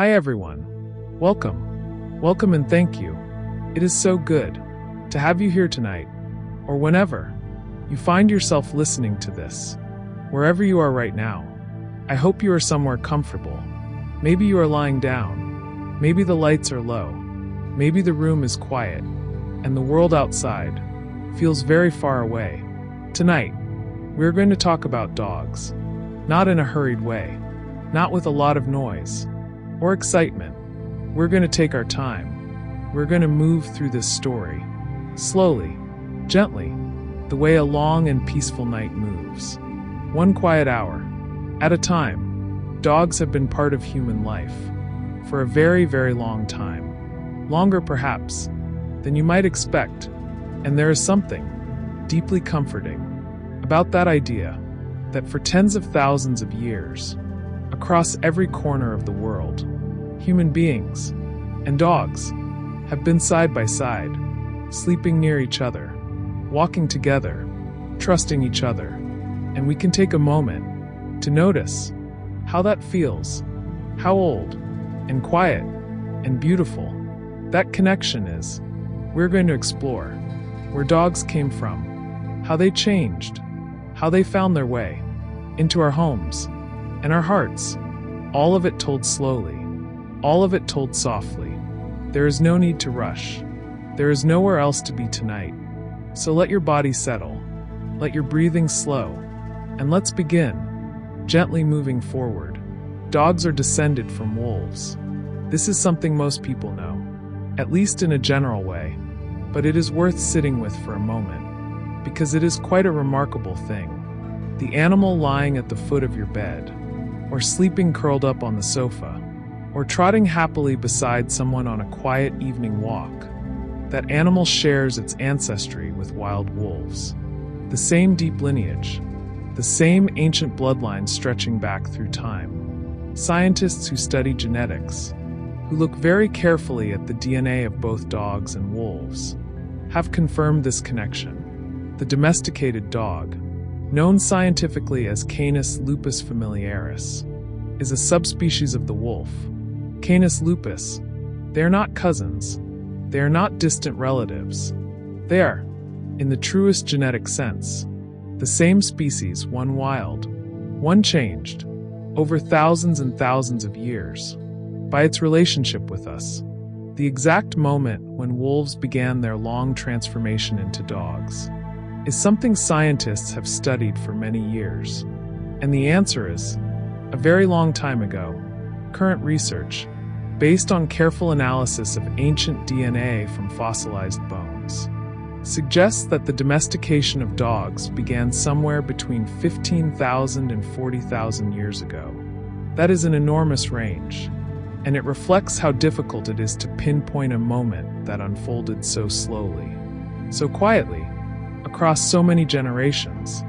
Hi everyone. Welcome and thank you. It is so good to have you here tonight, or whenever you find yourself listening to this. Wherever you are right now, I hope you are somewhere comfortable. Maybe you are lying down, maybe the lights are low, maybe the room is quiet, and the world outside feels very far away. Tonight, we're going to talk about dogs, not in a hurried way, not with a lot of noise or excitement. We're going to take our time. We're going to move through this story, slowly, gently, the way a long and peaceful night moves. One quiet hour at a time. Dogs have been part of human life for a very, very long time. Longer, perhaps, than you might expect. And there is something deeply comforting about that idea that for tens of thousands of years, across every corner of the world, human beings and dogs have been side by side, sleeping near each other, walking together, trusting each other. And we can take a moment to notice how that feels, how old and quiet and beautiful that connection is. We're going to explore where dogs came from, how they changed, how they found their way into our homes and our hearts. All of it told slowly, all of it told softly. There is no need to rush. There is nowhere else to be tonight. So let your body settle, let your breathing slow, and let's begin, gently moving forward. Dogs are descended from wolves. This is something most people know, at least in a general way, but it is worth sitting with for a moment, because it is quite a remarkable thing. The animal lying at the foot of your bed, or sleeping curled up on the sofa, or trotting happily beside someone on a quiet evening walk, that animal shares its ancestry with wild wolves. The same deep lineage, the same ancient bloodline stretching back through time. Scientists who study genetics, who look very carefully at the DNA of both dogs and wolves, have confirmed this connection. The domesticated dog, known scientifically as Canis lupus familiaris, is a subspecies of the wolf. Canis lupus. They are not cousins. They are not distant relatives. They are, in the truest genetic sense, the same species, one wild, one changed, over thousands and thousands of years, by its relationship with us. The exact moment when wolves began their long transformation into dogs is something scientists have studied for many years. And the answer is, a very long time ago. Current research, based on careful analysis of ancient DNA from fossilized bones, suggests that the domestication of dogs began somewhere between 15,000 and 40,000 years ago. That is an enormous range, and it reflects how difficult it is to pinpoint a moment that unfolded so slowly, so quietly, across so many generations.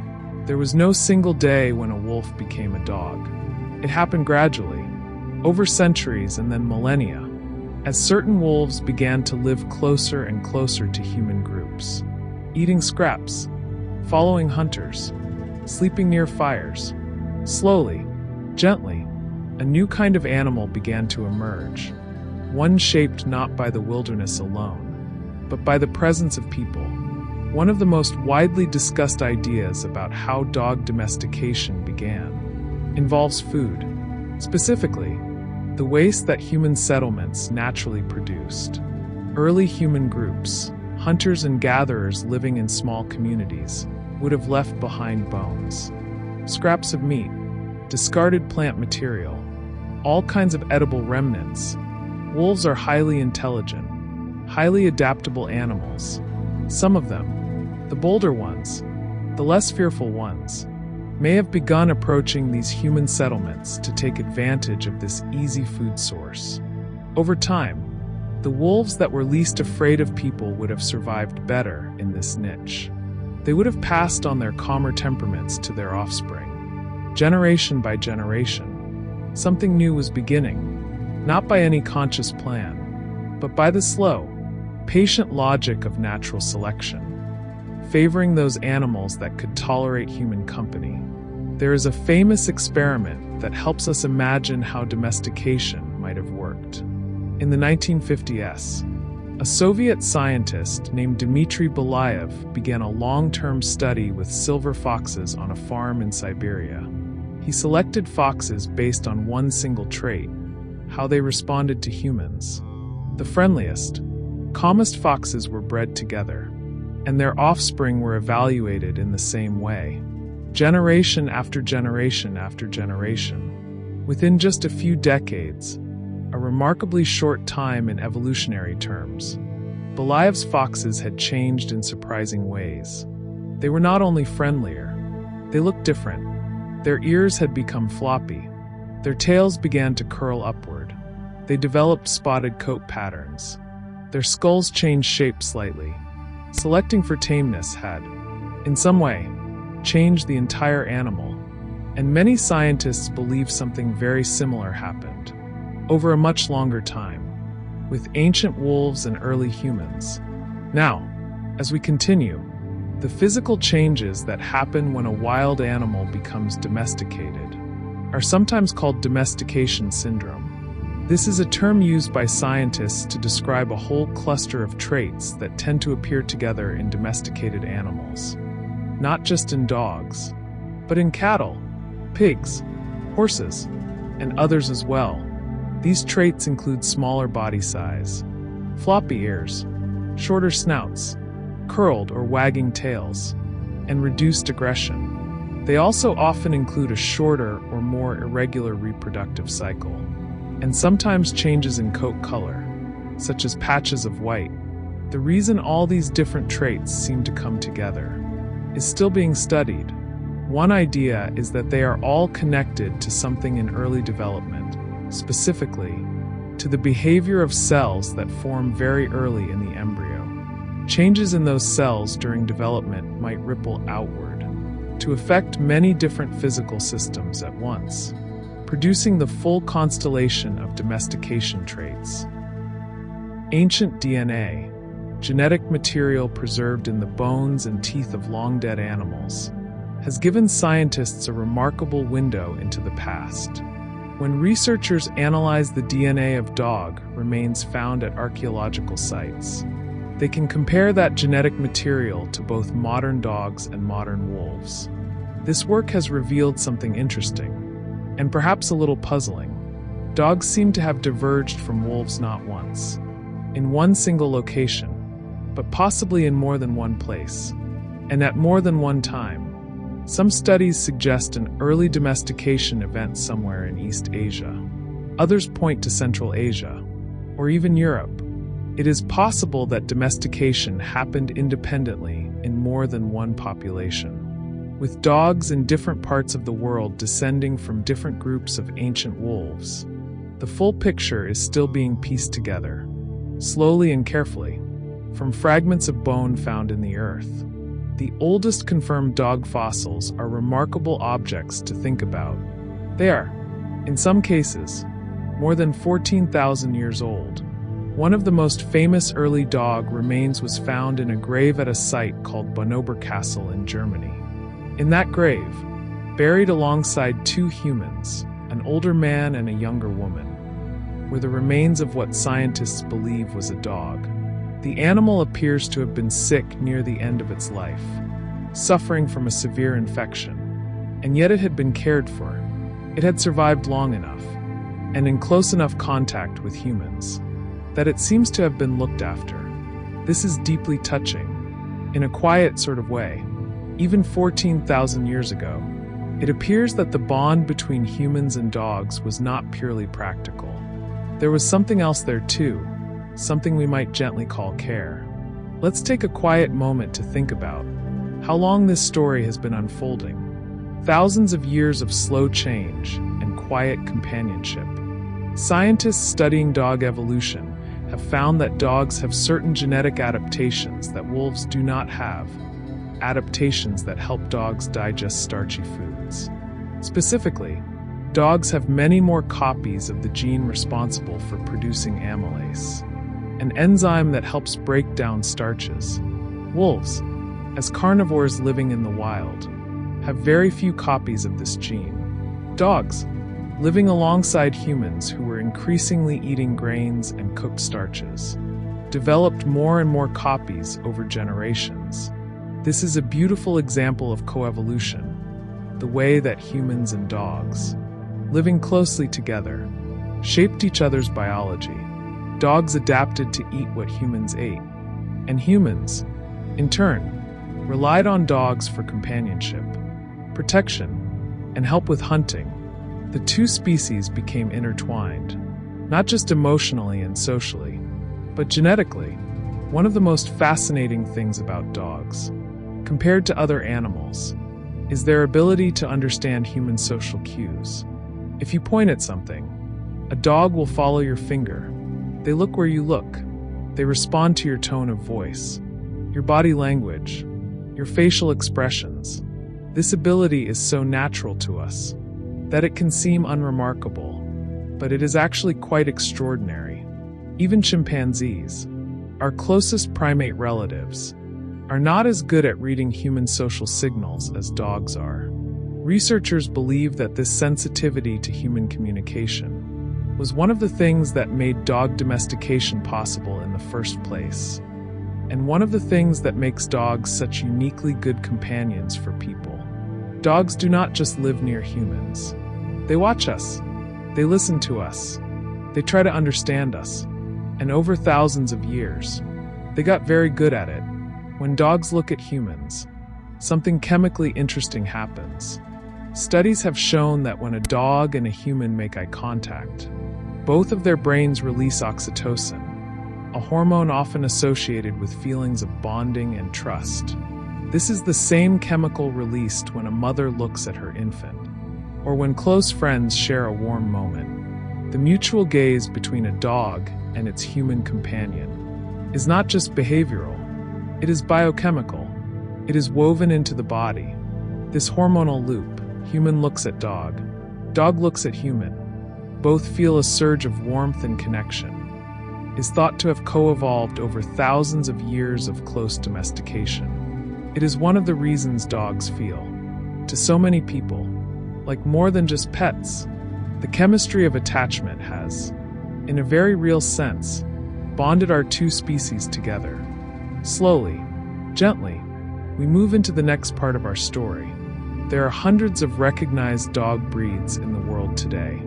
There was no single day when a wolf became a dog. It happened gradually, over centuries and then millennia, as certain wolves began to live closer and closer to human groups, eating scraps, following hunters, sleeping near fires. Slowly, gently, a new kind of animal began to emerge, one shaped not by the wilderness alone, but by the presence of people. One of the most widely discussed ideas about how dog domestication began involves food, specifically, the waste that human settlements naturally produced. Early human groups, hunters and gatherers living in small communities, would have left behind bones, scraps of meat, discarded plant material, all kinds of edible remnants. Wolves are highly intelligent, highly adaptable animals. Some of them, the bolder ones, the less fearful ones, may have begun approaching these human settlements to take advantage of this easy food source. Over time, the wolves that were least afraid of people would have survived better in this niche. They would have passed on their calmer temperaments to their offspring. Generation by generation, something new was beginning, not by any conscious plan, but by the slow, patient logic of natural selection, favoring those animals that could tolerate human company. There is a famous experiment that helps us imagine how domestication might have worked. In the 1950s, a Soviet scientist named Dmitry Belayev began a long-term study with silver foxes on a farm in Siberia. He selected foxes based on one single trait: how they responded to humans. The friendliest, calmest foxes were bred together, and their offspring were evaluated in the same way, generation after generation after generation. Within just a few decades, a remarkably short time in evolutionary terms, Belayev's foxes had changed in surprising ways. They were not only friendlier, they looked different. Their ears had become floppy. Their tails began to curl upward. They developed spotted coat patterns. Their skulls changed shape slightly. Selecting for tameness had, in some way, changed the entire animal, and many scientists believe something very similar happened, over a much longer time, with ancient wolves and early humans. Now, as we continue, the physical changes that happen when a wild animal becomes domesticated are sometimes called domestication syndrome. This is a term used by scientists to describe a whole cluster of traits that tend to appear together in domesticated animals. Not just in dogs, but in cattle, pigs, horses, and others as well. These traits include smaller body size, floppy ears, shorter snouts, curled or wagging tails, and reduced aggression. They also often include a shorter or more irregular reproductive cycle, and sometimes changes in coat color, such as patches of white. The reason all these different traits seem to come together is still being studied. One idea is that they are all connected to something in early development, specifically to the behavior of cells that form very early in the embryo. Changes in those cells during development might ripple outward to affect many different physical systems at once, producing the full constellation of domestication traits. Ancient DNA, genetic material preserved in the bones and teeth of long-dead animals, has given scientists a remarkable window into the past. When researchers analyze the DNA of dog remains found at archaeological sites, they can compare that genetic material to both modern dogs and modern wolves. This work has revealed something interesting, and perhaps a little puzzling. Dogs seem to have diverged from wolves not once, in one single location, but possibly in more than one place, and at more than one time. Some studies suggest an early domestication event somewhere in East Asia. Others point to Central Asia, or even Europe. It is possible that domestication happened independently in more than one population, with dogs in different parts of the world descending from different groups of ancient wolves. The full picture is still being pieced together, slowly and carefully, from fragments of bone found in the earth. The oldest confirmed dog fossils are remarkable objects to think about. They are, in some cases, more than 14,000 years old. One of the most famous early dog remains was found in a grave at a site called Bonnober Castle in Germany. In that grave, buried alongside two humans, an older man and a younger woman, were the remains of what scientists believe was a dog. The animal appears to have been sick near the end of its life, suffering from a severe infection, and yet it had been cared for. It had survived long enough, and in close enough contact with humans, that it seems to have been looked after. This is deeply touching, in a quiet sort of way. Even 14,000 years ago, it appears that the bond between humans and dogs was not purely practical. There was something else there too, something we might gently call care. Let's take a quiet moment to think about how long this story has been unfolding. Thousands of years of slow change and quiet companionship. Scientists studying dog evolution have found that dogs have certain genetic adaptations that wolves do not have, adaptations that help dogs digest starchy foods. Specifically, dogs have many more copies of the gene responsible for producing amylase, an enzyme that helps break down starches. Wolves, as carnivores living in the wild, have very few copies of this gene. Dogs, living alongside humans who were increasingly eating grains and cooked starches, developed more and more copies over generations. This is a beautiful example of coevolution, the way that humans and dogs, living closely together, shaped each other's biology. Dogs adapted to eat what humans ate, and humans, in turn, relied on dogs for companionship, protection, and help with hunting. The two species became intertwined, not just emotionally and socially, but genetically. One of the most fascinating things about dogs, compared to other animals, is their ability to understand human social cues. If you point at something, a dog will follow your finger. They look where you look. They respond to your tone of voice, your body language, your facial expressions. This ability is so natural to us that it can seem unremarkable, but it is actually quite extraordinary. Even chimpanzees, our closest primate relatives, are not as good at reading human social signals as dogs are. Researchers believe that this sensitivity to human communication was one of the things that made dog domestication possible in the first place, and one of the things that makes dogs such uniquely good companions for people. Dogs do not just live near humans. They watch us. They listen to us. They try to understand us. And over thousands of years, they got very good at it. When dogs look at humans, something chemically interesting happens. Studies have shown that when a dog and a human make eye contact, both of their brains release oxytocin, a hormone often associated with feelings of bonding and trust. This is the same chemical released when a mother looks at her infant, or when close friends share a warm moment. The mutual gaze between a dog and its human companion is not just behavioral, it is biochemical. It is woven into the body. This hormonal loop, human looks at dog looks at human, both feel a surge of warmth and connection, is thought to have co-evolved over thousands of years of close domestication. It is one of the reasons dogs feel, to so many people, like more than just pets. The chemistry of attachment has, in a very real sense, bonded our two species together. Slowly, gently, we move into the next part of our story. There are hundreds of recognized dog breeds in the world today.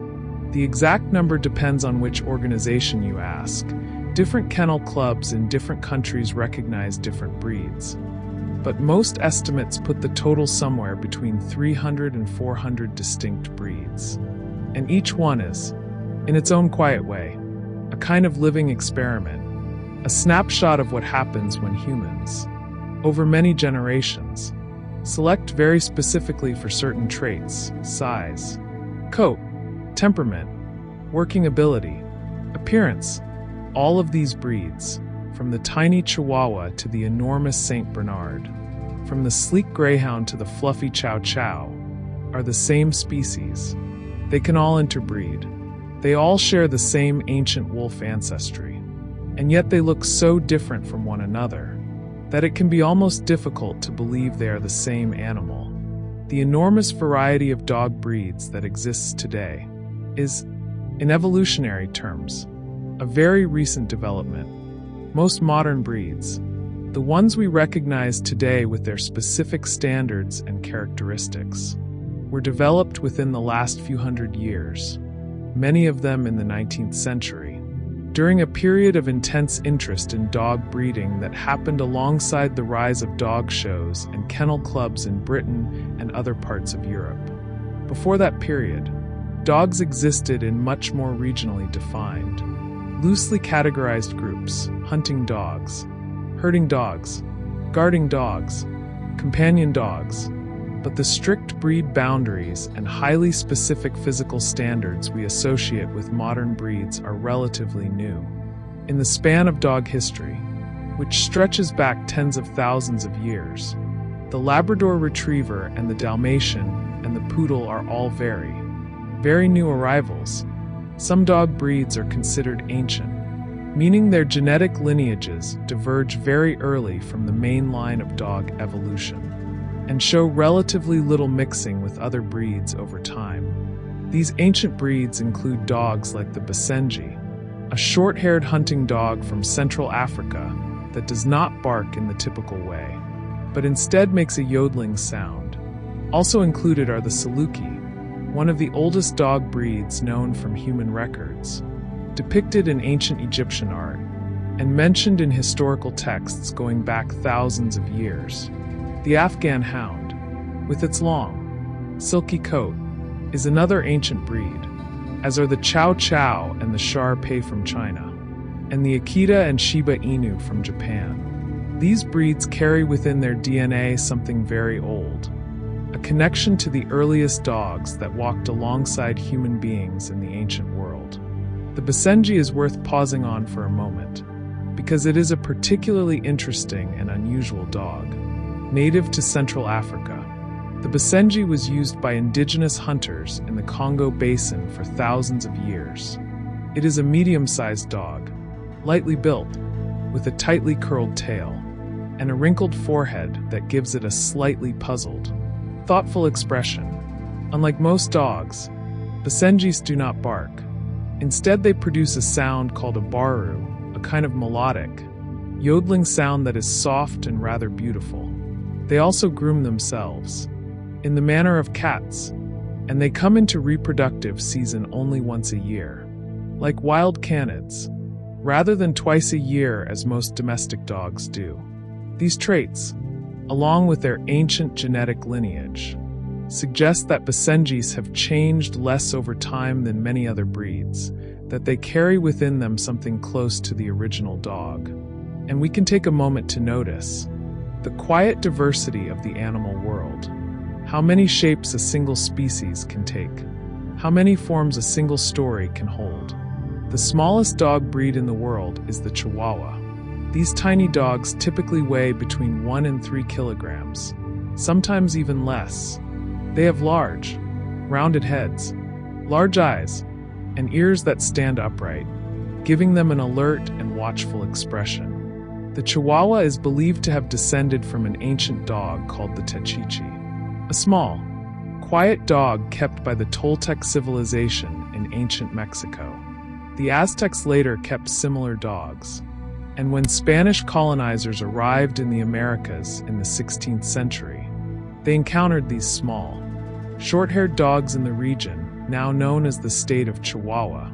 The exact number depends on which organization you ask. Different kennel clubs in different countries recognize different breeds, but most estimates put the total somewhere between 300 and 400 distinct breeds. And each one is, in its own quiet way, a kind of living experiment, a snapshot of what happens when humans, over many generations, select very specifically for certain traits, size, coat, temperament, working ability, appearance. All of these breeds, from the tiny Chihuahua to the enormous Saint Bernard, from the sleek Greyhound to the fluffy Chow Chow, are the same species. They can all interbreed. They all share the same ancient wolf ancestry. And yet they look so different from one another that it can be almost difficult to believe they are the same animal. The enormous variety of dog breeds that exists today is, in evolutionary terms, a very recent development. Most modern breeds, the ones we recognize today with their specific standards and characteristics, were developed within the last few hundred years, many of them in the 19th century, during a period of intense interest in dog breeding that happened alongside the rise of dog shows and kennel clubs in Britain and other parts of Europe. Before that period, dogs existed in much more regionally defined, loosely categorized groups: hunting dogs, herding dogs, guarding dogs, companion dogs. But the strict breed boundaries and highly specific physical standards we associate with modern breeds are relatively new. In the span of dog history, which stretches back tens of thousands of years, the Labrador Retriever and the Dalmatian and the Poodle are all very new arrivals. Some dog breeds are considered ancient, meaning their genetic lineages diverge very early from the main line of dog evolution, and show relatively little mixing with other breeds over time. These ancient breeds include dogs like the Basenji, a short-haired hunting dog from Central Africa that does not bark in the typical way, but instead makes a yodeling sound. Also included are the Saluki, one of the oldest dog breeds known from human records, depicted in ancient Egyptian art, and mentioned in historical texts going back thousands of years. The Afghan hound, with its long, silky coat, is another ancient breed, as are the Chow Chow and the Shar Pei from China, and the Akita and Shiba Inu from Japan. These breeds carry within their DNA something very old, a connection to the earliest dogs that walked alongside human beings in the ancient world. The Basenji is worth pausing on for a moment, because it is a particularly interesting and unusual dog. Native to Central Africa, the Basenji was used by indigenous hunters in the Congo Basin for thousands of years. It is a medium-sized dog, lightly built, with a tightly curled tail, and a wrinkled forehead that gives it a slightly puzzled, thoughtful expression. Unlike most dogs, Basenjis do not bark. Instead, they produce a sound called a baru, a kind of melodic, yodeling sound that is soft and rather beautiful. They also groom themselves, in the manner of cats, and they come into reproductive season only once a year, like wild canids, rather than twice a year as most domestic dogs do. These traits, along with their ancient genetic lineage, suggest that Basenjis have changed less over time than many other breeds, that they carry within them something close to the original dog. And we can take a moment to notice the quiet diversity of the animal world. How many shapes a single species can take. How many forms a single story can hold. The smallest dog breed in the world is the Chihuahua. These tiny dogs typically weigh between 1 and 3 kilograms, sometimes even less. They have large, rounded heads, large eyes, and ears that stand upright, giving them an alert and watchful expression. The Chihuahua is believed to have descended from an ancient dog called the Techichi, a small, quiet dog kept by the Toltec civilization in ancient Mexico. The Aztecs later kept similar dogs, and when Spanish colonizers arrived in the Americas in the 16th century, they encountered these small, short-haired dogs in the region, now known as the state of Chihuahua.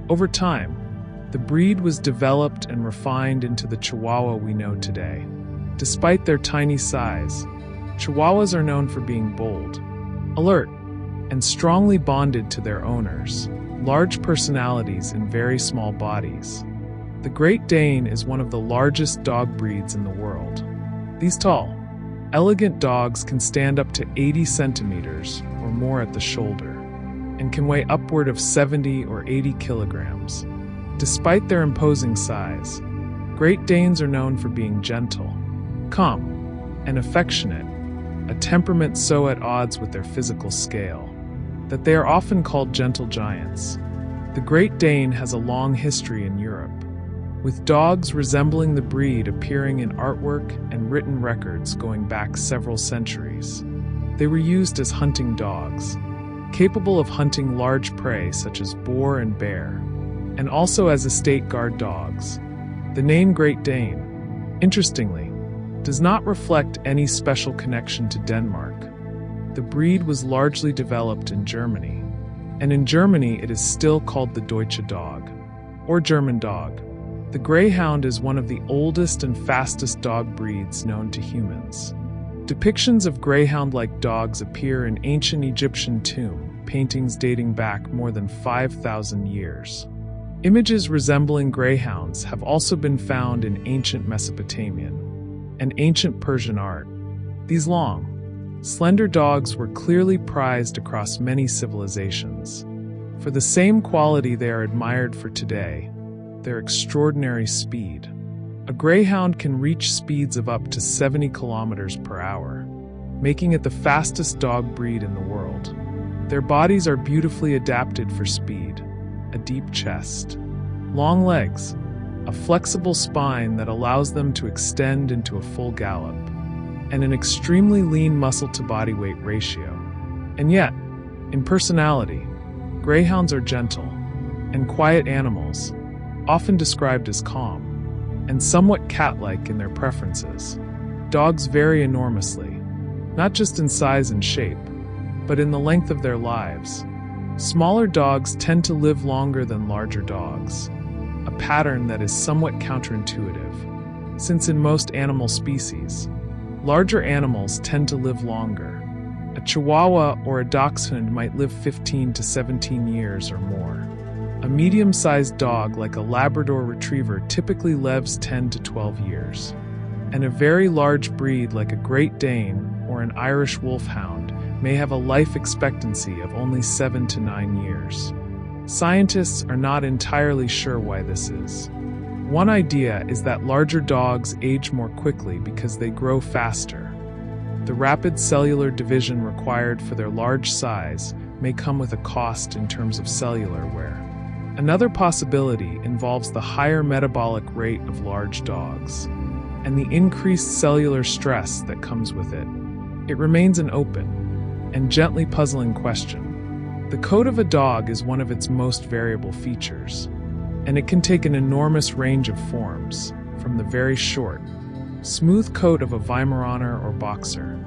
Over time, the breed was developed and refined into the Chihuahua we know today. Despite their tiny size, Chihuahuas are known for being bold, alert, and strongly bonded to their owners, large personalities in very small bodies. The Great Dane is one of the largest dog breeds in the world. These tall, elegant dogs can stand up to 80 centimeters or more at the shoulder, and can weigh upward of 70 or 80 kilograms. Despite their imposing size, Great Danes are known for being gentle, calm, and affectionate, a temperament so at odds with their physical scale that they are often called gentle giants. The Great Dane has a long history in Europe, with dogs resembling the breed appearing in artwork and written records going back several centuries. They were used as hunting dogs, capable of hunting large prey such as boar and bear, and also as estate guard dogs. The name Great Dane, interestingly, does not reflect any special connection to Denmark. The breed was largely developed in Germany, and in Germany it is still called the Deutsche Dog, or German dog. The Greyhound is one of the oldest and fastest dog breeds known to humans. Depictions of greyhound-like dogs appear in ancient Egyptian tomb paintings dating back more than 5,000 years. Images resembling greyhounds have also been found in ancient Mesopotamian and ancient Persian art. These long, slender dogs were clearly prized across many civilizations. For the same quality they are admired for today, their extraordinary speed. A greyhound can reach speeds of up to 70 kilometers per hour, making it the fastest dog breed in the world. Their bodies are beautifully adapted for speed, a deep chest, long legs, a flexible spine that allows them to extend into a full gallop, and an extremely lean muscle-to-body weight ratio. And yet, in personality, Greyhounds are gentle and quiet animals, often described as calm, and somewhat cat-like in their preferences. Dogs vary enormously, not just in size and shape, but in the length of their lives. Smaller dogs tend to live longer than larger dogs, a pattern that is somewhat counterintuitive, since in most animal species, larger animals tend to live longer. A Chihuahua or a Dachshund might live 15 to 17 years or more. A medium-sized dog like a Labrador Retriever typically lives 10 to 12 years. And a very large breed like a Great Dane or an Irish Wolfhound may have a life expectancy of only 7 to 9 years. Scientists are not entirely sure why this is. One idea is that larger dogs age more quickly because they grow faster. The rapid cellular division required for their large size may come with a cost in terms of cellular wear. Another possibility involves the higher metabolic rate of large dogs and the increased cellular stress that comes with it. It remains an open and gently puzzling question. The coat of a dog is one of its most variable features, and it can take an enormous range of forms, from the very short, smooth coat of a Weimaraner or Boxer,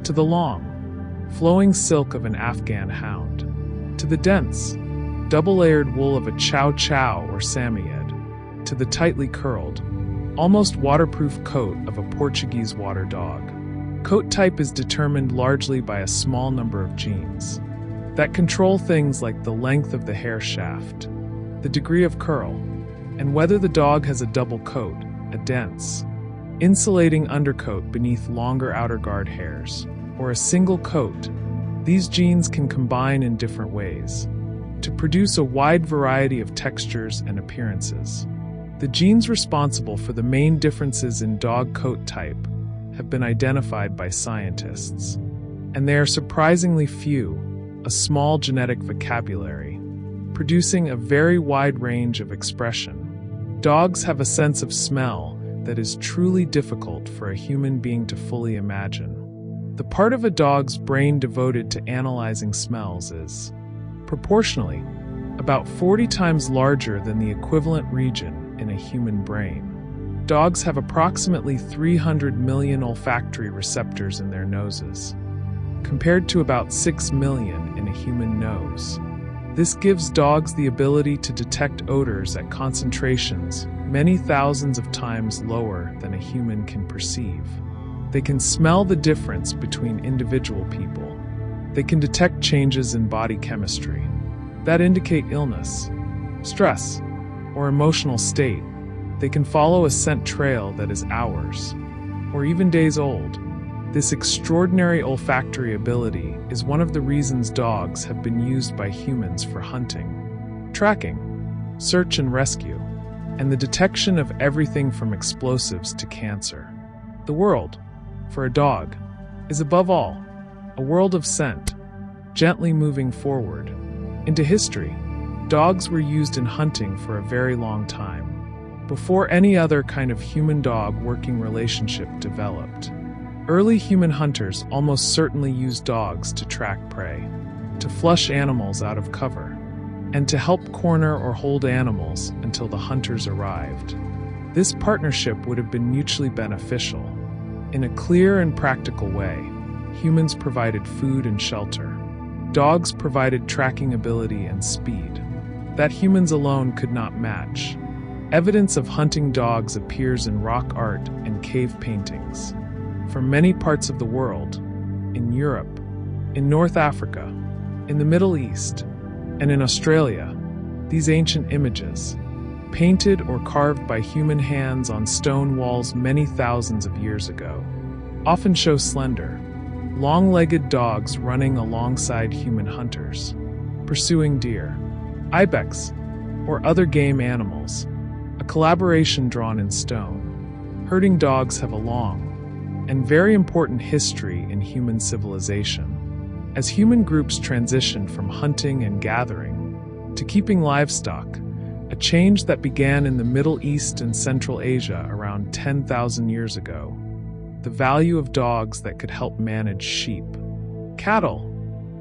to the long, flowing silk of an Afghan hound, to the dense, double-layered wool of a Chow Chow or Samoyed, to the tightly curled, almost waterproof coat of a Portuguese water dog. Coat type is determined largely by a small number of genes that control things like the length of the hair shaft, the degree of curl, and whether the dog has a double coat, a dense, insulating undercoat beneath longer outer guard hairs, or a single coat. These genes can combine in different ways to produce a wide variety of textures and appearances. The genes responsible for the main differences in dog coat type have been identified by scientists, and they are surprisingly few, a small genetic vocabulary, producing a very wide range of expression. Dogs have a sense of smell that is truly difficult for a human being to fully imagine. The part of a dog's brain devoted to analyzing smells is, proportionally, about 40 times larger than the equivalent region in a human brain. Dogs have approximately 300 million olfactory receptors in their noses, compared to about 6 million in a human nose. This gives dogs the ability to detect odors at concentrations many thousands of times lower than a human can perceive. They can smell the difference between individual people. They can detect changes in body chemistry that indicate illness, stress, or emotional state. They can follow a scent trail that is hours, or even days old. This extraordinary olfactory ability is one of the reasons dogs have been used by humans for hunting, tracking, search and rescue, and the detection of everything from explosives to cancer. The world, for a dog, is above all a world of scent, gently moving forward. Into history, dogs were used in hunting for a very long time, before any other kind of human-dog working relationship developed. Early human hunters almost certainly used dogs to track prey, to flush animals out of cover, and to help corner or hold animals until the hunters arrived. This partnership would have been mutually beneficial. In a clear and practical way, humans provided food and shelter. Dogs provided tracking ability and speed that humans alone could not match. Evidence of hunting dogs appears in rock art and cave paintings. From many parts of the world, in Europe, in North Africa, in the Middle East, and in Australia, these ancient images, painted or carved by human hands on stone walls many thousands of years ago, often show slender, long-legged dogs running alongside human hunters, pursuing deer, ibex, or other game animals, a collaboration drawn in stone. Herding dogs have a long and very important history in human civilization. As human groups transitioned from hunting and gathering to keeping livestock, a change that began in the Middle East and Central Asia around 10,000 years ago, the value of dogs that could help manage sheep, cattle,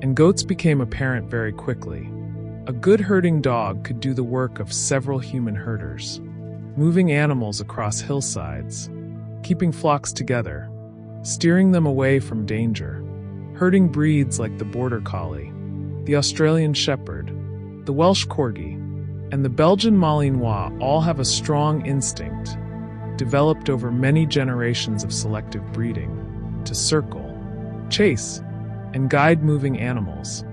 and goats became apparent very quickly. A good herding dog could do the work of several human herders, moving animals across hillsides, keeping flocks together, steering them away from danger. Herding breeds like the Border Collie, the Australian Shepherd, the Welsh Corgi, and the Belgian Malinois all have a strong instinct, developed over many generations of selective breeding, to circle, chase, and guide moving animals.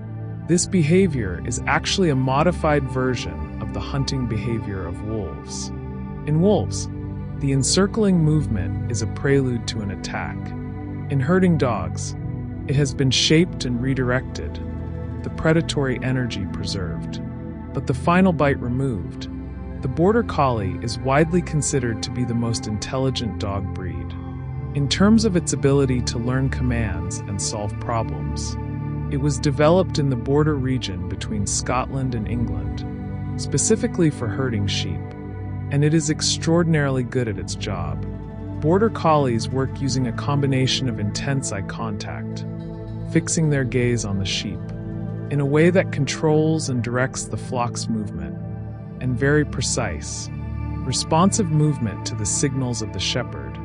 This behavior is actually a modified version of the hunting behavior of wolves. In wolves, the encircling movement is a prelude to an attack. In herding dogs, it has been shaped and redirected, the predatory energy preserved, but the final bite removed. The Border Collie is widely considered to be the most intelligent dog breed. In terms of its ability to learn commands and solve problems, it was developed in the border region between Scotland and England, specifically for herding sheep, and it is extraordinarily good at its job. Border Collies work using a combination of intense eye contact, fixing their gaze on the sheep, in a way that controls and directs the flock's movement, and very precise, responsive movement to the signals of the shepherd.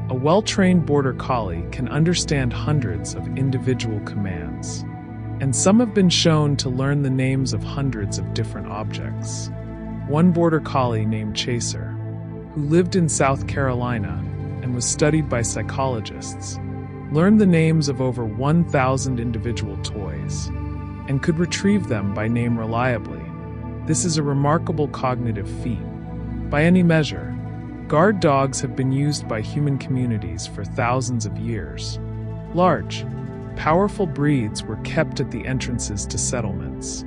A well-trained Border Collie can understand hundreds of individual commands, and some have been shown to learn the names of hundreds of different objects. One Border Collie named Chaser, who lived in South Carolina and was studied by psychologists, learned the names of over 1,000 individual toys, and could retrieve them by name reliably. This is a remarkable cognitive feat. By any measure, guard dogs have been used by human communities for thousands of years. Large, powerful breeds were kept at the entrances to settlements,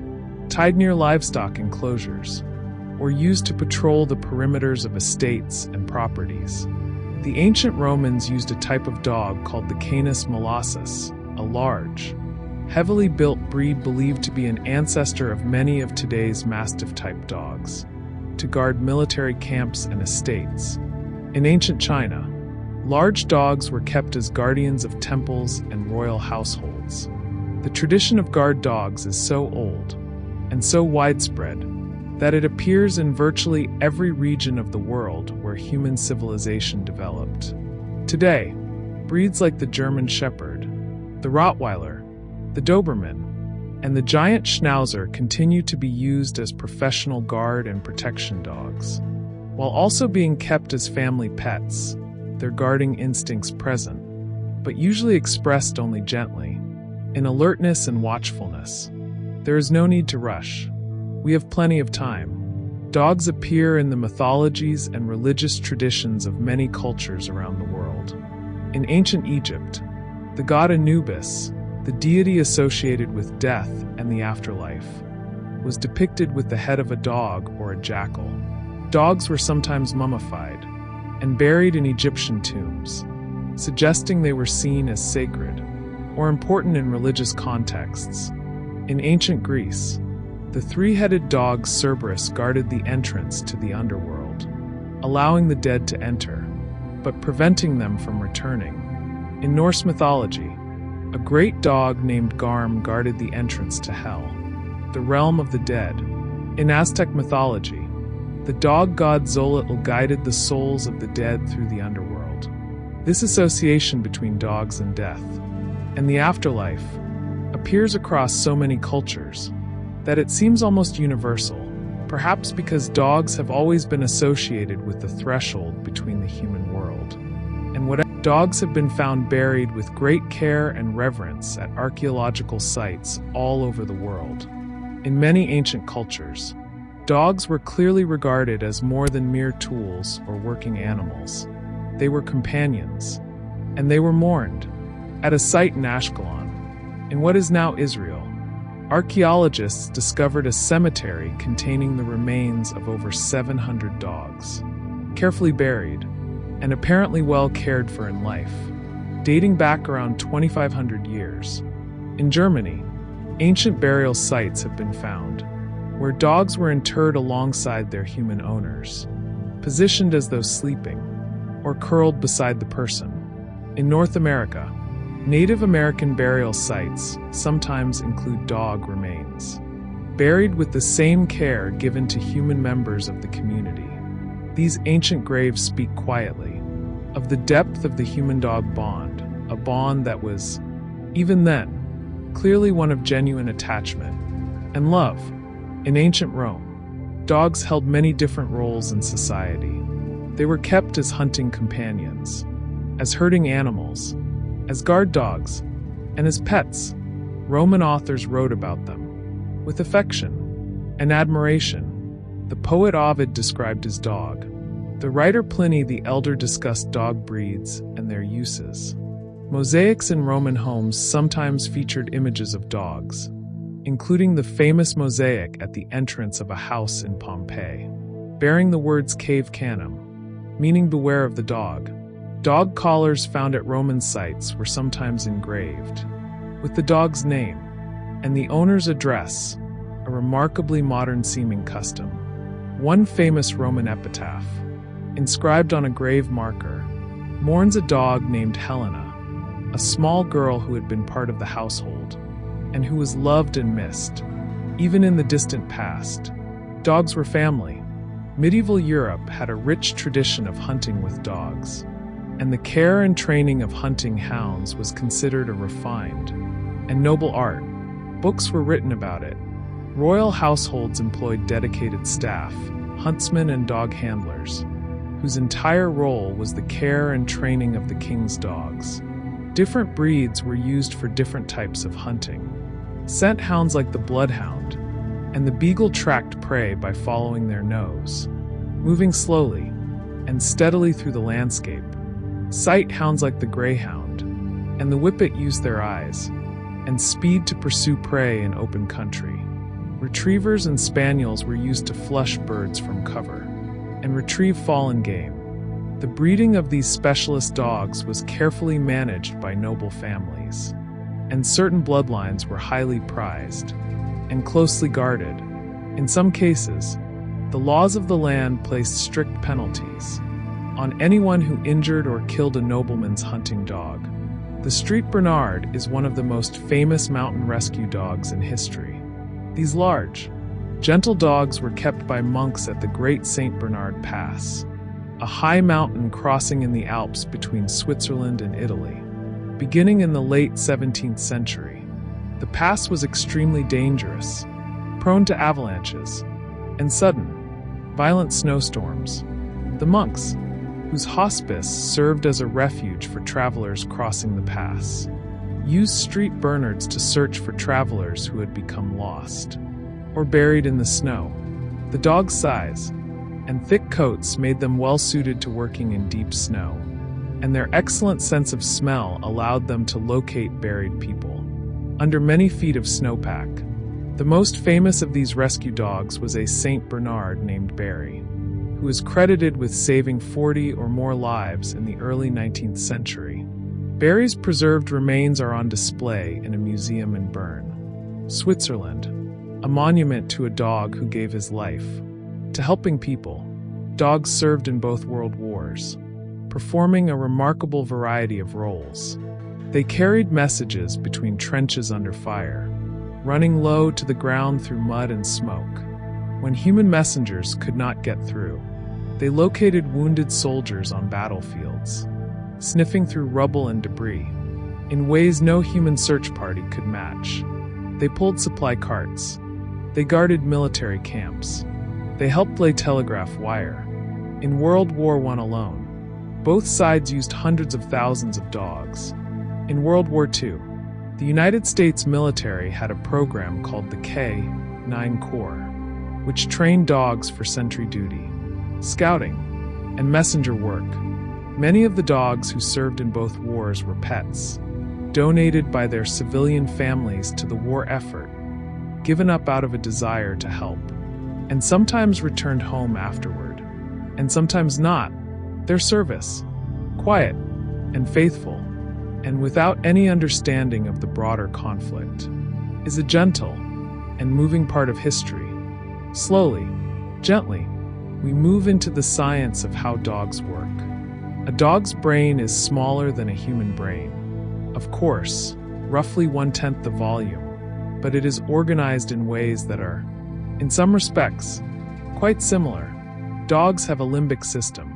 tied near livestock enclosures, or used to patrol the perimeters of estates and properties. The ancient Romans used a type of dog called the Canis molossus, a large, heavily built breed believed to be an ancestor of many of today's Mastiff-type dogs, to guard military camps and estates. In ancient China, large dogs were kept as guardians of temples and royal households. The tradition of guard dogs is so old and so widespread that it appears in virtually every region of the world where human civilization developed. Today, breeds like the German Shepherd, the Rottweiler, the Doberman, and the giant Schnauzer continue to be used as professional guard and protection dogs, while also being kept as family pets, their guarding instincts present, but usually expressed only gently, in alertness and watchfulness. There is no need to rush. We have plenty of time. Dogs appear in the mythologies and religious traditions of many cultures around the world. In ancient Egypt, the god Anubis, the deity associated with death and the afterlife, was depicted with the head of a dog or a jackal. Dogs were sometimes mummified and buried in Egyptian tombs, suggesting they were seen as sacred or important in religious contexts. In ancient Greece, the three-headed dog Cerberus guarded the entrance to the underworld, allowing the dead to enter, but preventing them from returning. In Norse mythology, a great dog named Garm guarded the entrance to Hell, the realm of the dead. In Aztec mythology, the dog god Xolotl guided the souls of the dead through the underworld. This association between dogs and death, and the afterlife, appears across so many cultures that it seems almost universal, perhaps because dogs have always been associated with the threshold between the human world and whatever. Dogs have been found buried with great care and reverence at archaeological sites all over the world. In many ancient cultures, dogs were clearly regarded as more than mere tools or working animals. They were companions, and they were mourned. At a site in Ashkelon, in what is now Israel, archaeologists discovered a cemetery containing the remains of over 700 dogs, carefully buried and apparently well cared for in life, dating back around 2,500 years. In Germany, ancient burial sites have been found, where dogs were interred alongside their human owners, positioned as though sleeping, or curled beside the person. In North America, Native American burial sites sometimes include dog remains. buried with the same care given to human members of the community. These ancient graves speak quietly of the depth of the human-dog bond, a bond that was, even then, clearly one of genuine attachment and love. In ancient Rome, dogs held many different roles in society. They were kept as hunting companions, as herding animals, as guard dogs, and as pets. Roman authors wrote about them with affection and admiration. The poet Ovid described his dog. The writer Pliny the Elder discussed dog breeds and their uses. Mosaics in Roman homes sometimes featured images of dogs, including the famous mosaic at the entrance of a house in Pompeii, bearing the words Cave Canem, meaning beware of the dog. Dog collars found at Roman sites were sometimes engraved, with the dog's name and the owner's address, a remarkably modern-seeming custom. One famous Roman epitaph, inscribed on a grave marker, mourns a dog named Helena, a small girl who had been part of the household, and who was loved and missed, even in the distant past. Dogs were family. Medieval Europe had a rich tradition of hunting with dogs, and the care and training of hunting hounds was considered a refined and noble art. Books were written about it. Royal households employed dedicated staff, huntsmen and dog handlers, whose entire role was the care and training of the king's dogs. Different breeds were used for different types of hunting. Scent hounds like the bloodhound and the beagle tracked prey by following their nose, moving slowly and steadily through the landscape. Sight hounds like the greyhound and the whippet used their eyes and speed to pursue prey in open country. Retrievers and spaniels were used to flush birds from cover and retrieve fallen game. The breeding of these specialist dogs was carefully managed by noble families, and certain bloodlines were highly prized and closely guarded. In some cases, the laws of the land placed strict penalties on anyone who injured or killed a nobleman's hunting dog. The Street Bernard is one of the most famous mountain rescue dogs in history. These large, gentle dogs were kept by monks at the Great St. Bernard Pass, a high mountain crossing in the Alps between Switzerland and Italy. Beginning in the late 17th century, the pass was extremely dangerous, prone to avalanches and sudden, violent snowstorms. The monks, whose hospice served as a refuge for travelers crossing the pass, used street Bernards to search for travelers who had become lost or buried in the snow. The dog's size and thick coats made them well suited to working in deep snow, and their excellent sense of smell allowed them to locate buried people under many feet of snowpack. The most famous of these rescue dogs was a Saint Bernard named Barry, who is credited with saving 40 or more lives in the early 19th century. Barry's preserved remains are on display in a museum in Bern, Switzerland, a monument to a dog who gave his life to helping people. Dogs served in both world wars, performing a remarkable variety of roles. They carried messages between trenches under fire, running low to the ground through mud and smoke. When human messengers could not get through, they located wounded soldiers on battlefields, sniffing through rubble and debris in ways no human search party could match. They pulled supply carts. They guarded military camps. They helped lay telegraph wire. In World War I alone, both sides used hundreds of thousands of dogs. In World War II, the United States military had a program called the K-9 Corps, which trained dogs for sentry duty, scouting, and messenger work. Many of the dogs who served in both wars were pets, donated by their civilian families to the war effort, given up out of a desire to help, and sometimes returned home afterward, and sometimes not. Their service, quiet and faithful, and without any understanding of the broader conflict, is a gentle and moving part of history. Slowly, gently, we move into the science of how dogs work. A dog's brain is smaller than a human brain. Of course, roughly 1/10 the volume, but it is organized in ways that are In some respects, quite similar. Dogs have a limbic system,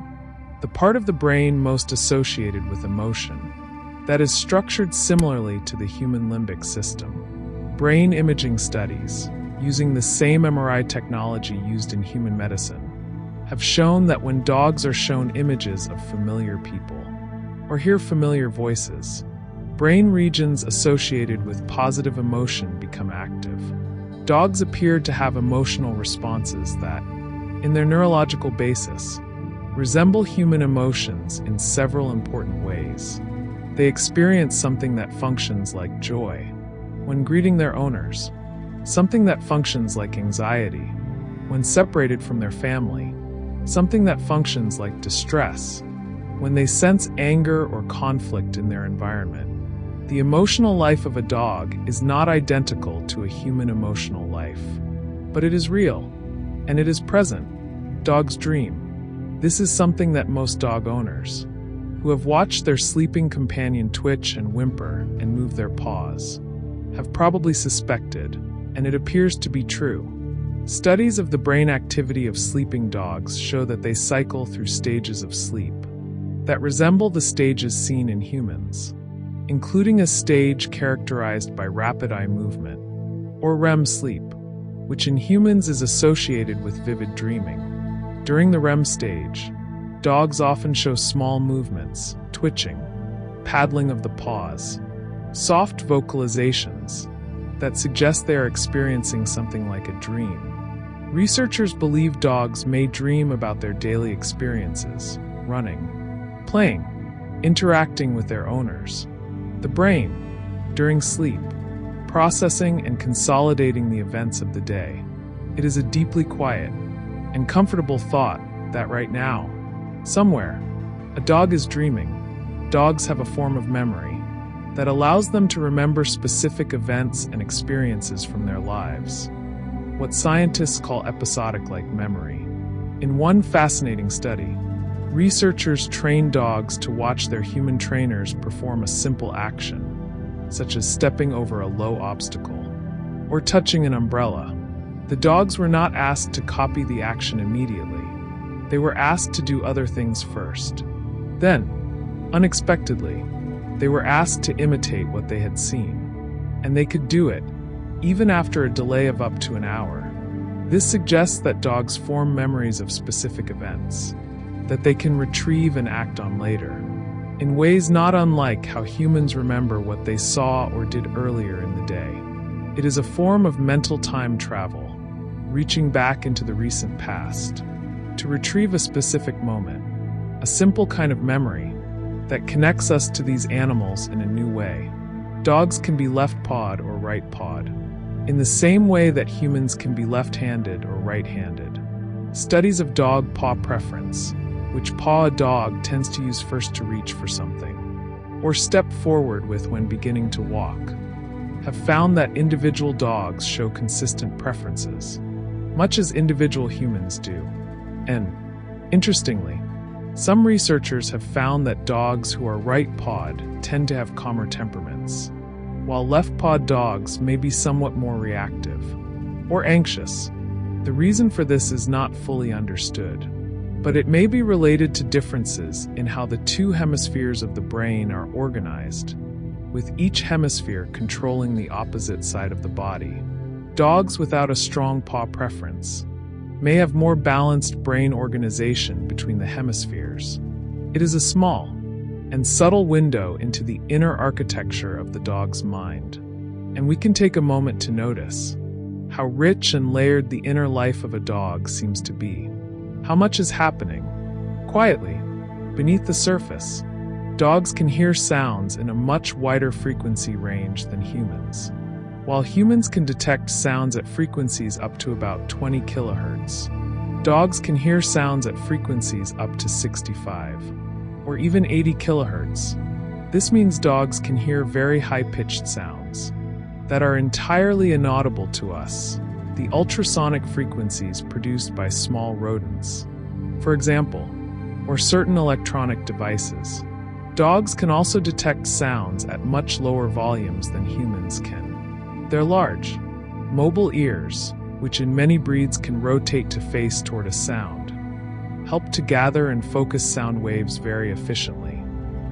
the part of the brain most associated with emotion, that is structured similarly to the human limbic system. Brain imaging studies, using the same MRI technology used in human medicine, have shown that when dogs are shown images of familiar people or hear familiar voices, brain regions associated with positive emotion become active. Dogs appear to have emotional responses that, in their neurological basis, resemble human emotions in several important ways. They experience something that functions like joy when greeting their owners, something that functions like anxiety when separated from their family, something that functions like distress when they sense anger or conflict in their environment. The emotional life of a dog is not identical to a human emotional life, but it is real, and it is present. Dogs dream. This is something that most dog owners, who have watched their sleeping companion twitch and whimper and move their paws, have probably suspected, and it appears to be true. Studies of the brain activity of sleeping dogs show that they cycle through stages of sleep that resemble the stages seen in humans, including a stage characterized by rapid eye movement, or REM sleep, which in humans is associated with vivid dreaming. During the REM stage, dogs often show small movements, twitching, paddling of the paws, soft vocalizations that suggest they are experiencing something like a dream. Researchers believe dogs may dream about their daily experiences, running, playing, interacting with their owners. The brain, during sleep, processing and consolidating the events of the day. It is a deeply quiet and comfortable thought that right now, somewhere, a dog is dreaming. Dogs have a form of memory that allows them to remember specific events and experiences from their lives, what scientists call episodic-like memory. In one fascinating study, researchers trained dogs to watch their human trainers perform a simple action, such as stepping over a low obstacle or touching an umbrella. The dogs were not asked to copy the action immediately. They were asked to do other things first. Then, unexpectedly, they were asked to imitate what they had seen, and they could do it, even after a delay of up to an hour. This suggests that dogs form memories of specific events that they can retrieve and act on later, in ways not unlike how humans remember what they saw or did earlier in the day. It is a form of mental time travel, reaching back into the recent past to retrieve a specific moment, a simple kind of memory that connects us to these animals in a new way. Dogs can be left-pawed or right-pawed, in the same way that humans can be left-handed or right-handed. Studies of dog paw preference, which paw a dog tends to use first to reach for something, or step forward with when beginning to walk, have found that individual dogs show consistent preferences, much as individual humans do. And, interestingly, some researchers have found that dogs who are right-pawed tend to have calmer temperaments, while left-pawed dogs may be somewhat more reactive or anxious. The reason for this is not fully understood, but it may be related to differences in how the two hemispheres of the brain are organized, with each hemisphere controlling the opposite side of the body. Dogs without a strong paw preference may have more balanced brain organization between the hemispheres. It is a small and subtle window into the inner architecture of the dog's mind, and we can take a moment to notice how rich and layered the inner life of a dog seems to be. How much is happening, quietly, beneath the surface. Dogs can hear sounds in a much wider frequency range than humans. While humans can detect sounds at frequencies up to about 20 kilohertz, dogs can hear sounds at frequencies up to 65, or even 80 kilohertz. This means dogs can hear very high-pitched sounds that are entirely inaudible to us, the ultrasonic frequencies produced by small rodents, for example, or certain electronic devices. Dogs can also detect sounds at much lower volumes than humans can. Their large, mobile ears which in many breeds can rotate to face toward a sound, help to gather and focus sound waves very efficiently.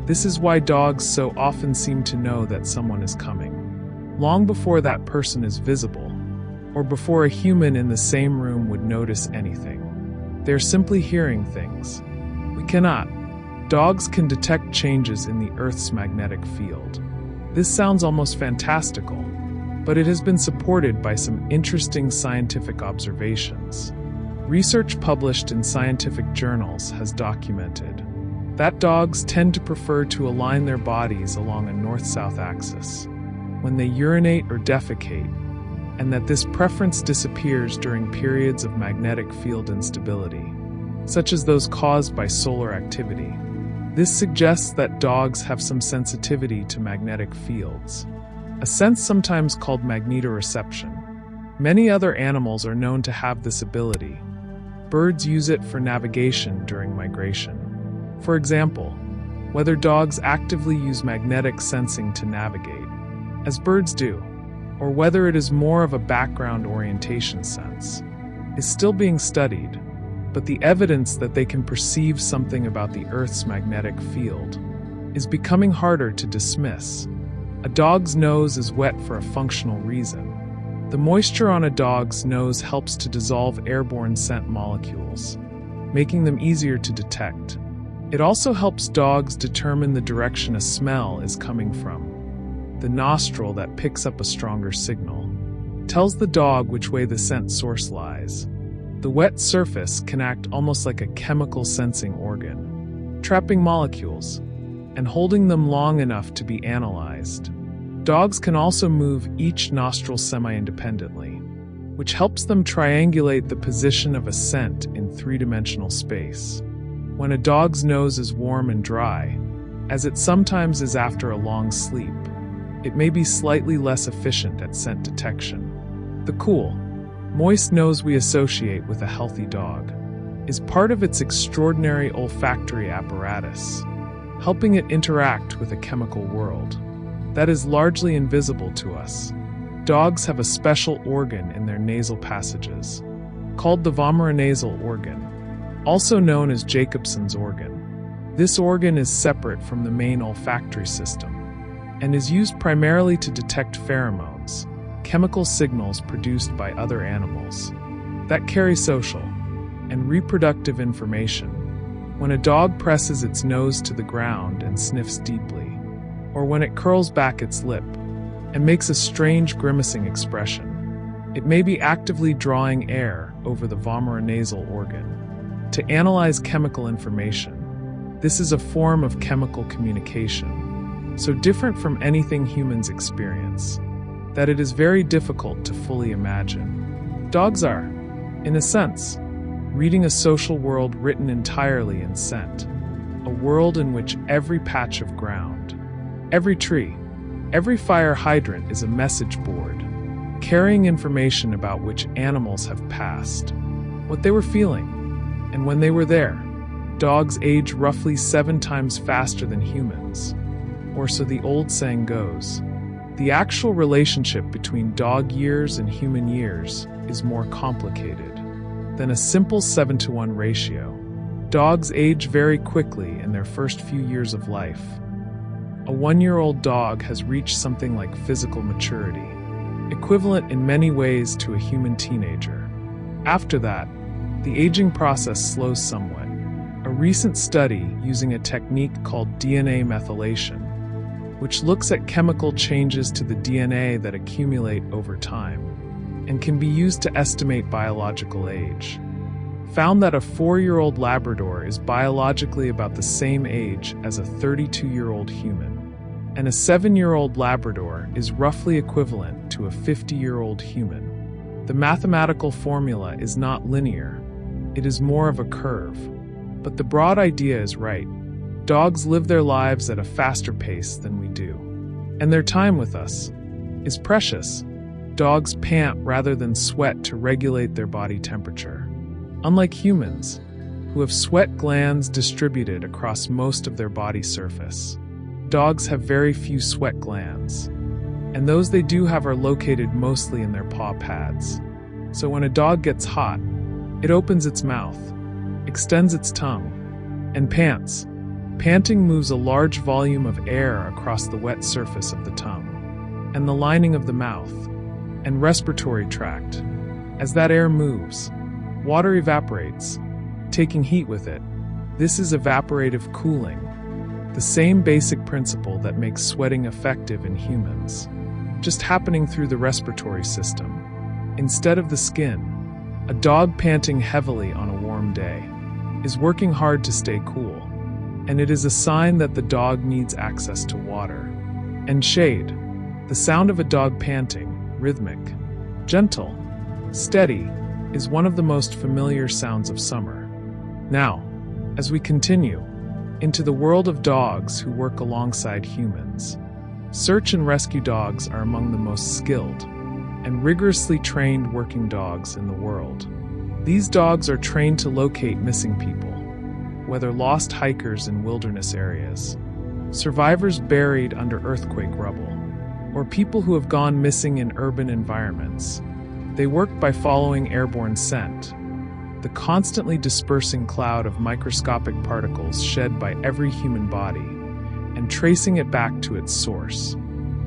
This is why dogs so often seem to know that someone is coming, long before that person is visible, or before a human in the same room would notice anything. They're simply hearing things we cannot. Dogs can detect changes in the Earth's magnetic field. This sounds almost fantastical, but it has been supported by some interesting scientific observations. Research published in scientific journals has documented that dogs tend to prefer to align their bodies along a north-south axis when they urinate or defecate, and that this preference disappears during periods of magnetic field instability, such as those caused by solar activity. This suggests that dogs have some sensitivity to magnetic fields, a sense sometimes called magnetoreception. Many other animals are known to have this ability. Birds use it for navigation during migration. For example, whether dogs actively use magnetic sensing to navigate, as birds do, or whether it is more of a background orientation sense, is still being studied, but the evidence that they can perceive something about the Earth's magnetic field is becoming harder to dismiss. A dog's nose is wet for a functional reason. The moisture on a dog's nose helps to dissolve airborne scent molecules, making them easier to detect. It also helps dogs determine the direction a smell is coming from. The nostril that picks up a stronger signal tells the dog which way the scent source lies. The wet surface can act almost like a chemical sensing organ, trapping molecules and holding them long enough to be analyzed. Dogs can also move each nostril semi-independently, which helps them triangulate the position of a scent in three-dimensional space. When a dog's nose is warm and dry, as it sometimes is after a long sleep, it may be slightly less efficient at scent detection. The cool, moist nose we associate with a healthy dog is part of its extraordinary olfactory apparatus, helping it interact with a chemical world that is largely invisible to us. Dogs have a special organ in their nasal passages, called the vomeronasal organ, also known as Jacobson's organ. This organ is separate from the main olfactory system and is used primarily to detect pheromones, chemical signals produced by other animals that carry social and reproductive information. When a dog presses its nose to the ground and sniffs deeply, or when it curls back its lip and makes a strange grimacing expression, it may be actively drawing air over the vomeronasal organ to analyze chemical information. This is a form of chemical communication, so different from anything humans experience, that it is very difficult to fully imagine. Dogs are, in a sense, reading a social world written entirely in scent, a world in which every patch of ground, every tree, every fire hydrant is a message board, carrying information about which animals have passed, what they were feeling, and when they were there. Dogs age roughly 7 times faster than humans, or so the old saying goes. The actual relationship between dog years and human years is more complicated than a simple 7-to-1 ratio. Dogs age very quickly in their first few years of life. A 1-year-old dog has reached something like physical maturity, equivalent in many ways to a human teenager. After that, the aging process slows somewhat. A recent study using a technique called DNA methylation, which looks at chemical changes to the DNA that accumulate over time and can be used to estimate biological age, found that a 4-year-old Labrador is biologically about the same age as a 32-year-old human, and a 7-year-old Labrador is roughly equivalent to a 50-year-old human. The mathematical formula is not linear, it is more of a curve, but the broad idea is right. Dogs live their lives at a faster pace than we do, and their time with us is precious. Dogs pant rather than sweat to regulate their body temperature. Unlike humans, who have sweat glands distributed across most of their body surface, dogs have very few sweat glands, and those they do have are located mostly in their paw pads. So when a dog gets hot, it opens its mouth, extends its tongue, and pants. Panting moves a large volume of air across the wet surface of the tongue, and the lining of the mouth, and respiratory tract. As that air moves, water evaporates, taking heat with it. This is evaporative cooling, the same basic principle that makes sweating effective in humans, just happening through the respiratory system. Instead of the skin, a dog panting heavily on a warm day is working hard to stay cool, and it is a sign that the dog needs access to water and shade. The sound of a dog panting, rhythmic, gentle, steady, is one of the most familiar sounds of summer. Now, as we continue into the world of dogs who work alongside humans, search and rescue dogs are among the most skilled and rigorously trained working dogs in the world. These dogs are trained to locate missing people, whether lost hikers in wilderness areas, survivors buried under earthquake rubble, or people who have gone missing in urban environments. They work by following airborne scent, the constantly dispersing cloud of microscopic particles shed by every human body, and tracing it back to its source.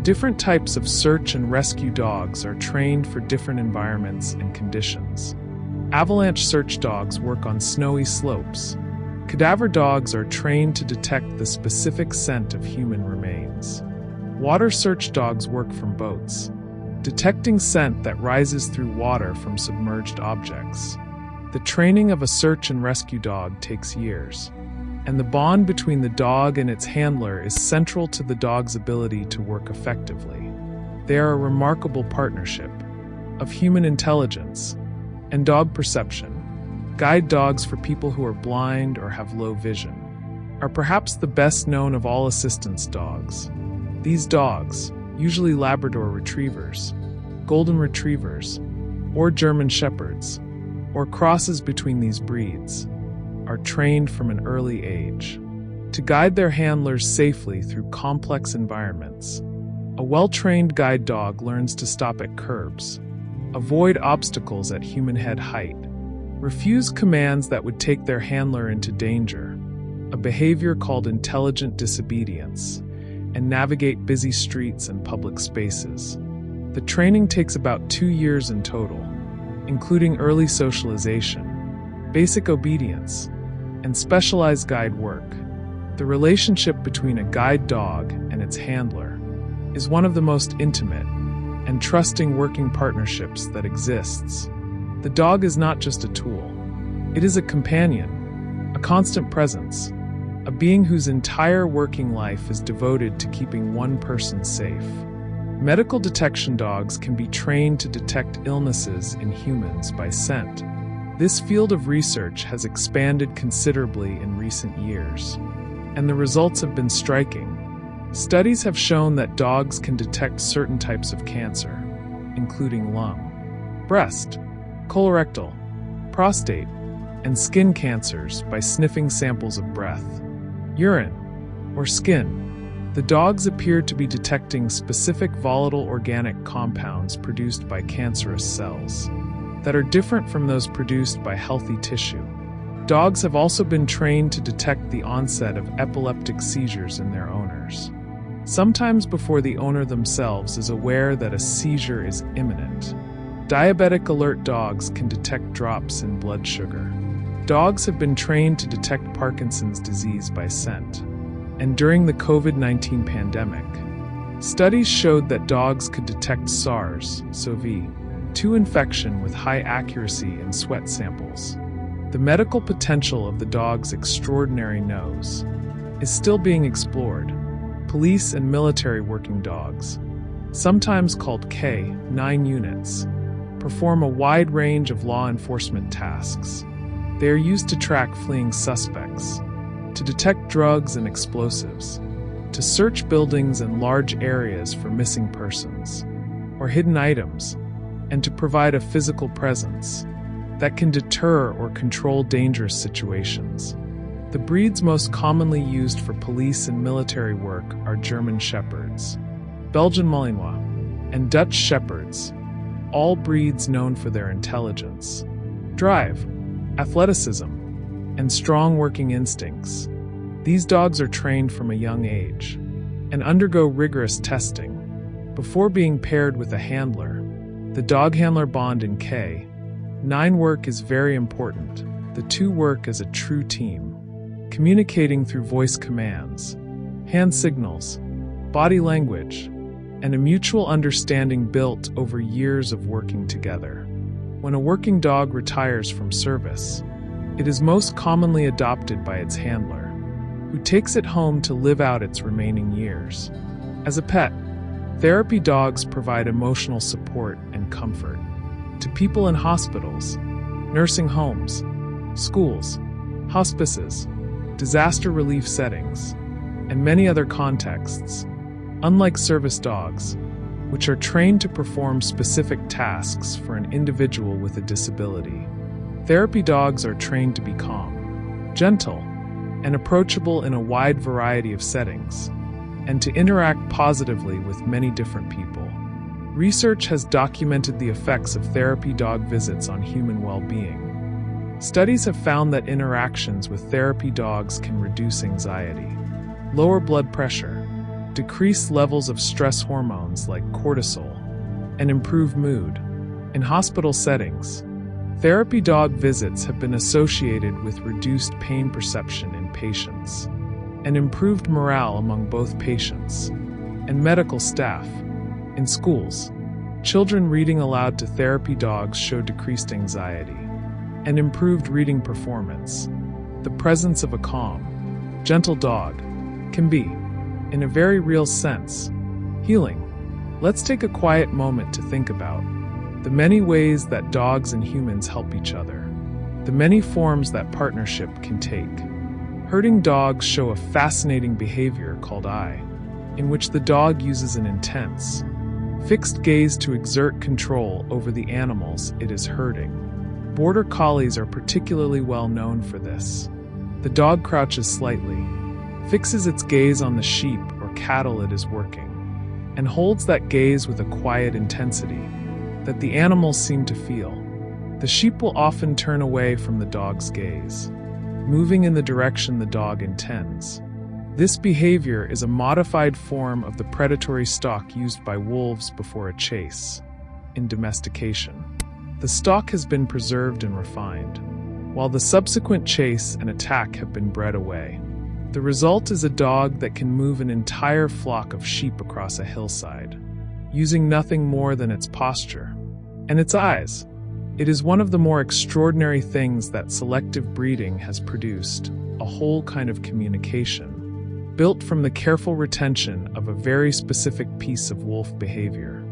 Different types of search and rescue dogs are trained for different environments and conditions. Avalanche search dogs work on snowy slopes. Cadaver dogs are trained to detect the specific scent of human remains. Water search dogs work from boats, detecting scent that rises through water from submerged objects. The training of a search and rescue dog takes years, and the bond between the dog and its handler is central to the dog's ability to work effectively. They are a remarkable partnership of human intelligence and dog perception. Guide dogs for people who are blind or have low vision are perhaps the best known of all assistance dogs. These dogs, usually Labrador retrievers, golden retrievers, or German shepherds, or crosses between these breeds, are trained from an early age to guide their handlers safely through complex environments. A well-trained guide dog learns to stop at curbs, avoid obstacles at human head height, refuse commands that would take their handler into danger, a behavior called intelligent disobedience, and navigate busy streets and public spaces. The training takes about 2 years in total, including early socialization, basic obedience, and specialized guide work. The relationship between a guide dog and its handler is one of the most intimate and trusting working partnerships that exists. The dog is not just a tool. It is a companion, a constant presence, a being whose entire working life is devoted to keeping one person safe. Medical detection dogs can be trained to detect illnesses in humans by scent. This field of research has expanded considerably in recent years, and the results have been striking. Studies have shown that dogs can detect certain types of cancer, including lung, breast, colorectal, prostate, and skin cancers by sniffing samples of breath, urine, or skin. The dogs appear to be detecting specific volatile organic compounds produced by cancerous cells that are different from those produced by healthy tissue. Dogs have also been trained to detect the onset of epileptic seizures in their owners, sometimes before the owner themselves is aware that a seizure is imminent. Diabetic alert dogs can detect drops in blood sugar. Dogs have been trained to detect Parkinson's disease by scent. And during the COVID-19 pandemic, studies showed that dogs could detect SARS-CoV-2 infection with high accuracy in sweat samples. The medical potential of the dog's extraordinary nose is still being explored. Police and military working dogs, sometimes called K-9 units, perform a wide range of law enforcement tasks. They are used to track fleeing suspects, to detect drugs and explosives, to search buildings and large areas for missing persons or hidden items, and to provide a physical presence that can deter or control dangerous situations. The breeds most commonly used for police and military work are German shepherds, Belgian Malinois, and Dutch shepherds, all breeds known for their intelligence, drive, athleticism, and strong working instincts. These dogs are trained from a young age and undergo rigorous testing before being paired with a handler. The dog-handler bond in K9 work is very important. The two work as a true team, communicating through voice commands, hand signals, body language, and a mutual understanding built over years of working together. When a working dog retires from service, it is most commonly adopted by its handler, who takes it home to live out its remaining years. As a pet, therapy dogs provide emotional support and comfort to people in hospitals, nursing homes, schools, hospices, disaster relief settings, and many other contexts. Unlike service dogs, which are trained to perform specific tasks for an individual with a disability, therapy dogs are trained to be calm, gentle, and approachable in a wide variety of settings, and to interact positively with many different people. Research has documented the effects of therapy dog visits on human well-being. Studies have found that interactions with therapy dogs can reduce anxiety, lower blood pressure, decrease levels of stress hormones like cortisol, and improve mood. In hospital settings, therapy dog visits have been associated with reduced pain perception in patients and improved morale among both patients and medical staff. In schools, children reading aloud to therapy dogs show decreased anxiety and improved reading performance. The presence of a calm, gentle dog can be, in a very real sense, healing. Let's take a quiet moment to think about the many ways that dogs and humans help each other, the many forms that partnership can take. Herding dogs show a fascinating behavior called eye, in which the dog uses an intense, fixed gaze to exert control over the animals it is herding. Border collies are particularly well known for this. The dog crouches slightly, fixes its gaze on the sheep or cattle it is working, and holds that gaze with a quiet intensity that the animals seem to feel. The sheep will often turn away from the dog's gaze, moving in the direction the dog intends. This behavior is a modified form of the predatory stalk used by wolves before a chase. In domestication, the stalk has been preserved and refined, while the subsequent chase and attack have been bred away. The result is a dog that can move an entire flock of sheep across a hillside, using nothing more than its posture and its eyes. It is one of the more extraordinary things that selective breeding has produced, a whole kind of communication, built from the careful retention of a very specific piece of wolf behavior.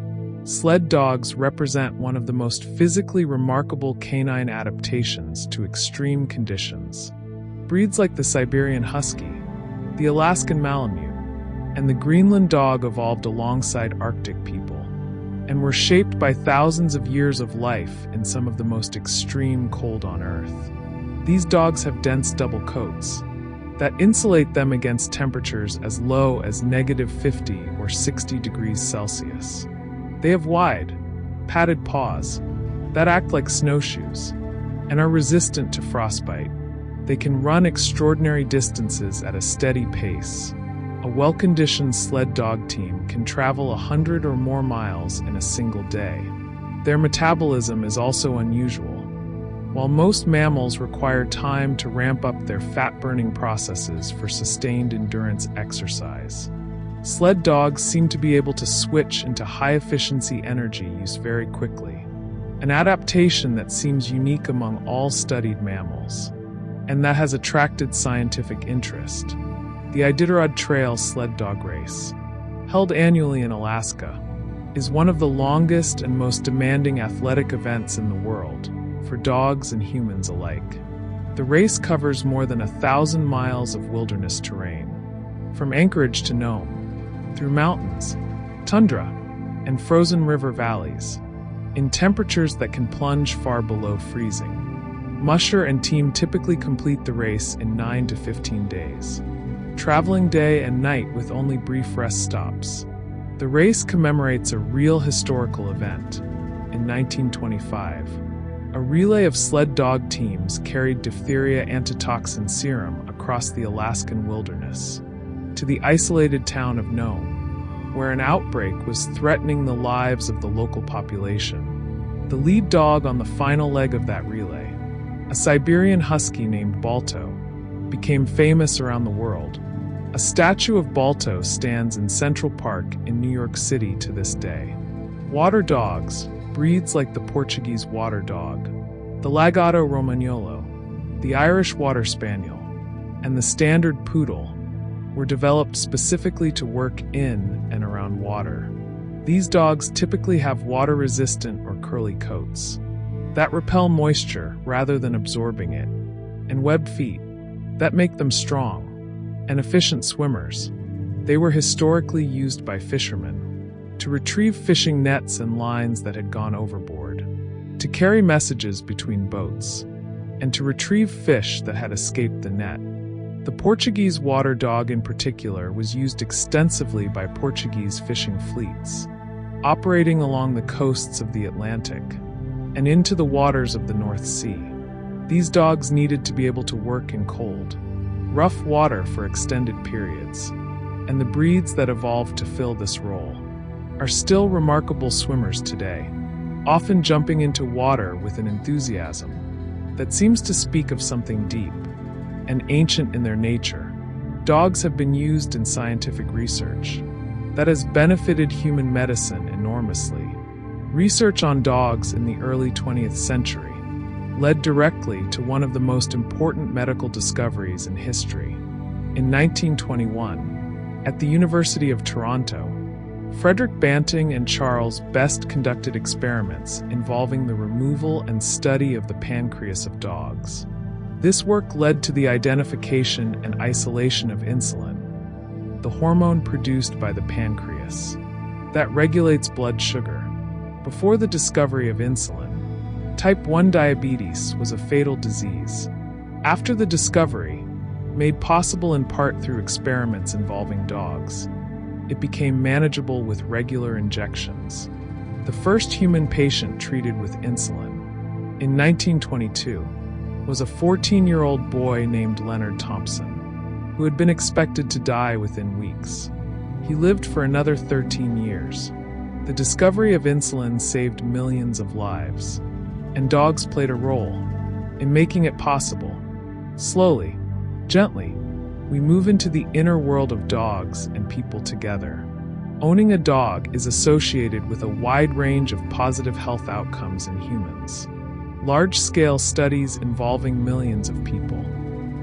Sled dogs represent one of the most physically remarkable canine adaptations to extreme conditions. Breeds like the Siberian Husky, the Alaskan Malamute, and the Greenland dog evolved alongside Arctic people, and were shaped by thousands of years of life in some of the most extreme cold on Earth. These dogs have dense double coats that insulate them against temperatures as low as -50 or 60 degrees Celsius. They have wide, padded paws that act like snowshoes and are resistant to frostbite. They can run extraordinary distances at a steady pace. A well-conditioned sled dog team can travel 100 or more miles in a single day. Their metabolism is also unusual. While most mammals require time to ramp up their fat-burning processes for sustained endurance exercise, sled dogs seem to be able to switch into high-efficiency energy use very quickly, an adaptation that seems unique among all studied mammals, and that has attracted scientific interest. The Iditarod Trail sled dog race, held annually in Alaska, is one of the longest and most demanding athletic events in the world, for dogs and humans alike. The race covers more than 1,000 miles of wilderness terrain, from Anchorage to Nome, through mountains, tundra, and frozen river valleys, in temperatures that can plunge far below freezing. Musher and team typically complete the race in 9 to 15 days, traveling day and night with only brief rest stops. The race commemorates a real historical event. In 1925, a relay of sled dog teams carried diphtheria antitoxin serum across the Alaskan wilderness to the isolated town of Nome, where an outbreak was threatening the lives of the local population. The lead dog on the final leg of that relay, a Siberian husky named Balto, became famous around the world. A statue of Balto stands in Central Park in New York City to this day. Water dogs, breeds like the Portuguese water dog, the Lagotto Romagnolo, the Irish Water Spaniel, and the Standard Poodle, were developed specifically to work in and around water. These dogs typically have water-resistant or curly coats that repel moisture rather than absorbing it, and webbed feet that make them strong and efficient swimmers. They were historically used by fishermen to retrieve fishing nets and lines that had gone overboard, to carry messages between boats, and to retrieve fish that had escaped the net. The Portuguese water dog in particular was used extensively by Portuguese fishing fleets, operating along the coasts of the Atlantic and into the waters of the North Sea. These dogs needed to be able to work in cold, rough water for extended periods, and the breeds that evolved to fill this role are still remarkable swimmers today, often jumping into water with an enthusiasm that seems to speak of something deep and ancient in their nature. Dogs have been used in scientific research that has benefited human medicine enormously. Research on dogs in the early 20th century led directly to one of the most important medical discoveries in history. In 1921, at the University of Toronto, Frederick Banting and Charles Best conducted experiments involving the removal and study of the pancreas of dogs. This work led to the identification and isolation of insulin, the hormone produced by the pancreas that regulates blood sugar. Before the discovery of insulin, type 1 diabetes was a fatal disease. After the discovery, made possible in part through experiments involving dogs, it became manageable with regular injections. The first human patient treated with insulin, in 1922, was a 14-year-old boy named Leonard Thompson, who had been expected to die within weeks. He lived for another 13 years. The discovery of insulin saved millions of lives, and dogs played a role in making it possible. Slowly, gently, we move into the inner world of dogs and people together. Owning a dog is associated with a wide range of positive health outcomes in humans. Large-scale studies involving millions of people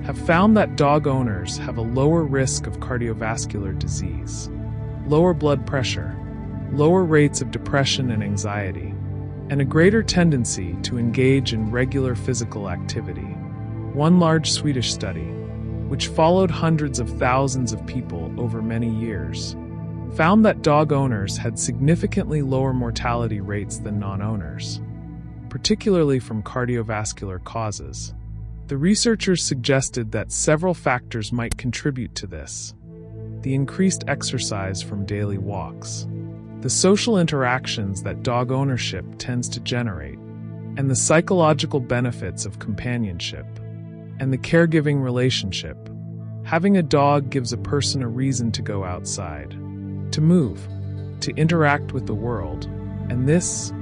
have found that dog owners have a lower risk of cardiovascular disease, lower blood pressure, lower rates of depression and anxiety, and a greater tendency to engage in regular physical activity. One large Swedish study, which followed hundreds of thousands of people over many years, found that dog owners had significantly lower mortality rates than non-owners, particularly from cardiovascular causes. The researchers suggested that several factors might contribute to this: the increased exercise from daily walks, the social interactions that dog ownership tends to generate, and the psychological benefits of companionship and the caregiving relationship. Having a dog gives a person a reason to go outside, to move, to interact with the world, and this,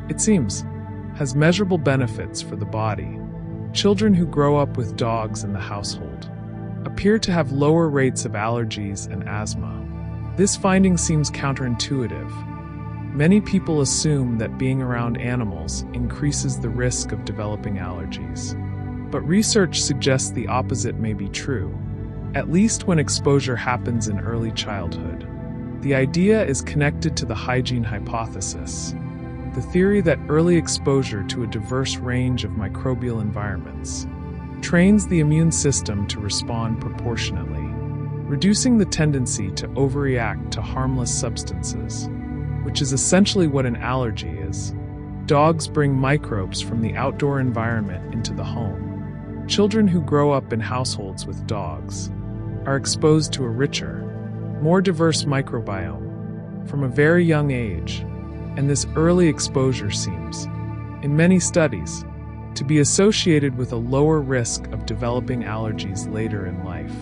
it seems, has measurable benefits for the body. Children who grow up with dogs in the household appear to have lower rates of allergies and asthma. This finding seems counterintuitive. Many people assume that being around animals increases the risk of developing allergies. But research suggests the opposite may be true, at least when exposure happens in early childhood. The idea is connected to the hygiene hypothesis, the theory that early exposure to a diverse range of microbial environments trains the immune system to respond proportionately, reducing the tendency to overreact to harmless substances, which is essentially what an allergy is. Dogs bring microbes from the outdoor environment into the home. Children who grow up in households with dogs are exposed to a richer, more diverse microbiome from a very young age. and this early exposure seems, in many studies, to be associated with a lower risk of developing allergies later in life.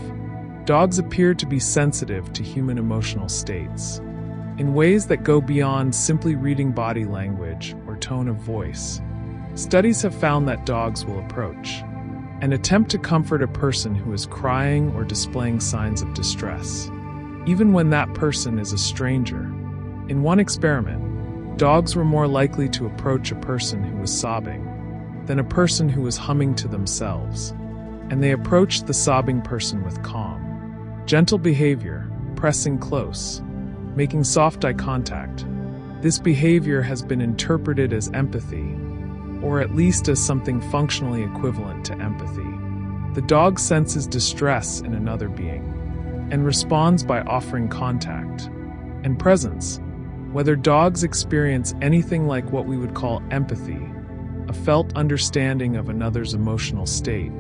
Dogs appear to be sensitive to human emotional states in ways that go beyond simply reading body language or tone of voice. Studies have found that dogs will approach and attempt to comfort a person who is crying or displaying signs of distress, even when that person is a stranger. In one experiment, dogs were more likely to approach a person who was sobbing than a person who was humming to themselves, and they approached the sobbing person with calm, gentle behavior, pressing close, making soft eye contact. This behavior has been interpreted as empathy, or at least as something functionally equivalent to empathy. The dog senses distress in another being and responds by offering contact and presence. Whether dogs experience anything like what we would call empathy, a felt understanding of another's emotional state,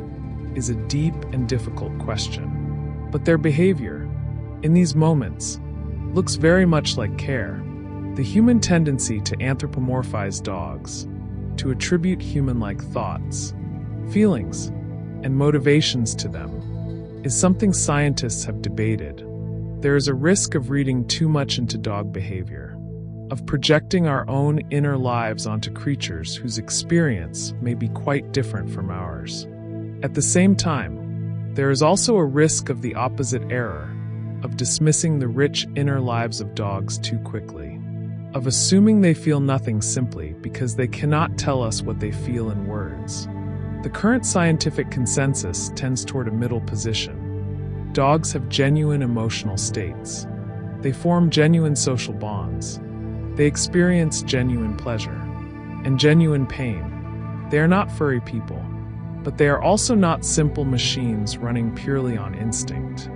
is a deep and difficult question. But their behavior, in these moments, looks very much like care. The human tendency to anthropomorphize dogs, to attribute human-like thoughts, feelings, and motivations to them, is something scientists have debated. There is a risk of reading too much into dog behavior, of projecting our own inner lives onto creatures whose experience may be quite different from ours. At the same time, there is also a risk of the opposite error, of dismissing the rich inner lives of dogs too quickly, of assuming they feel nothing simply because they cannot tell us what they feel in words. The current scientific consensus tends toward a middle position. Dogs have genuine emotional states. They form genuine social bonds. They experience genuine pleasure and genuine pain. They are not furry people, but they are also not simple machines running purely on instinct.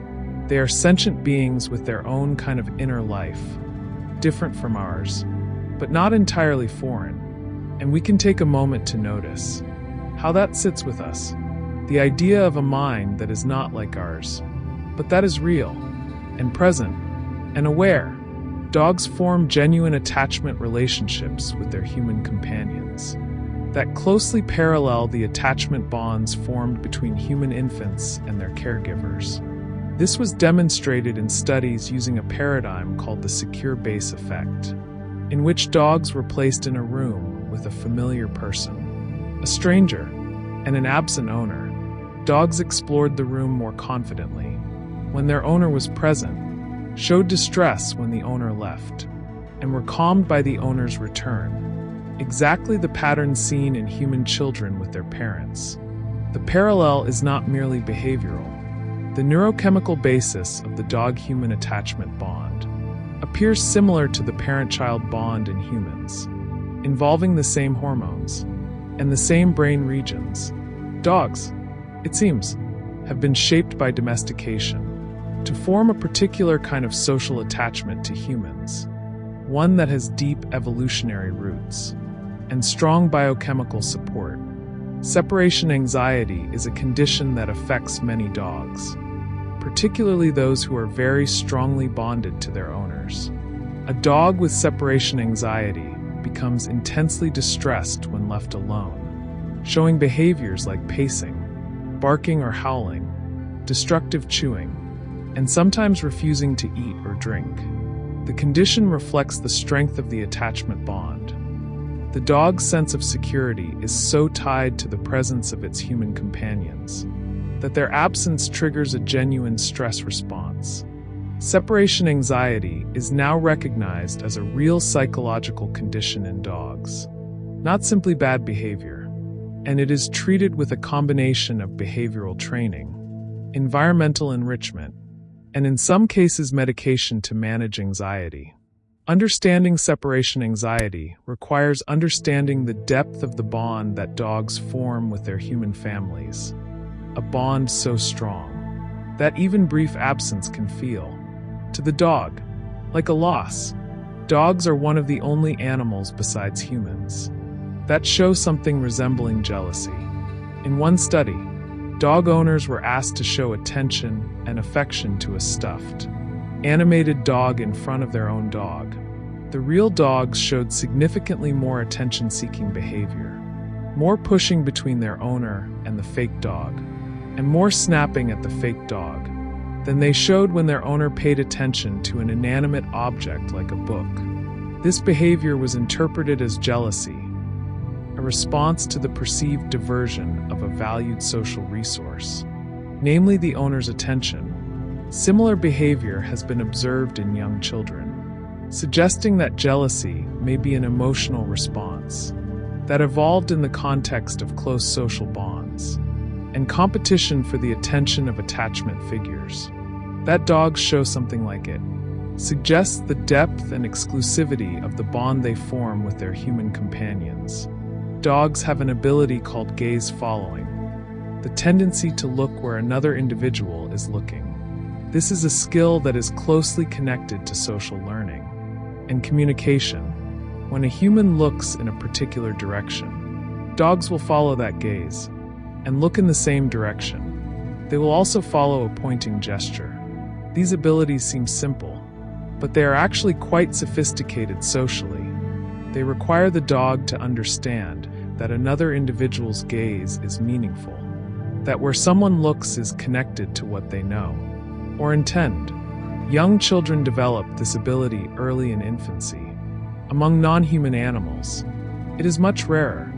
They are sentient beings with their own kind of inner life, different from ours, but not entirely foreign. And we can take a moment to notice how that sits with us. The idea of a mind that is not like ours, but that is real and present and aware. Dogs form genuine attachment relationships with their human companions that closely parallel the attachment bonds formed between human infants and their caregivers. This was demonstrated in studies using a paradigm called the secure base effect, in which dogs were placed in a room with a familiar person, a stranger, and an absent owner. Dogs explored the room more confidently when their owner was present, showed distress when the owner left, and were calmed by the owner's return. Exactly the pattern seen in human children with their parents. The parallel is not merely behavioral. The neurochemical basis of the dog-human attachment bond appears similar to the parent-child bond in humans, involving the same hormones and the same brain regions. Dogs, it seems, have been shaped by domestication to form a particular kind of social attachment to humans, one that has deep evolutionary roots and strong biochemical support. Separation anxiety is a condition that affects many dogs, particularly those who are very strongly bonded to their owners. A dog with separation anxiety becomes intensely distressed when left alone, showing behaviors like pacing, barking or howling, destructive chewing, and sometimes refusing to eat or drink. The condition reflects the strength of the attachment bond. The dog's sense of security is so tied to the presence of its human companions that their absence triggers a genuine stress response. Separation anxiety is now recognized as a real psychological condition in dogs, not simply bad behavior, and it is treated with a combination of behavioral training, environmental enrichment, and in some cases medication to manage anxiety. Understanding separation anxiety requires understanding the depth of the bond that dogs form with their human families, a bond so strong that even brief absence can feel, to the dog, like a loss. Dogs are one of the only animals besides humans that show something resembling jealousy. In one study, dog owners were asked to show attention and affection to a stuffed, animated dog in front of their own dog. The real dogs showed significantly more attention-seeking behavior, more pushing between their owner and the fake dog, and more snapping at the fake dog than they showed when their owner paid attention to an inanimate object like a book. This behavior was interpreted as jealousy, a response to the perceived diversion of a valued social resource, namely the owner's attention. Similar behavior has been observed in young children, suggesting that jealousy may be an emotional response that evolved in the context of close social bonds and competition for the attention of attachment figures. That dogs show something like it suggests the depth and exclusivity of the bond they form with their human companions. Dogs have an ability called gaze following, the tendency to look where another individual is looking. This is a skill that is closely connected to social learning and communication. When a human looks in a particular direction, dogs will follow that gaze and look in the same direction. They will also follow a pointing gesture. These abilities seem simple, but they are actually quite sophisticated socially. They require the dog to understand that another individual's gaze is meaningful, that where someone looks is connected to what they know or intend. Young children develop this ability early in infancy. Among non-human animals, it is much rarer.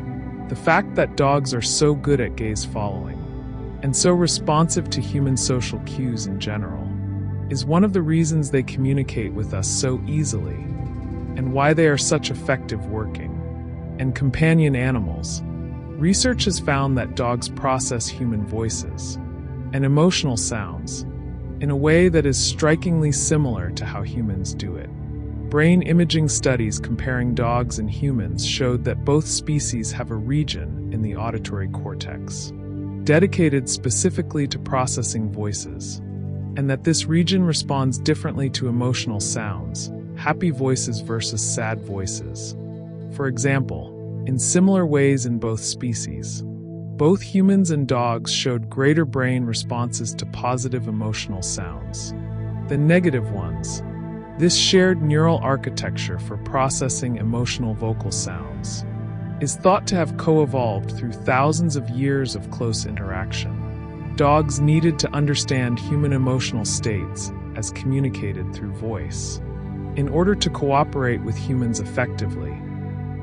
The fact that dogs are so good at gaze following and so responsive to human social cues in general is one of the reasons they communicate with us so easily and why they are such effective working and companion animals. Research has found that dogs process human voices and emotional sounds in a way that is strikingly similar to how humans do it. Brain imaging studies comparing dogs and humans showed that both species have a region in the auditory cortex dedicated specifically to processing voices, and that this region responds differently to emotional sounds, happy voices versus sad voices. For example, in similar ways in both species, both humans and dogs showed greater brain responses to positive emotional sounds than negative ones. This shared neural architecture for processing emotional vocal sounds is thought to have co-evolved through thousands of years of close interaction. Dogs needed to understand human emotional states as communicated through voice in order to cooperate with humans effectively,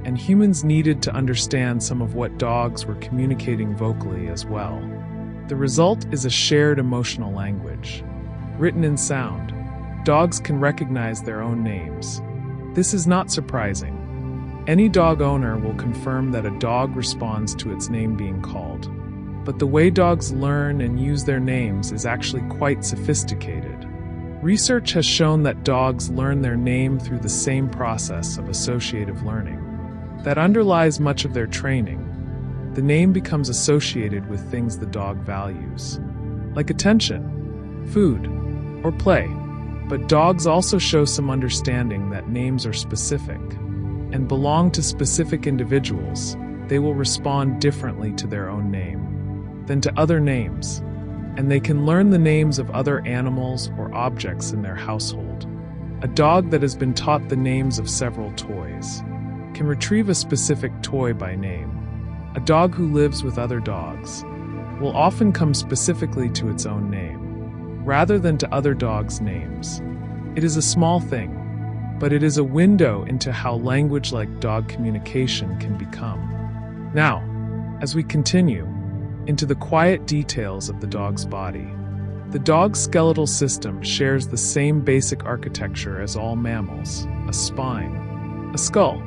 and humans needed to understand some of what dogs were communicating vocally as well. The result is a shared emotional language, written in sound. Dogs can recognize their own names. This is not surprising. Any dog owner will confirm that a dog responds to its name being called. But the way dogs learn and use their names is actually quite sophisticated. Research has shown that dogs learn their name through the same process of associative learning that underlies much of their training. The name becomes associated with things the dog values, like attention, food, or play. But dogs also show some understanding that names are specific and belong to specific individuals. They will respond differently to their own name than to other names, and they can learn the names of other animals or objects in their household. A dog that has been taught the names of several toys can retrieve a specific toy by name. A dog who lives with other dogs will often come specifically to its own name, rather than to other dogs' names. It is a small thing, but it is a window into how language like dog communication can become. Now, as we continue into the quiet details of the dog's body, the dog's skeletal system shares the same basic architecture as all mammals: a spine, a skull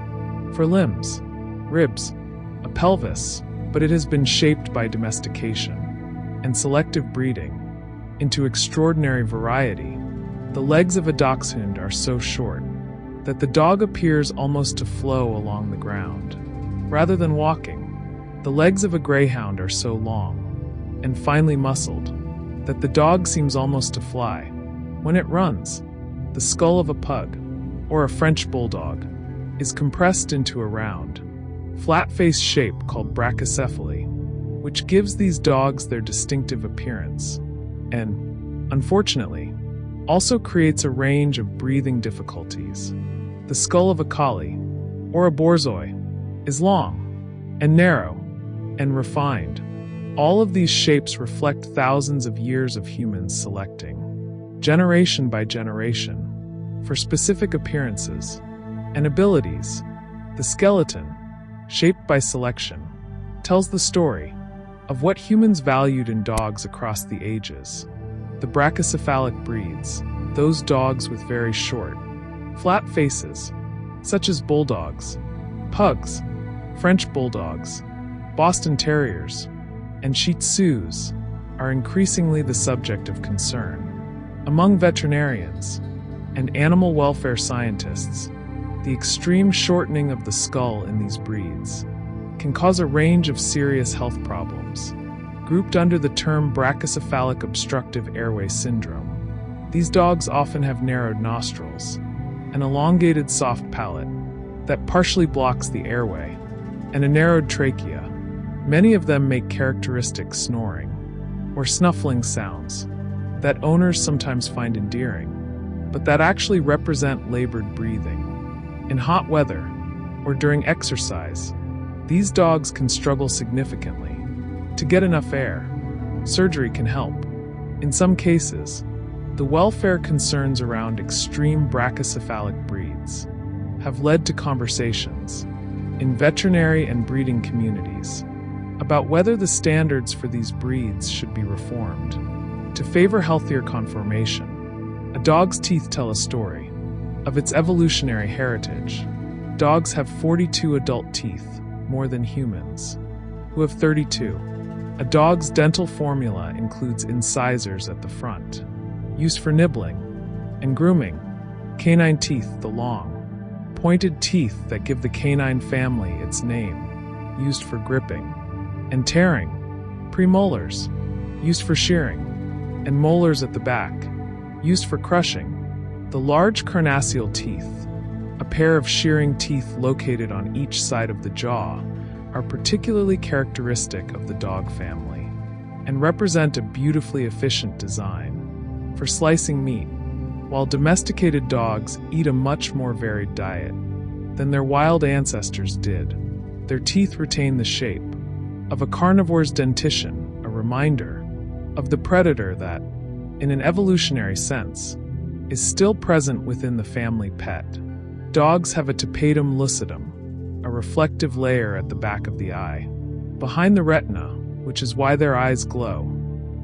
for limbs, ribs, a pelvis, but it has been shaped by domestication and selective breeding into extraordinary variety. The legs of a dachshund are so short that the dog appears almost to flow along the ground, rather than walking. The legs of a greyhound are so long and finely muscled that the dog seems almost to fly. When it runs, the skull of a pug, or a French bulldog, is compressed into a round, flat-faced shape called brachycephaly, which gives these dogs their distinctive appearance, and, unfortunately, also creates a range of breathing difficulties. The skull of a collie, or a borzoi, is long and narrow and refined. All of these shapes reflect thousands of years of humans selecting, generation by generation, for specific appearances and abilities. The skeleton, shaped by selection, tells the story of what humans valued in dogs across the ages. The brachycephalic breeds, those dogs with very short, flat faces, such as bulldogs, pugs, French bulldogs, Boston Terriers, and Shih Tzus, are increasingly the subject of concern. Among veterinarians and animal welfare scientists, the extreme shortening of the skull in these breeds can cause a range of serious health problems, grouped under the term brachycephalic obstructive airway syndrome. These dogs often have narrowed nostrils, an elongated soft palate that partially blocks the airway, and a narrowed trachea. Many of them make characteristic snoring or snuffling sounds that owners sometimes find endearing, but that actually represent labored breathing. In hot weather or during exercise, these dogs can struggle significantly to get enough air. Surgery can help. In some cases, the welfare concerns around extreme brachycephalic breeds have led to conversations in veterinary and breeding communities about whether the standards for these breeds should be reformed to favor healthier conformation. A dog's teeth tell a story of its evolutionary heritage. Dogs have 42 adult teeth, more than humans, who have 32. A dog's dental formula includes incisors at the front, used for nibbling and grooming. Canine teeth, the long, pointed teeth that give the canine family its name, used for gripping and tearing. Premolars, used for shearing, and molars at the back, used for crushing. The large carnassial teeth, a pair of shearing teeth located on each side of the jaw, are particularly characteristic of the dog family and represent a beautifully efficient design for slicing meat. While domesticated dogs eat a much more varied diet than their wild ancestors did, their teeth retain the shape of a carnivore's dentition, a reminder of the predator that, in an evolutionary sense, is still present within the family pet. Dogs have a tapetum lucidum, a reflective layer at the back of the eye, behind the retina, which is why their eyes glow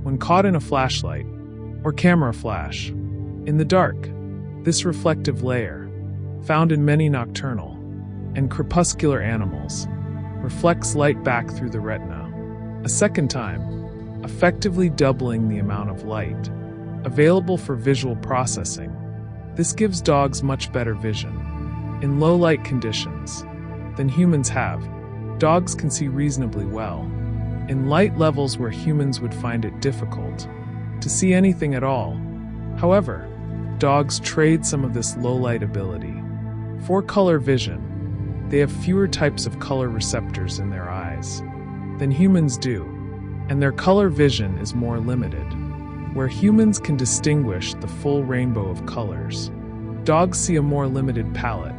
when caught in a flashlight or camera flash. In the dark, this reflective layer, found in many nocturnal and crepuscular animals, reflects light back through the retina a second time, effectively doubling the amount of light available for visual processing. This gives dogs much better vision in low light conditions than humans have. Dogs can see reasonably well in light levels where humans would find it difficult to see anything at all. However, dogs trade some of this low light ability for color vision. They have fewer types of color receptors in their eyes than humans do, and their color vision is more limited. Where humans can distinguish the full rainbow of colors, dogs see a more limited palette,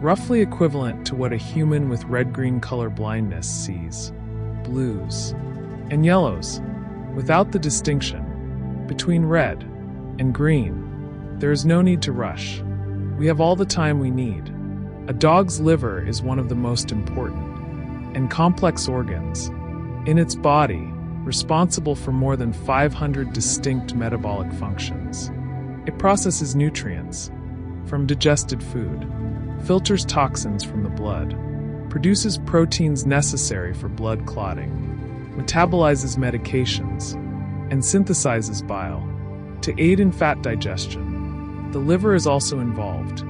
roughly equivalent to what a human with red-green color blindness sees: blues and yellows. Without the distinction between red and green, there is no need to rush. We have all the time we need. A dog's liver is one of the most important and complex organs in its body, responsible for more than 500 distinct metabolic functions. It processes nutrients from digested food, filters toxins from the blood, produces proteins necessary for blood clotting, metabolizes medications, and synthesizes bile to aid in fat digestion. The liver is also involved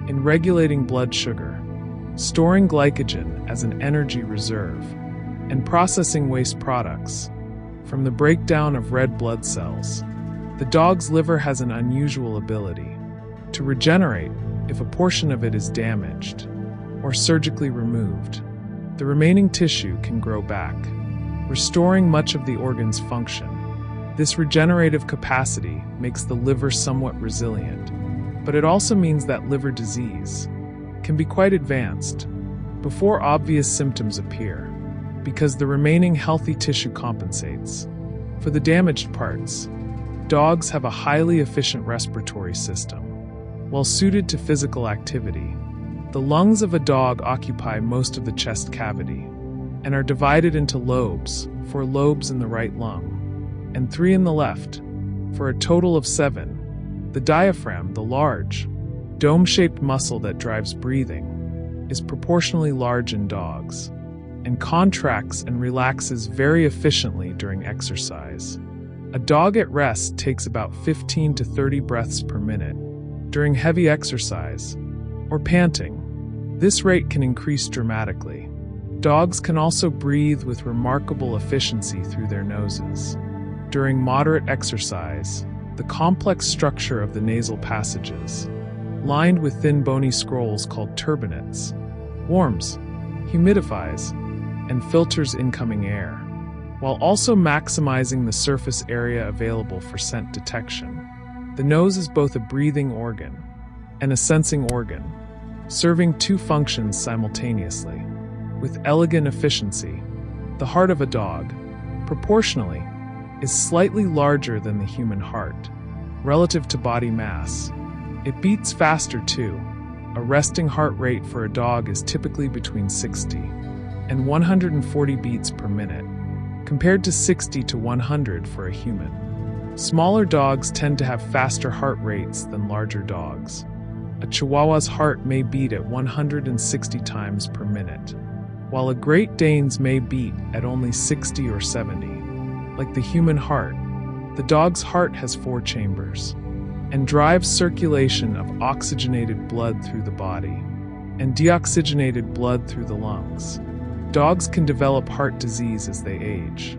in regulating blood sugar, storing glycogen as an energy reserve, and processing waste products from the breakdown of red blood cells. The dog's liver has an unusual ability to regenerate if a portion of it is damaged or surgically removed. The remaining tissue can grow back, restoring much of the organ's function. This regenerative capacity makes the liver somewhat resilient, but it also means that liver disease can be quite advanced before obvious symptoms appear, because the remaining healthy tissue compensates for the damaged parts. Dogs have a highly efficient respiratory system. Well suited to physical activity, the lungs of a dog occupy most of the chest cavity and are divided into lobes, 4 lobes in the right lung and 3 in the left, for a total of 7. The diaphragm, the large, dome-shaped muscle that drives breathing, is proportionally large in dogs and contracts and relaxes very efficiently during exercise. A dog at rest takes about 15 to 30 breaths per minute during heavy exercise or panting. This rate can increase dramatically. Dogs can also breathe with remarkable efficiency through their noses. During moderate exercise, the complex structure of the nasal passages, lined with thin bony scrolls called turbinates, warms, humidifies, and filters incoming air, while also maximizing the surface area available for scent detection. The nose is both a breathing organ and a sensing organ, serving 2 functions simultaneously. With elegant efficiency, the heart of a dog, proportionally, is slightly larger than the human heart, relative to body mass. It beats faster too. A resting heart rate for a dog is typically between 60 and 140 beats per minute, compared to 60 to 100 for a human. Smaller dogs tend to have faster heart rates than larger dogs. A Chihuahua's heart may beat at 160 times per minute, while a Great Dane's may beat at only 60 or 70. Like the human heart, the dog's heart has 4 chambers and drives circulation of oxygenated blood through the body and deoxygenated blood through the lungs. Dogs can develop heart disease as they age,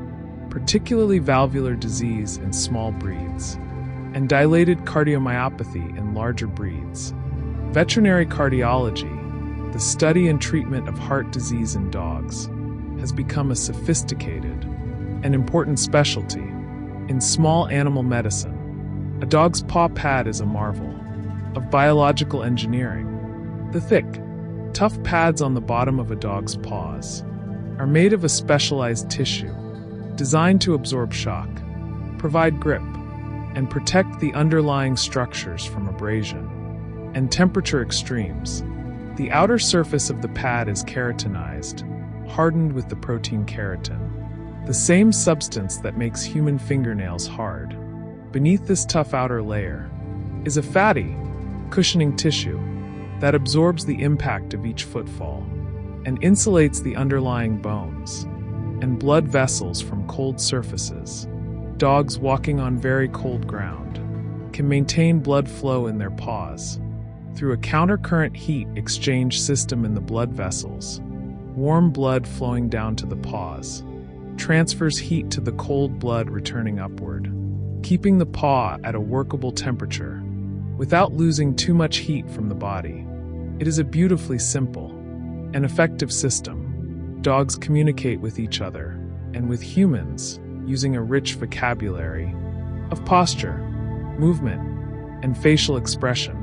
particularly valvular disease in small breeds, and dilated cardiomyopathy in larger breeds. Veterinary cardiology, the study and treatment of heart disease in dogs, has become a sophisticated and important specialty in small animal medicine. A dog's paw pad is a marvel of biological engineering. The thick, tough pads on the bottom of a dog's paws are made of a specialized tissue designed to absorb shock, provide grip, and protect the underlying structures from abrasion and temperature extremes. The outer surface of the pad is keratinized, hardened with the protein keratin, the same substance that makes human fingernails hard. Beneath this tough outer layer is a fatty, cushioning tissue that absorbs the impact of each footfall and insulates the underlying bones and blood vessels from cold surfaces. Dogs walking on very cold ground can maintain blood flow in their paws through a countercurrent heat exchange system in the blood vessels. Warm blood flowing down to the paws transfers heat to the cold blood returning upward, keeping the paw at a workable temperature without losing too much heat from the body. It is a beautifully simple and effective system. Dogs communicate with each other and with humans using a rich vocabulary of posture, movement, and facial expression.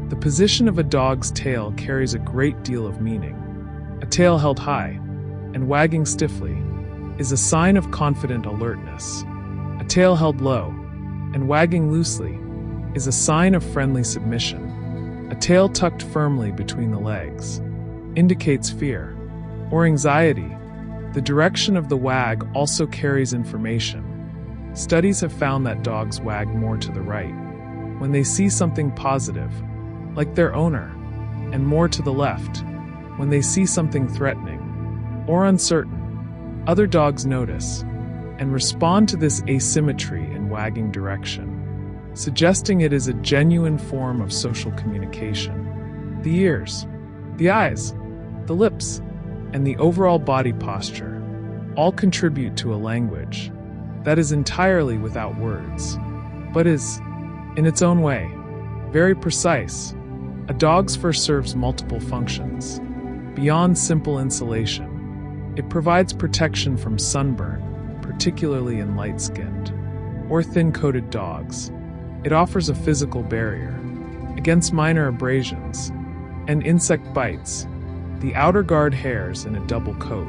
The position of a dog's tail carries a great deal of meaning. A tail held high and wagging stiffly is a sign of confident alertness. A tail held low and wagging loosely is a sign of friendly submission. A tail tucked firmly between the legs indicates fear or anxiety. The direction of the wag also carries information. Studies have found that dogs wag more to the right when they see something positive, like their owner, and more to the left when they see something threatening or uncertain. Other dogs notice and respond to this asymmetry in wagging direction, suggesting it is a genuine form of social communication. The ears, the eyes, the lips, and the overall body posture all contribute to a language that is entirely without words, but is, in its own way, very precise. A dog's fur serves multiple functions. Beyond simple insulation, it provides protection from sunburn, particularly in light-skinned or thin-coated dogs. It offers a physical barrier against minor abrasions and insect bites. The outer guard hairs in a double coat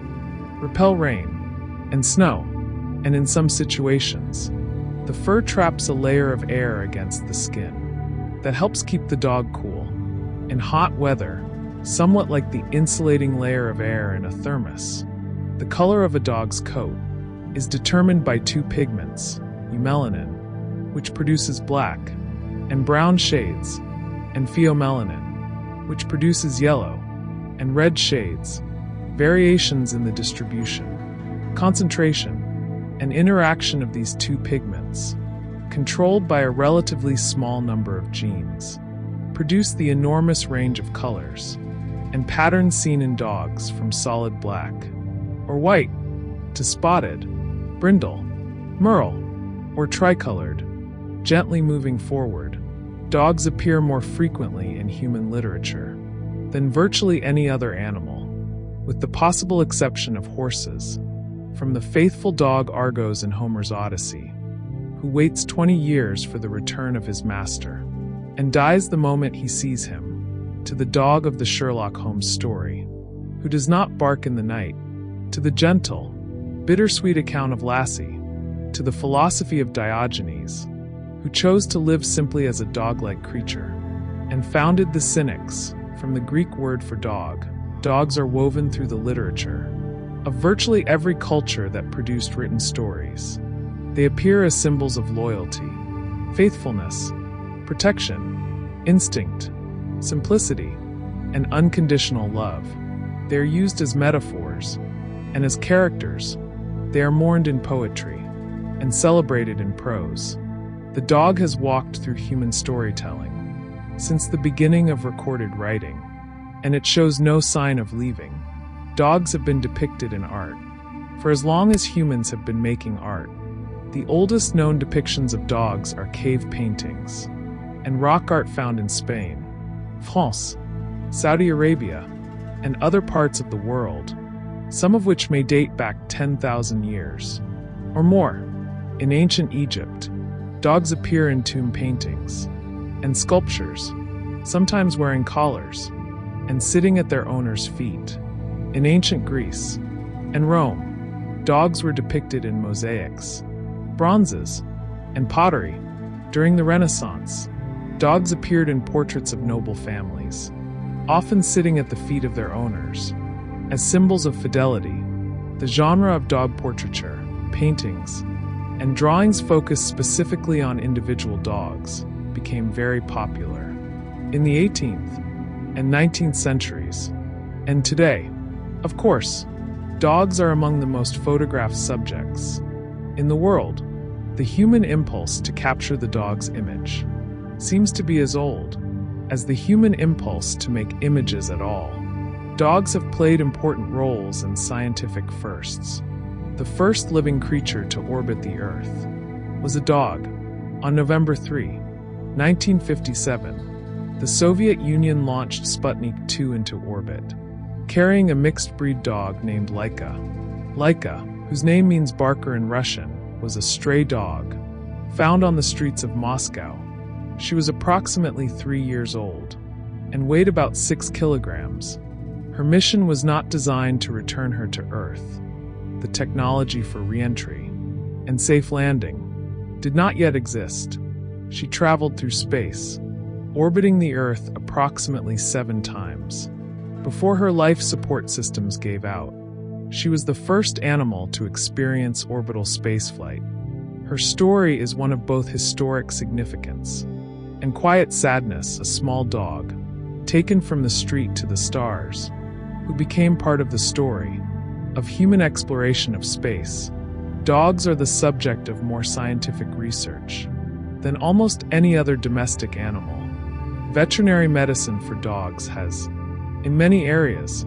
repel rain and snow, and in some situations, the fur traps a layer of air against the skin that helps keep the dog cool. In hot weather, somewhat like the insulating layer of air in a thermos, the color of a dog's coat is determined by two pigments, eumelanin, which produces black and brown shades, and pheomelanin, which produces yellow and red shades. Variations in the distribution, concentration, and interaction of these two pigments, controlled by a relatively small number of genes, produce the enormous range of colors and patterns seen in dogs from solid black or white to spotted, brindle, merle, or tricolored. Gently moving forward, dogs appear more frequently in human literature than virtually any other animal, with the possible exception of horses, from the faithful dog Argos in Homer's Odyssey, who waits 20 years for the return of his master and dies the moment he sees him, to the dog of the Sherlock Holmes story, who does not bark in the night, to the gentle, bittersweet account of Lassie, to the philosophy of Diogenes, who chose to live simply as a dog-like creature, and founded the Cynics. From the Greek word for dog, dogs are woven through the literature of virtually every culture that produced written stories. They appear as symbols of loyalty, faithfulness, protection, instinct, simplicity, and unconditional love. They are used as metaphors, and as characters, they are mourned in poetry and celebrated in prose. The dog has walked through human storytelling since the beginning of recorded writing, and it shows no sign of leaving. Dogs have been depicted in art for as long as humans have been making art. The oldest known depictions of dogs are cave paintings and rock art found in Spain, France, Saudi Arabia, and other parts of the world, some of which may date back 10,000 years or more. In ancient Egypt, dogs appear in tomb paintings and sculptures, sometimes wearing collars and sitting at their owner's feet. In ancient Greece and Rome, dogs were depicted in mosaics, bronzes, and pottery. During the Renaissance, dogs appeared in portraits of noble families, often sitting at the feet of their owners, as symbols of fidelity. The genre of dog portraiture, paintings, and drawings focused specifically on individual dogs became very popular in the 18th and 19th centuries. And today, of course, dogs are among the most photographed subjects in the world. The human impulse to capture the dog's image seems to be as old as the human impulse to make images at all. Dogs have played important roles in scientific firsts. The first living creature to orbit the Earth was a dog. On November 3, 1957, the Soviet Union launched Sputnik 2 into orbit, carrying a mixed-breed dog named Laika. Laika, whose name means barker in Russian, was a stray dog found on the streets of Moscow. She was approximately 3 years old and weighed about 6 kilograms. Her mission was not designed to return her to Earth. The technology for re-entry and safe landing did not yet exist. She traveled through space, orbiting the Earth approximately 7 times before her life support systems gave out. She was the first animal to experience orbital spaceflight. Her story is one of both historic significance and quiet sadness. A small dog, taken from the street to the stars, who became part of the story of human exploration of space. Dogs are the subject of more scientific research than almost any other domestic animal. Veterinary medicine for dogs has, in many areas,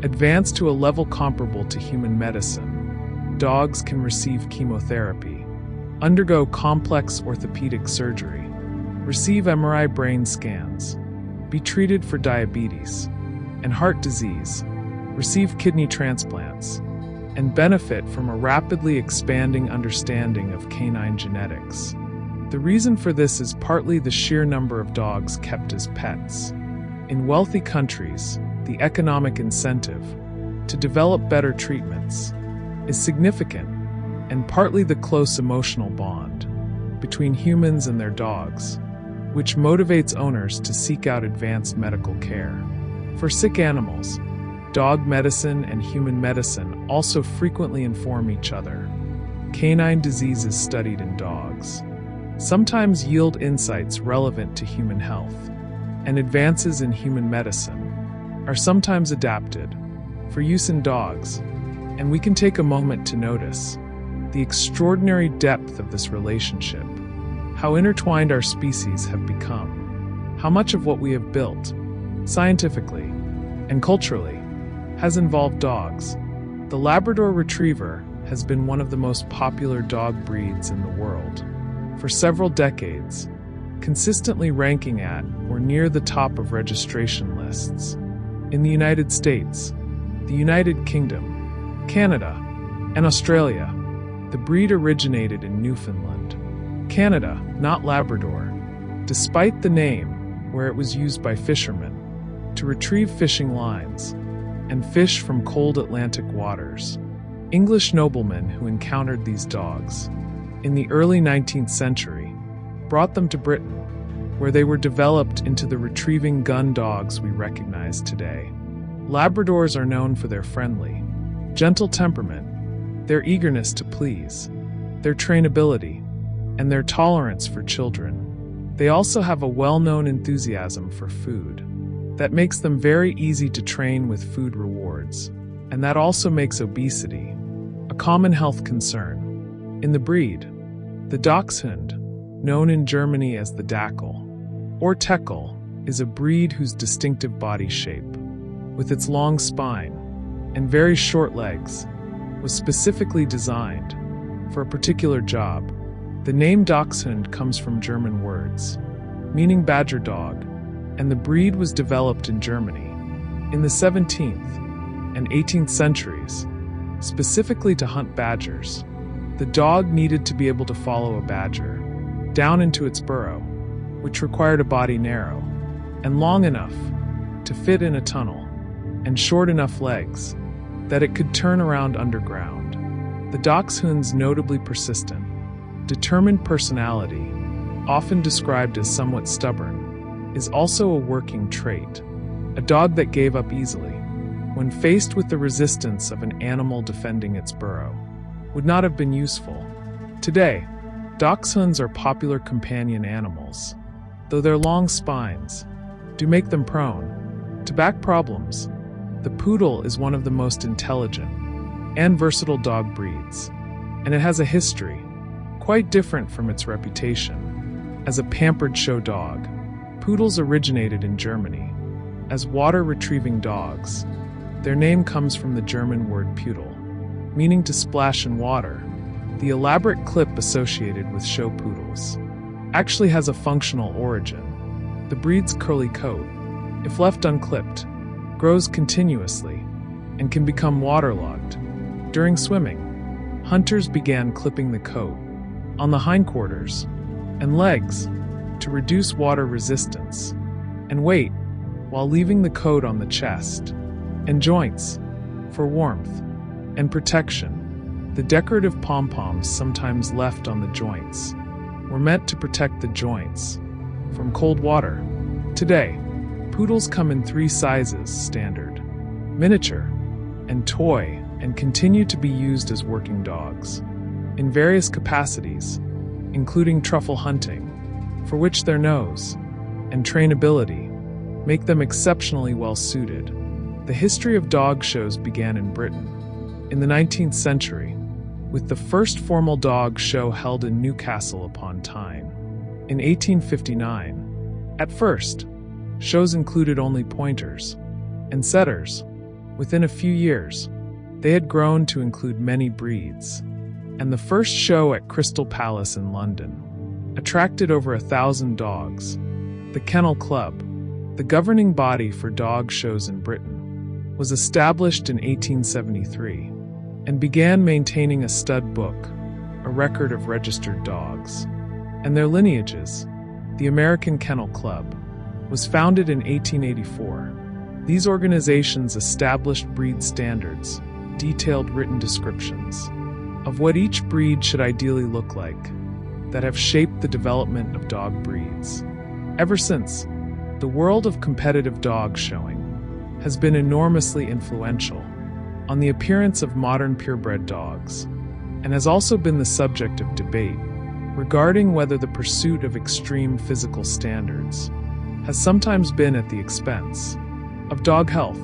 advanced to a level comparable to human medicine. Dogs can receive chemotherapy, undergo complex orthopedic surgery, receive MRI brain scans, be treated for diabetes and heart disease, receive kidney transplants, and benefit from a rapidly expanding understanding of canine genetics. The reason for this is partly the sheer number of dogs kept as pets. In wealthy countries, the economic incentive to develop better treatments is significant, and partly the close emotional bond between humans and their dogs, which motivates owners to seek out advanced medical care. For sick animals, dog medicine and human medicine also frequently inform each other. Canine diseases studied in dogs sometimes yield insights relevant to human health, and advances in human medicine are sometimes adapted for use in dogs, and we can take a moment to notice the extraordinary depth of this relationship, how intertwined our species have become, how much of what we have built, scientifically and culturally, has involved dogs. The Labrador Retriever has been one of the most popular dog breeds in the world for several decades, consistently ranking at or near the top of registration lists. In the United States, the United Kingdom, Canada, and Australia, the breed originated in Newfoundland, Canada, not Labrador, despite the name, where it was used by fishermen to retrieve fishing lines and fish from cold Atlantic waters. English noblemen who encountered these dogs in the early 19th century brought them to Britain, where they were developed into the retrieving gun dogs we recognize today. Labradors are known for their friendly, gentle temperament, their eagerness to please, their trainability, and their tolerance for children. They also have a well-known enthusiasm for food that makes them very easy to train with food rewards, and that also makes obesity a common health concern. In the breed, the Dachshund, known in Germany as the Dackel or Teckel, is a breed whose distinctive body shape, with its long spine and very short legs, was specifically designed for a particular job. The name Dachshund comes from German words meaning badger dog, and the breed was developed in Germany in the 17th and 18th centuries, specifically to hunt badgers. The dog needed to be able to follow a badger down into its burrow, which required a body narrow and long enough to fit in a tunnel, and short enough legs that it could turn around underground. The Dachshund's notably persistent, determined personality, often described as somewhat stubborn, is also a working trait. A dog that gave up easily when faced with the resistance of an animal defending its burrow would not have been useful. Today, Dachshunds are popular companion animals, though their long spines do make them prone to back problems. The poodle is one of the most intelligent and versatile dog breeds, and it has a history quite different from its reputation as a pampered show dog. Poodles originated in Germany as water-retrieving dogs. Their name comes from the German word pudel, meaning to splash in water. The elaborate clip associated with show poodles actually has a functional origin. The breed's curly coat, if left unclipped, grows continuously and can become waterlogged. During swimming, hunters began clipping the coat on the hindquarters and legs to reduce water resistance and weight, while leaving the coat on the chest and joints for warmth and protection. The decorative pom-poms sometimes left on the joints were meant to protect the joints from cold water. Today, poodles come in 3 sizes: standard, miniature, and toy, and continue to be used as working dogs in various capacities, including truffle hunting, for which their nose and trainability make them exceptionally well suited. The history of dog shows began in Britain in the 19th century, with the first formal dog show held in Newcastle upon Tyne in 1859. At first, shows included only pointers and setters. Within a few years, they had grown to include many breeds, and the first show at Crystal Palace in London attracted over 1,000 dogs. The Kennel Club, the governing body for dog shows in Britain, was established in 1873 and began maintaining a stud book, a record of registered dogs, and their lineages. The American Kennel Club was founded in 1884. These organizations established breed standards, detailed written descriptions of what each breed should ideally look like, that have shaped the development of dog breeds. Ever since, the world of competitive dog showing has been enormously influential on the appearance of modern purebred dogs, and has also been the subject of debate regarding whether the pursuit of extreme physical standards has sometimes been at the expense of dog health.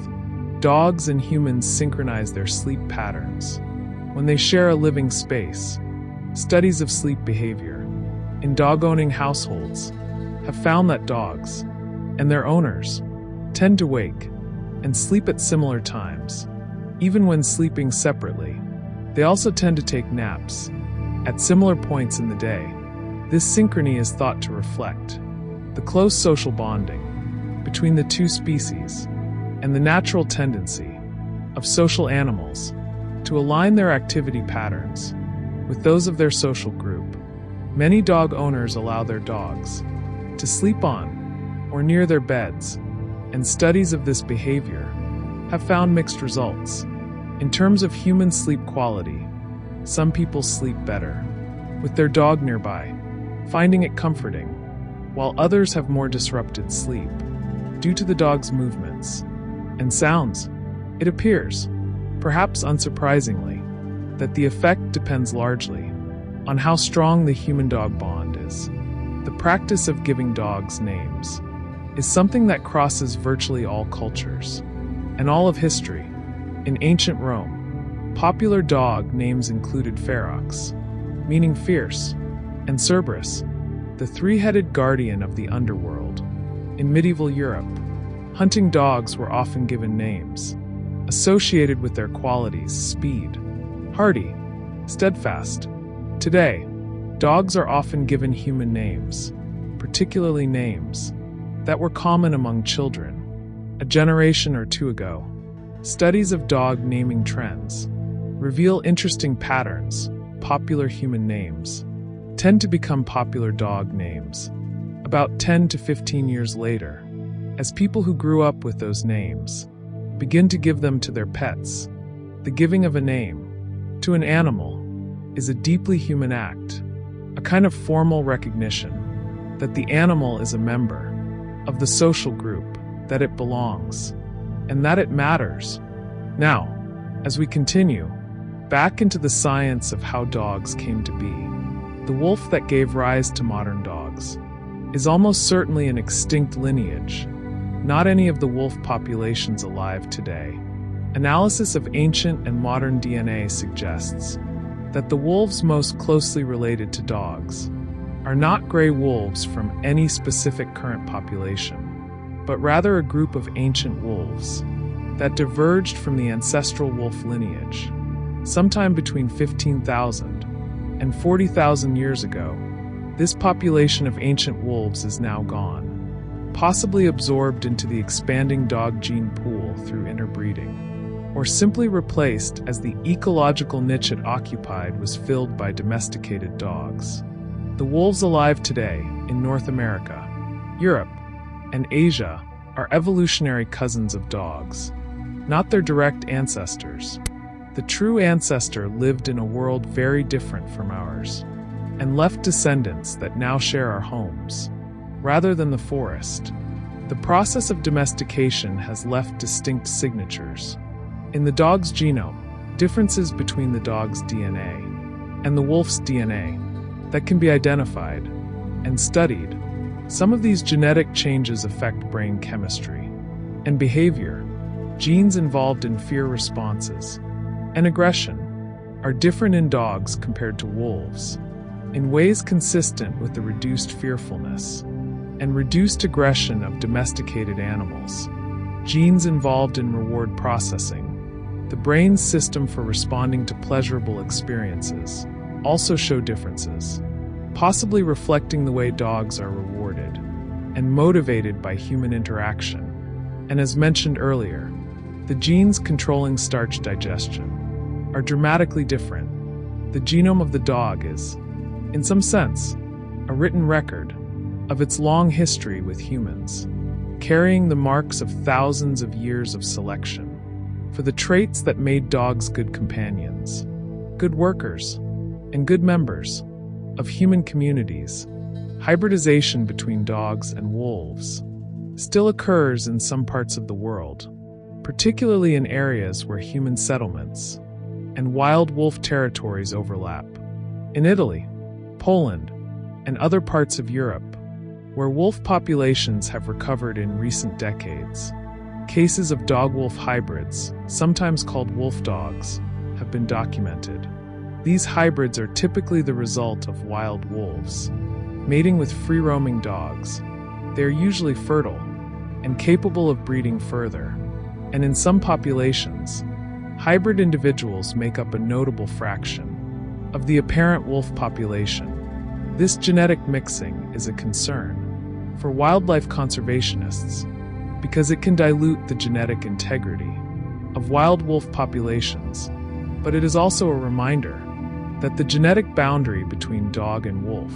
Dogs and humans synchronize their sleep patterns when they share a living space. Studies of sleep behavior in dog-owning households have found that dogs and their owners tend to wake and sleep at similar times. Even when sleeping separately, they also tend to take naps at similar points in the day. This synchrony is thought to reflect the close social bonding between the two species and the natural tendency of social animals to align their activity patterns with those of their social group. Many dog owners allow their dogs to sleep on or near their beds, and studies of this behavior have found mixed results. In terms of human sleep quality, some people sleep better with their dog nearby, finding it comforting, while others have more disrupted sleep due to the dog's movements and sounds. It appears, perhaps unsurprisingly, that the effect depends largely on how strong the human-dog bond is. The practice of giving dogs names is something that crosses virtually all cultures and all of history. In ancient Rome, popular dog names included Ferox, meaning fierce, and Cerberus, the three-headed guardian of the underworld. In medieval Europe, hunting dogs were often given names associated with their qualities: speed, hardy, steadfast. Today, dogs are often given human names, particularly names that were common among children a generation or two ago. Studies of dog naming trends reveal interesting patterns. Popular human names tend to become popular dog names about 10 to 15 years later, as people who grew up with those names begin to give them to their pets. The giving of a name to an animal is a deeply human act, a kind of formal recognition that the animal is a member of the social group, that it belongs, and that it matters. Now, as we continue back into the science of how dogs came to be, the wolf that gave rise to modern dogs is almost certainly an extinct lineage. Not any of the wolf populations alive today. Analysis of ancient and modern DNA suggests that the wolves most closely related to dogs are not gray wolves from any specific current population, but rather a group of ancient wolves that diverged from the ancestral wolf lineage sometime between 15,000 and 40,000 years ago. This population of ancient wolves is now gone, possibly absorbed into the expanding dog gene pool through interbreeding, or simply replaced as the ecological niche it occupied was filled by domesticated dogs. The wolves alive today in North America, Europe, and Asia are evolutionary cousins of dogs, not their direct ancestors. The true ancestor lived in a world very different from ours, and left descendants that now share our homes, rather than the forest. The process of domestication has left distinct signatures in the dog's genome, differences between the dog's DNA and the wolf's DNA that can be identified and studied. Some of these genetic changes affect brain chemistry and behavior. Genes involved in fear responses and aggression are different in dogs compared to wolves, in ways consistent with the reduced fearfulness and reduced aggression of domesticated animals. Genes involved in reward processing, the brain's system for responding to pleasurable experiences, also show differences, possibly reflecting the way dogs are rewarded and motivated by human interaction. And as mentioned earlier, the genes controlling starch digestion are dramatically different. The genome of the dog is, in some sense, a written record of its long history with humans. carrying the marks of thousands of years of selection for the traits that made dogs good companions, good workers, and good members of human communities. Hybridization between dogs and wolves still occurs in some parts of the world, particularly in areas where human settlements and wild wolf territories overlap. In Italy, Poland, and other parts of Europe, where wolf populations have recovered in recent decades, cases of dog-wolf hybrids, sometimes called wolf dogs, have been documented. These hybrids are typically the result of wild wolves mating with free-roaming dogs. They are usually fertile and capable of breeding further, and in some populations, hybrid individuals make up a notable fraction of the apparent wolf population. This genetic mixing is a concern for wildlife conservationists because it can dilute the genetic integrity of wild wolf populations, but it is also a reminder that the genetic boundary between dog and wolf,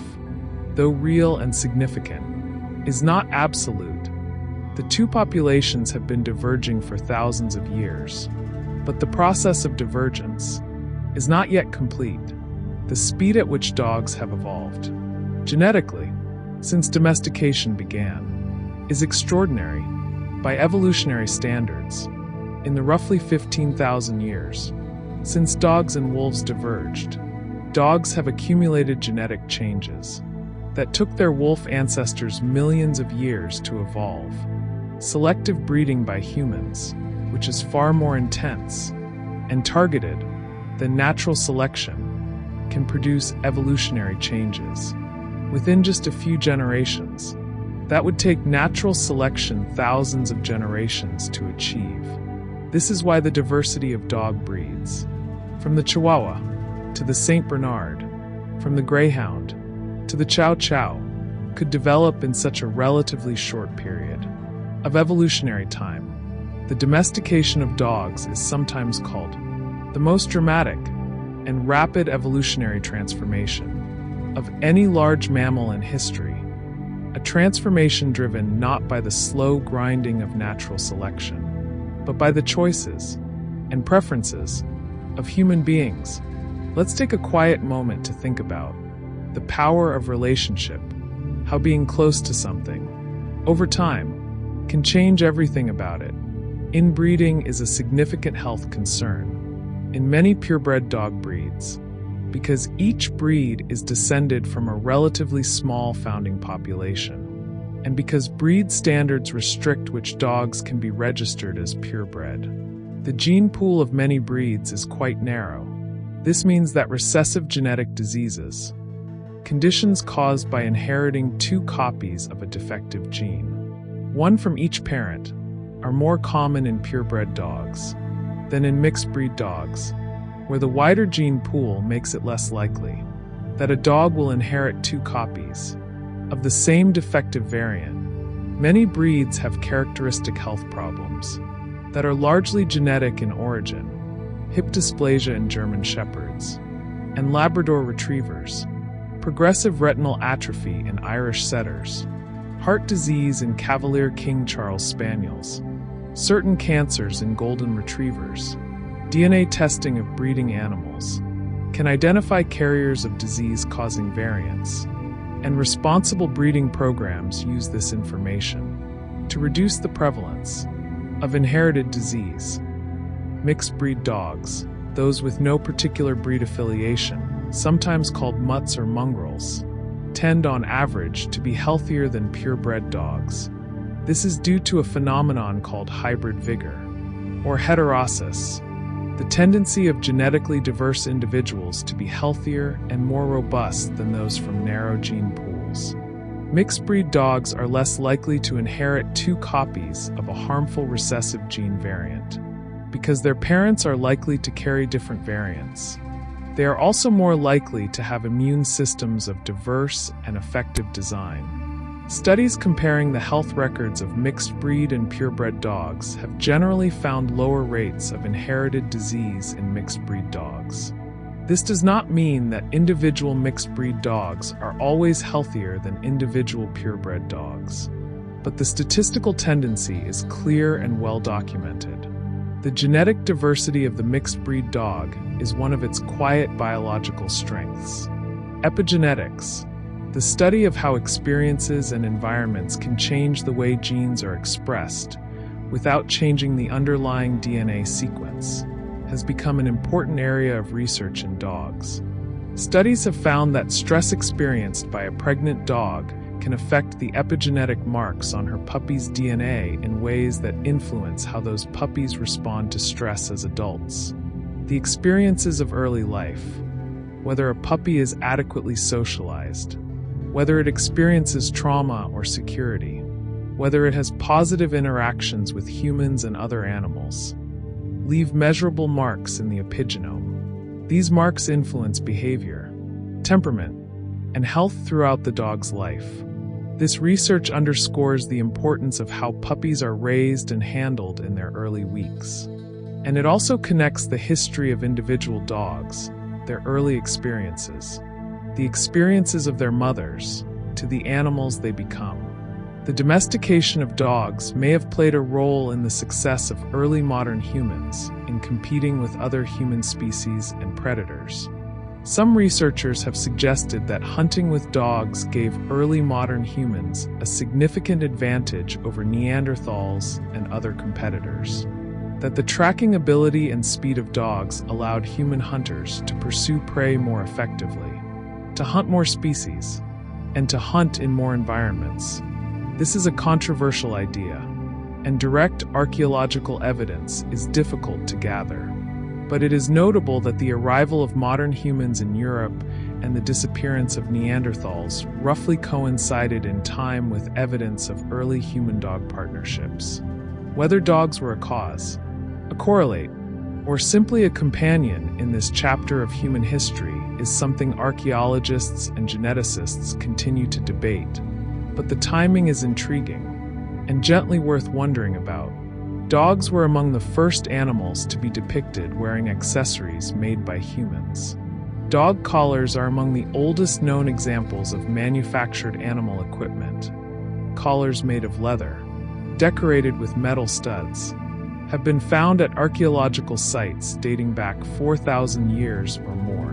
though real and significant, is not absolute. The two populations have been diverging for thousands of years, but the process of divergence is not yet complete. The speed at which dogs have evolved, genetically, since domestication began, is extraordinary by evolutionary standards. In the roughly 15,000 years since dogs and wolves diverged, dogs have accumulated genetic changes that took their wolf ancestors millions of years to evolve. Selective breeding by humans, which is far more intense and targeted than natural selection, can produce evolutionary changes within just a few generations that would take natural selection thousands of generations to achieve. This is why the diversity of dog breeds, from the Chihuahua to the Saint Bernard, from the Greyhound to the Chow Chow, could develop in such a relatively short period of evolutionary time. The domestication of dogs is sometimes called the most dramatic and rapid evolutionary transformation of any large mammal in history, a transformation driven not by the slow grinding of natural selection, but by the choices and preferences of human beings. Let's take a quiet moment to think about the power of relationship, how being close to something, over time, can change everything about it. Inbreeding is a significant health concern in many purebred dog breeds, because each breed is descended from a relatively small founding population, and because breed standards restrict which dogs can be registered as purebred. The gene pool of many breeds is quite narrow. This means that recessive genetic diseases, conditions caused by inheriting two copies of a defective gene, one from each parent, are more common in purebred dogs than in mixed-breed dogs, where the wider gene pool makes it less likely that a dog will inherit two copies of the same defective variant. Many breeds have characteristic health problems that are largely genetic in origin: hip dysplasia in German Shepherds and Labrador Retrievers, progressive retinal atrophy in Irish Setters, heart disease in Cavalier King Charles Spaniels, certain cancers in Golden Retrievers. DNA testing of breeding animals can identify carriers of disease-causing variants, and responsible breeding programs use this information to reduce the prevalence of inherited disease. Mixed-breed dogs, those with no particular breed affiliation, sometimes called mutts or mongrels, tend on average to be healthier than purebred dogs. This is due to a phenomenon called hybrid vigor, or heterosis, the tendency of genetically diverse individuals to be healthier and more robust than those from narrow gene pools. Mixed-breed dogs are less likely to inherit two copies of a harmful recessive gene variant, because their parents are likely to carry different variants. They are also more likely to have immune systems of diverse and effective design. Studies comparing the health records of mixed-breed and purebred dogs have generally found lower rates of inherited disease in mixed-breed dogs. This does not mean that individual mixed-breed dogs are always healthier than individual purebred dogs. but the statistical tendency is clear and well documented. The genetic diversity of the mixed-breed dog is one of its quiet biological strengths. Epigenetics, the study of how experiences and environments can change the way genes are expressed without changing the underlying DNA sequence, has become an important area of research in dogs. Studies have found that stress experienced by a pregnant dog can affect the epigenetic marks on her puppy's DNA in ways that influence how those puppies respond to stress as adults. The experiences of early life, whether a puppy is adequately socialized, whether it experiences trauma or security, whether it has positive interactions with humans and other animals, leave measurable marks in the epigenome. These marks influence behavior, temperament, and health throughout the dog's life. This research underscores the importance of how puppies are raised and handled in their early weeks. And it also connects the history of individual dogs, their early experiences, the experiences of their mothers, to the animals they become. The domestication of dogs may have played a role in the success of early modern humans in competing with other human species and predators. Some researchers have suggested that hunting with dogs gave early modern humans a significant advantage over Neanderthals and other competitors. That the tracking ability and speed of dogs allowed human hunters to pursue prey more effectively, to hunt more species, and to hunt in more environments. This is a controversial idea, and direct archaeological evidence is difficult to gather. But it is notable that the arrival of modern humans in Europe and the disappearance of Neanderthals roughly coincided in time with evidence of early human-dog partnerships. Whether dogs were a cause, a correlate, or simply a companion in this chapter of human history is something archaeologists and geneticists continue to debate. But the timing is intriguing and gently worth wondering about. Dogs were among the first animals to be depicted wearing accessories made by humans. Dog collars are among the oldest known examples of manufactured animal equipment. Collars made of leather, decorated with metal studs, have been found at archaeological sites dating back 4,000 years or more.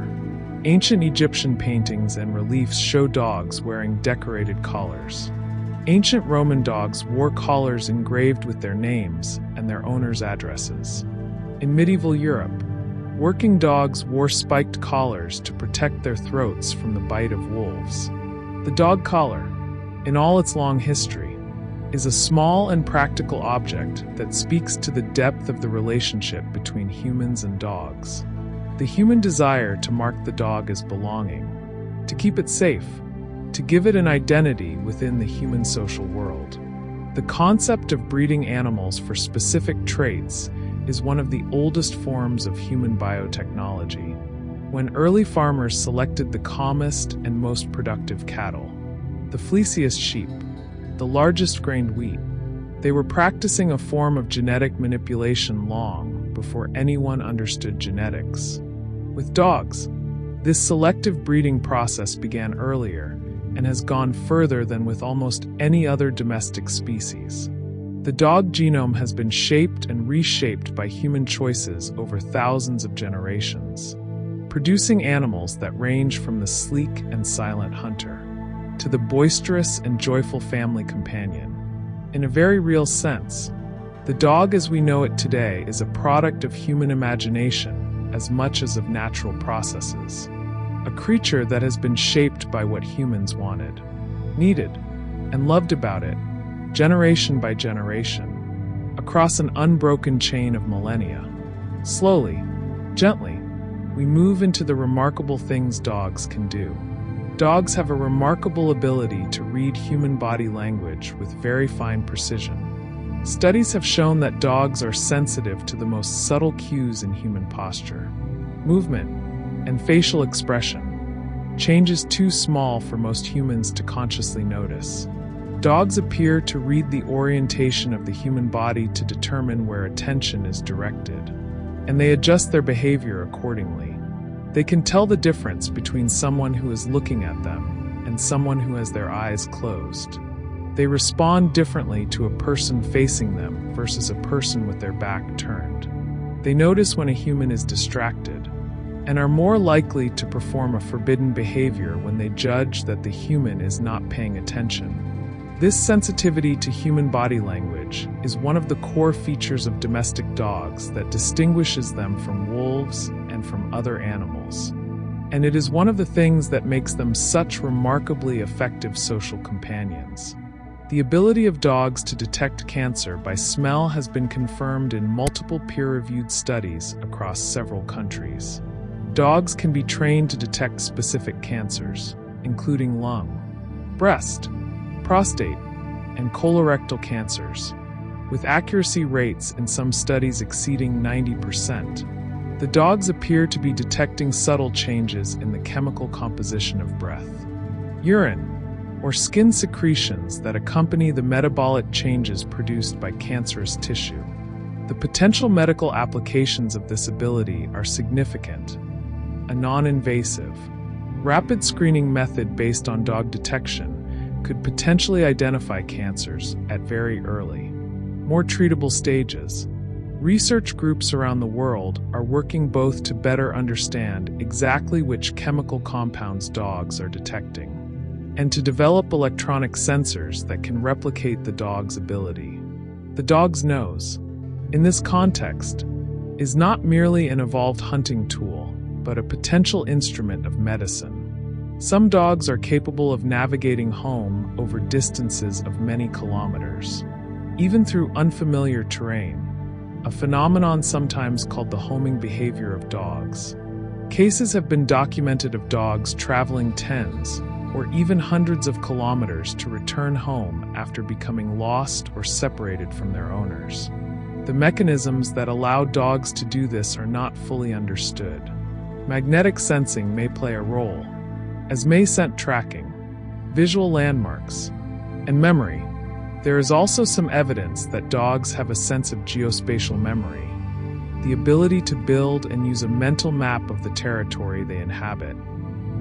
Ancient Egyptian paintings and reliefs show dogs wearing decorated collars. Ancient Roman dogs wore collars engraved with their names and their owners' addresses. In medieval Europe, working dogs wore spiked collars to protect their throats from the bite of wolves. The dog collar, in all its long history, is a small and practical object that speaks to the depth of the relationship between humans and dogs. The human desire to mark the dog as belonging, to keep it safe, to give it an identity within the human social world. The concept of breeding animals for specific traits is one of the oldest forms of human biotechnology. When early farmers selected the calmest and most productive cattle, the fleeciest sheep, the largest grained wheat, they were practicing a form of genetic manipulation long before anyone understood genetics. With dogs, this selective breeding process began earlier and has gone further than with almost any other domestic species. The dog genome has been shaped and reshaped by human choices over thousands of generations, producing animals that range from the sleek and silent hunter to the boisterous and joyful family companion. In a very real sense, the dog as we know it today is a product of human imagination as much as of natural processes. A creature that has been shaped by what humans wanted, needed, and loved about it, generation by generation, across an unbroken chain of millennia. Slowly, gently, we move into the remarkable things dogs can do. Dogs have a remarkable ability to read human body language with very fine precision. Studies have shown that dogs are sensitive to the most subtle cues in human posture, movement, and facial expression, changes too small for most humans to consciously notice. Dogs appear to read the orientation of the human body to determine where attention is directed, and they adjust their behavior accordingly. They can tell the difference between someone who is looking at them and someone who has their eyes closed. They respond differently to a person facing them versus a person with their back turned. They notice when a human is distracted and are more likely to perform a forbidden behavior when they judge that the human is not paying attention. This sensitivity to human body language is one of the core features of domestic dogs that distinguishes them from wolves and from other animals. And it is one of the things that makes them such remarkably effective social companions. The ability of dogs to detect cancer by smell has been confirmed in multiple peer-reviewed studies across several countries. Dogs can be trained to detect specific cancers, including lung, breast, prostate, and colorectal cancers, with accuracy rates in some studies exceeding 90%. The dogs appear to be detecting subtle changes in the chemical composition of breath, urine, or skin secretions that accompany the metabolic changes produced by cancerous tissue. The potential medical applications of this ability are significant. A non-invasive, rapid screening method based on dog detection could potentially identify cancers at very early, more treatable stages. Research groups around the world are working both to better understand exactly which chemical compounds dogs are detecting, and to develop electronic sensors that can replicate the dog's ability. The dog's nose, in this context, is not merely an evolved hunting tool, but a potential instrument of medicine. Some dogs are capable of navigating home over distances of many kilometers, even through unfamiliar terrain, a phenomenon sometimes called the homing behavior of dogs. Cases have been documented of dogs traveling tens or even hundreds of kilometers to return home after becoming lost or separated from their owners. The mechanisms that allow dogs to do this are not fully understood. Magnetic sensing may play a role, as may scent tracking, visual landmarks, and memory. There is also some evidence that dogs have a sense of geospatial memory, the ability to build and use a mental map of the territory they inhabit.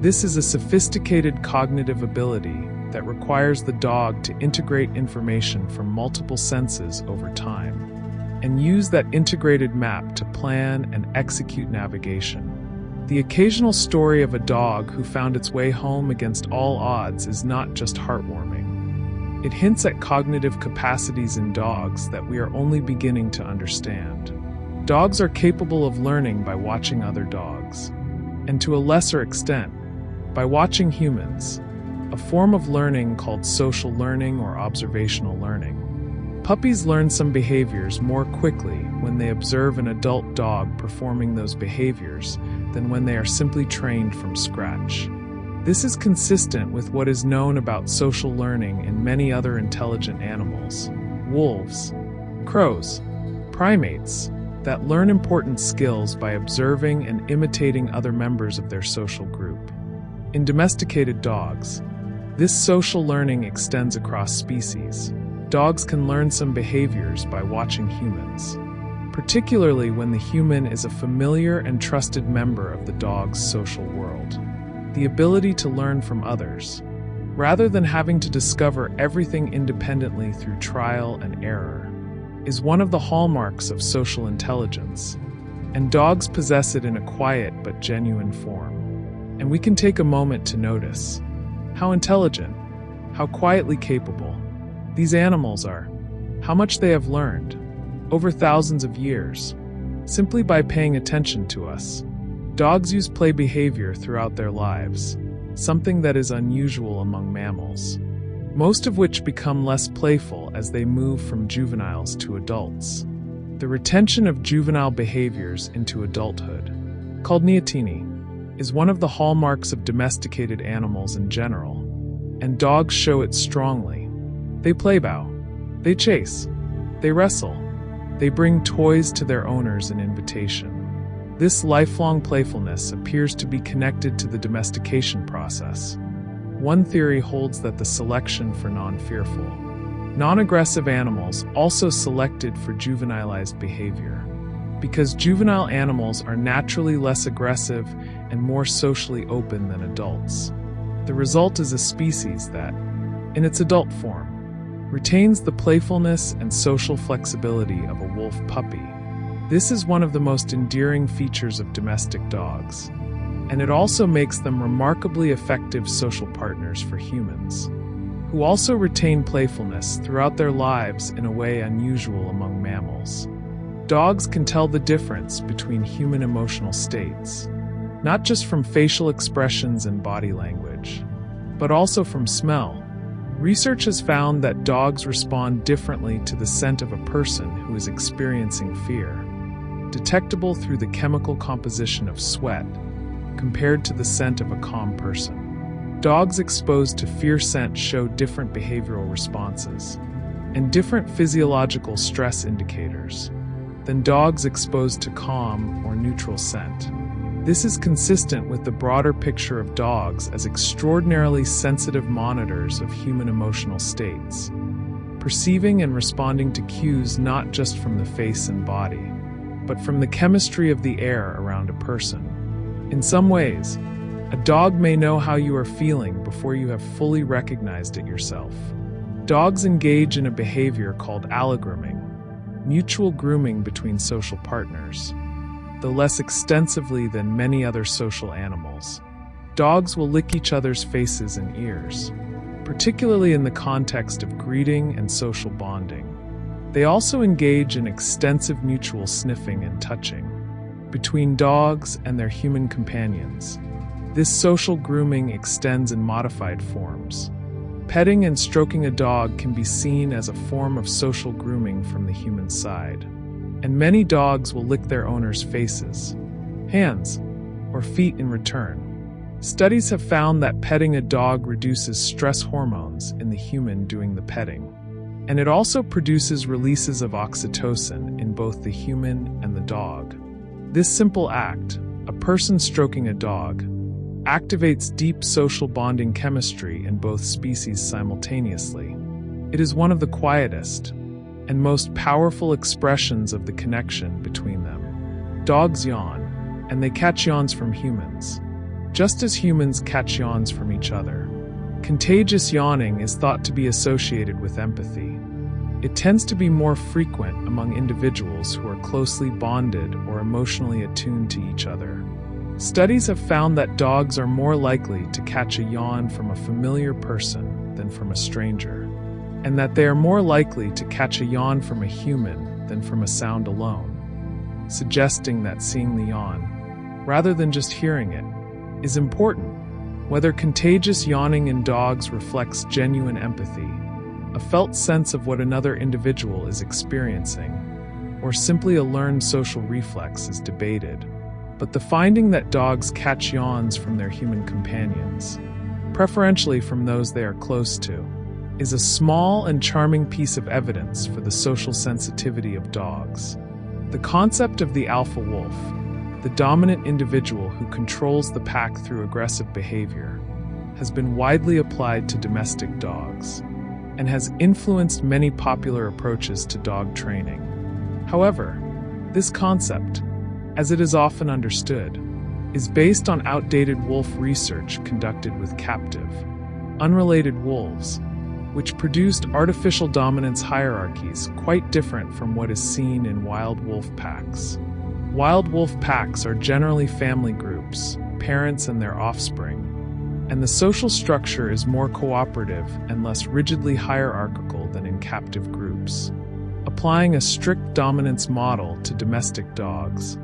This is a sophisticated cognitive ability that requires the dog to integrate information from multiple senses over time, and use that integrated map to plan and execute navigation. The occasional story of a dog who found its way home against all odds is not just heartwarming. It hints at cognitive capacities in dogs that we are only beginning to understand. Dogs are capable of learning by watching other dogs, and to a lesser extent, by watching humans, a form of learning called social learning or observational learning. Puppies learn some behaviors more quickly when they observe an adult dog performing those behaviors than when they are simply trained from scratch. This is consistent with what is known about social learning in many other intelligent animals, wolves, crows, primates, that learn important skills by observing and imitating other members of their social group. In domesticated dogs, this social learning extends across species. Dogs can learn some behaviors by watching humans, particularly when the human is a familiar and trusted member of the dog's social world. The ability to learn from others, rather than having to discover everything independently through trial and error, is one of the hallmarks of social intelligence, and dogs possess it in a quiet but genuine form. And we can take a moment to notice how intelligent, how quietly capable these animals are, how much they have learned over thousands of years, simply by paying attention to us. Dogs use play behavior throughout their lives, something that is unusual among mammals, most of which become less playful as they move from juveniles to adults. The retention of juvenile behaviors into adulthood, called neoteny, is one of the hallmarks of domesticated animals in general, and dogs show it strongly. They play bow, they chase, they wrestle, they bring toys to their owners in invitation. This lifelong playfulness appears to be connected to the domestication process. One theory holds that the selection for non-fearful, non-aggressive animals also selected for juvenilized behavior, because juvenile animals are naturally less aggressive and more socially open than adults. The result is a species that, in its adult form, retains the playfulness and social flexibility of a wolf puppy. This is one of the most endearing features of domestic dogs, and it also makes them remarkably effective social partners for humans, who also retain playfulness throughout their lives in a way unusual among mammals. Dogs can tell the difference between human emotional states, not just from facial expressions and body language, but also from smell. Research has found that dogs respond differently to the scent of a person who is experiencing fear, detectable through the chemical composition of sweat, compared to the scent of a calm person. Dogs exposed to fear scent show different behavioral responses and different physiological stress indicators than dogs exposed to calm or neutral scent. This is consistent with the broader picture of dogs as extraordinarily sensitive monitors of human emotional states, perceiving and responding to cues not just from the face and body, but from the chemistry of the air around a person. In some ways, a dog may know how you are feeling before you have fully recognized it yourself. Dogs engage in a behavior called allogrooming, mutual grooming between social partners. Though less extensively than many other social animals, dogs will lick each other's faces and ears, particularly in the context of greeting and social bonding. They also engage in extensive mutual sniffing and touching between dogs and their human companions. This social grooming extends in modified forms. Petting and stroking a dog can be seen as a form of social grooming from the human side, and many dogs will lick their owners' faces, hands, or feet in return. Studies have found that petting a dog reduces stress hormones in the human doing the petting, and it also produces releases of oxytocin in both the human and the dog. This simple act, a person stroking a dog, activates deep social bonding chemistry in both species simultaneously. It is one of the quietest and most powerful expressions of the connection between them. Dogs yawn, and they catch yawns from humans, just as humans catch yawns from each other. Contagious yawning is thought to be associated with empathy. It tends to be more frequent among individuals who are closely bonded or emotionally attuned to each other. Studies have found that dogs are more likely to catch a yawn from a familiar person than from a stranger, and that they are more likely to catch a yawn from a human than from a sound alone, suggesting that seeing the yawn, rather than just hearing it, is important. Whether contagious yawning in dogs reflects genuine empathy, a felt sense of what another individual is experiencing, or simply a learned social reflex is debated. But the finding that dogs catch yawns from their human companions, preferentially from those they are close to, is a small and charming piece of evidence for the social sensitivity of dogs. The concept of the alpha wolf, the dominant individual who controls the pack through aggressive behavior, has been widely applied to domestic dogs and has influenced many popular approaches to dog training. However, this concept, as it is often understood, is based on outdated wolf research conducted with captive, unrelated wolves, which produced artificial dominance hierarchies quite different from what is seen in wild wolf packs. Wild wolf packs are generally family groups, parents and their offspring, and the social structure is more cooperative and less rigidly hierarchical than in captive groups. Applying a strict dominance model to domestic dogs,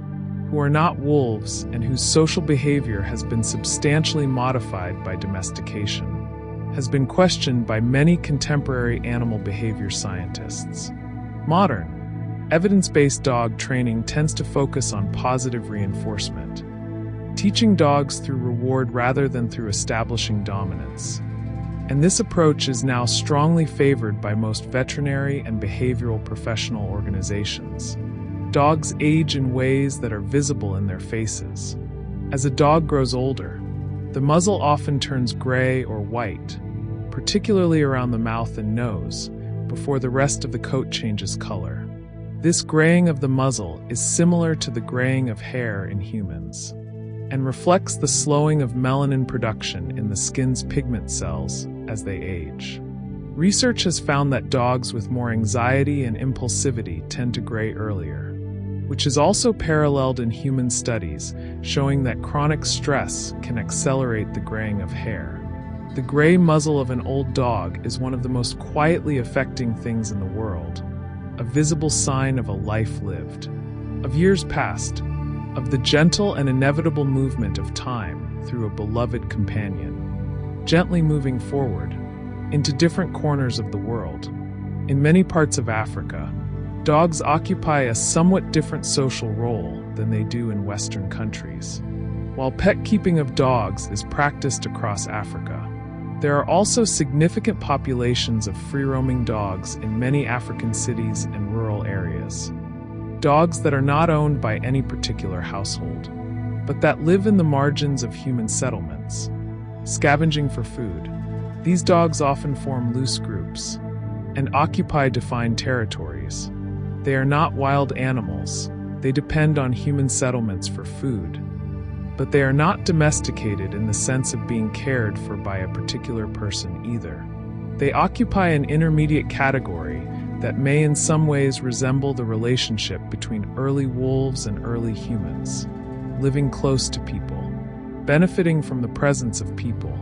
who are not wolves and whose social behavior has been substantially modified by domestication, has been questioned by many contemporary animal behavior scientists. Modern, evidence-based dog training tends to focus on positive reinforcement, teaching dogs through reward rather than through establishing dominance. And this approach is now strongly favored by most veterinary and behavioral professional organizations. Dogs age in ways that are visible in their faces. As a dog grows older, the muzzle often turns gray or white, particularly around the mouth and nose, before the rest of the coat changes color. This graying of the muzzle is similar to the graying of hair in humans, and reflects the slowing of melanin production in the skin's pigment cells as they age. Research has found that dogs with more anxiety and impulsivity tend to gray earlier, which is also paralleled in human studies, showing that chronic stress can accelerate the graying of hair. The gray muzzle of an old dog is one of the most quietly affecting things in the world, a visible sign of a life lived, of years past, of the gentle and inevitable movement of time through a beloved companion, gently moving forward into different corners of the world. In many parts of Africa, dogs occupy a somewhat different social role than they do in Western countries. While pet keeping of dogs is practiced across Africa, there are also significant populations of free-roaming dogs in many African cities and rural areas. Dogs that are not owned by any particular household, but that live in the margins of human settlements, scavenging for food. These dogs often form loose groups and occupy defined territories. They are not wild animals. They depend on human settlements for food, but they are not domesticated in the sense of being cared for by a particular person either. They occupy an intermediate category that may in some ways resemble the relationship between early wolves and early humans, living close to people, benefiting from the presence of people,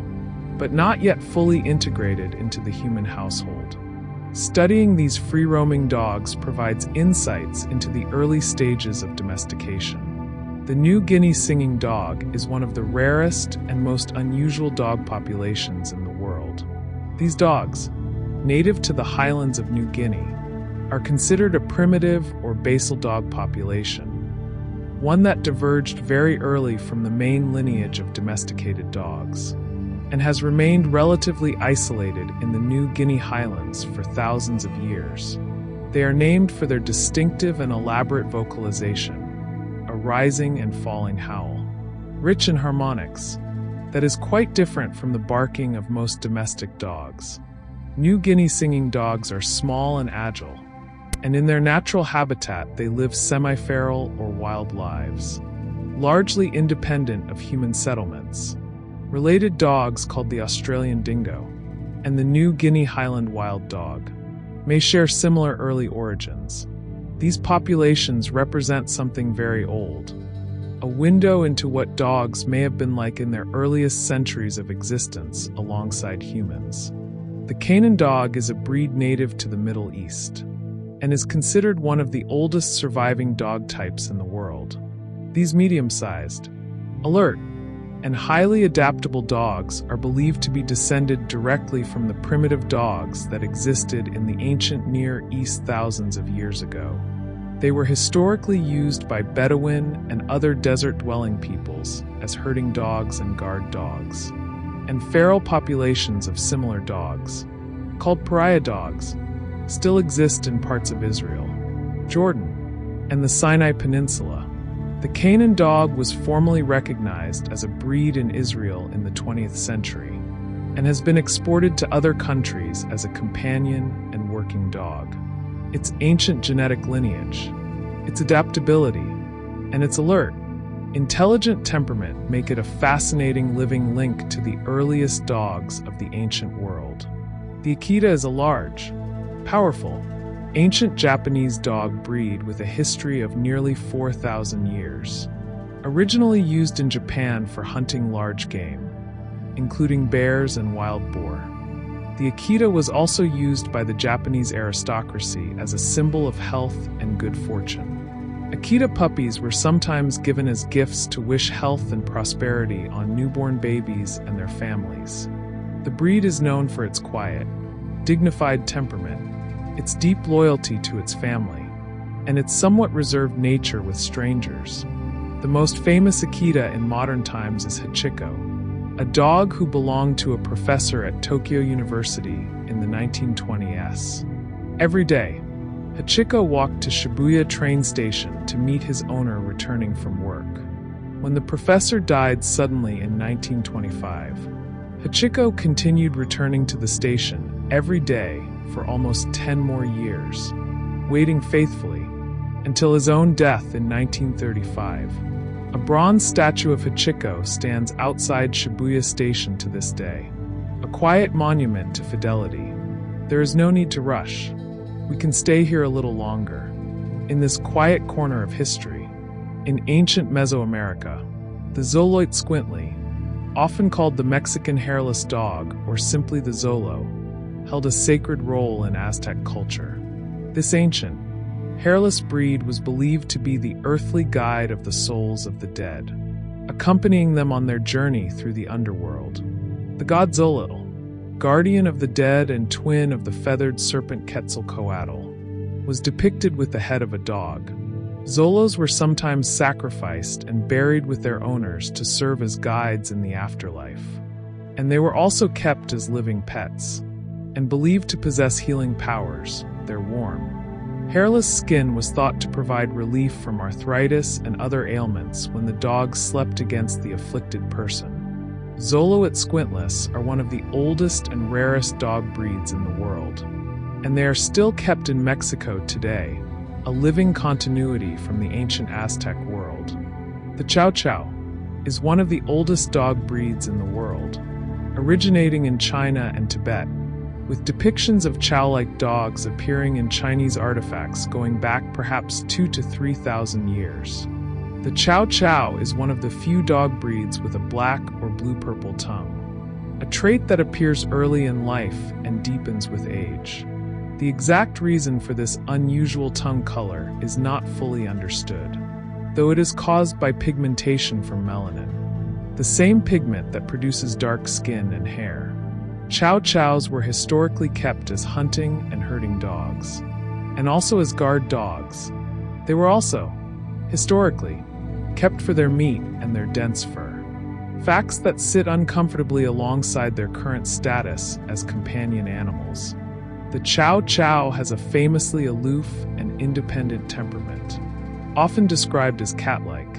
but not yet fully integrated into the human household. Studying these free-roaming dogs provides insights into the early stages of domestication. The New Guinea singing dog is one of the rarest and most unusual dog populations in the world. These dogs, native to the highlands of New Guinea, are considered a primitive or basal dog population, one that diverged very early from the main lineage of domesticated dogs, and has remained relatively isolated in the New Guinea highlands for thousands of years. They are named for their distinctive and elaborate vocalization, a rising and falling howl, rich in harmonics, that is quite different from the barking of most domestic dogs. New Guinea singing dogs are small and agile, and in their natural habitat they live semi-feral or wild lives, largely independent of human settlements. Related dogs called the Australian dingo and the New Guinea Highland wild dog may share similar early origins. These populations represent something very old, a window into what dogs may have been like in their earliest centuries of existence alongside humans. The Canaan dog is a breed native to the Middle East and is considered one of the oldest surviving dog types in the world. These medium-sized, alert, and highly adaptable dogs are believed to be descended directly from the primitive dogs that existed in the ancient Near East thousands of years ago. They were historically used by Bedouin and other desert-dwelling peoples as herding dogs and guard dogs, and feral populations of similar dogs, called pariah dogs, still exist in parts of Israel, Jordan, and the Sinai Peninsula. The Canaan dog was formally recognized as a breed in Israel in the 20th century and has been exported to other countries as a companion and working dog. Its ancient genetic lineage, its adaptability, and its alert, intelligent temperament make it a fascinating living link to the earliest dogs of the ancient world. The Akita is a large, powerful, ancient Japanese dog breed with a history of nearly 4,000 years. Originally used in Japan for hunting large game, including bears and wild boar, the Akita was also used by the Japanese aristocracy as a symbol of health and good fortune. Akita puppies were sometimes given as gifts to wish health and prosperity on newborn babies and their families. The breed is known for its quiet, dignified temperament, its deep loyalty to its family, and its somewhat reserved nature with strangers. The most famous Akita in modern times is Hachiko, a dog who belonged to a professor at Tokyo University in the 1920s. Every day, Hachiko walked to Shibuya train station to meet his owner returning from work. When the professor died suddenly in 1925, Hachiko continued returning to the station every day for almost 10 more years, waiting faithfully until his own death in 1935. A bronze statue of Hachiko stands outside Shibuya Station to this day, a quiet monument to fidelity. There is no need to rush. We can stay here a little longer, in this quiet corner of history. In ancient Mesoamerica, the Zolote squintly, often called the Mexican hairless dog or simply the Zolo, held a sacred role in Aztec culture. This ancient, hairless breed was believed to be the earthly guide of the souls of the dead, accompanying them on their journey through the underworld. The god Zolo, guardian of the dead and twin of the feathered serpent Quetzalcoatl, was depicted with the head of a dog. Zolos were sometimes sacrificed and buried with their owners to serve as guides in the afterlife. And they were also kept as living pets, and believed to possess healing powers. Their warm, hairless skin was thought to provide relief from arthritis and other ailments when the dog slept against the afflicted person. Zolote squintless are one of the oldest and rarest dog breeds in the world, and they are still kept in Mexico today, a living continuity from the ancient Aztec world. The Chow Chow is one of the oldest dog breeds in the world, originating in China and Tibet, with depictions of chow-like dogs appearing in Chinese artifacts going back perhaps 2,000 to 3,000 years. The Chow Chow is one of the few dog breeds with a black or blue-purple tongue, a trait that appears early in life and deepens with age. The exact reason for this unusual tongue color is not fully understood, though it is caused by pigmentation from melanin, the same pigment that produces dark skin and hair. Chow Chows were historically kept as hunting and herding dogs, and also as guard dogs. They were also, historically, kept for their meat and their dense fur, facts that sit uncomfortably alongside their current status as companion animals. The Chow Chow has a famously aloof and independent temperament, often described as cat-like,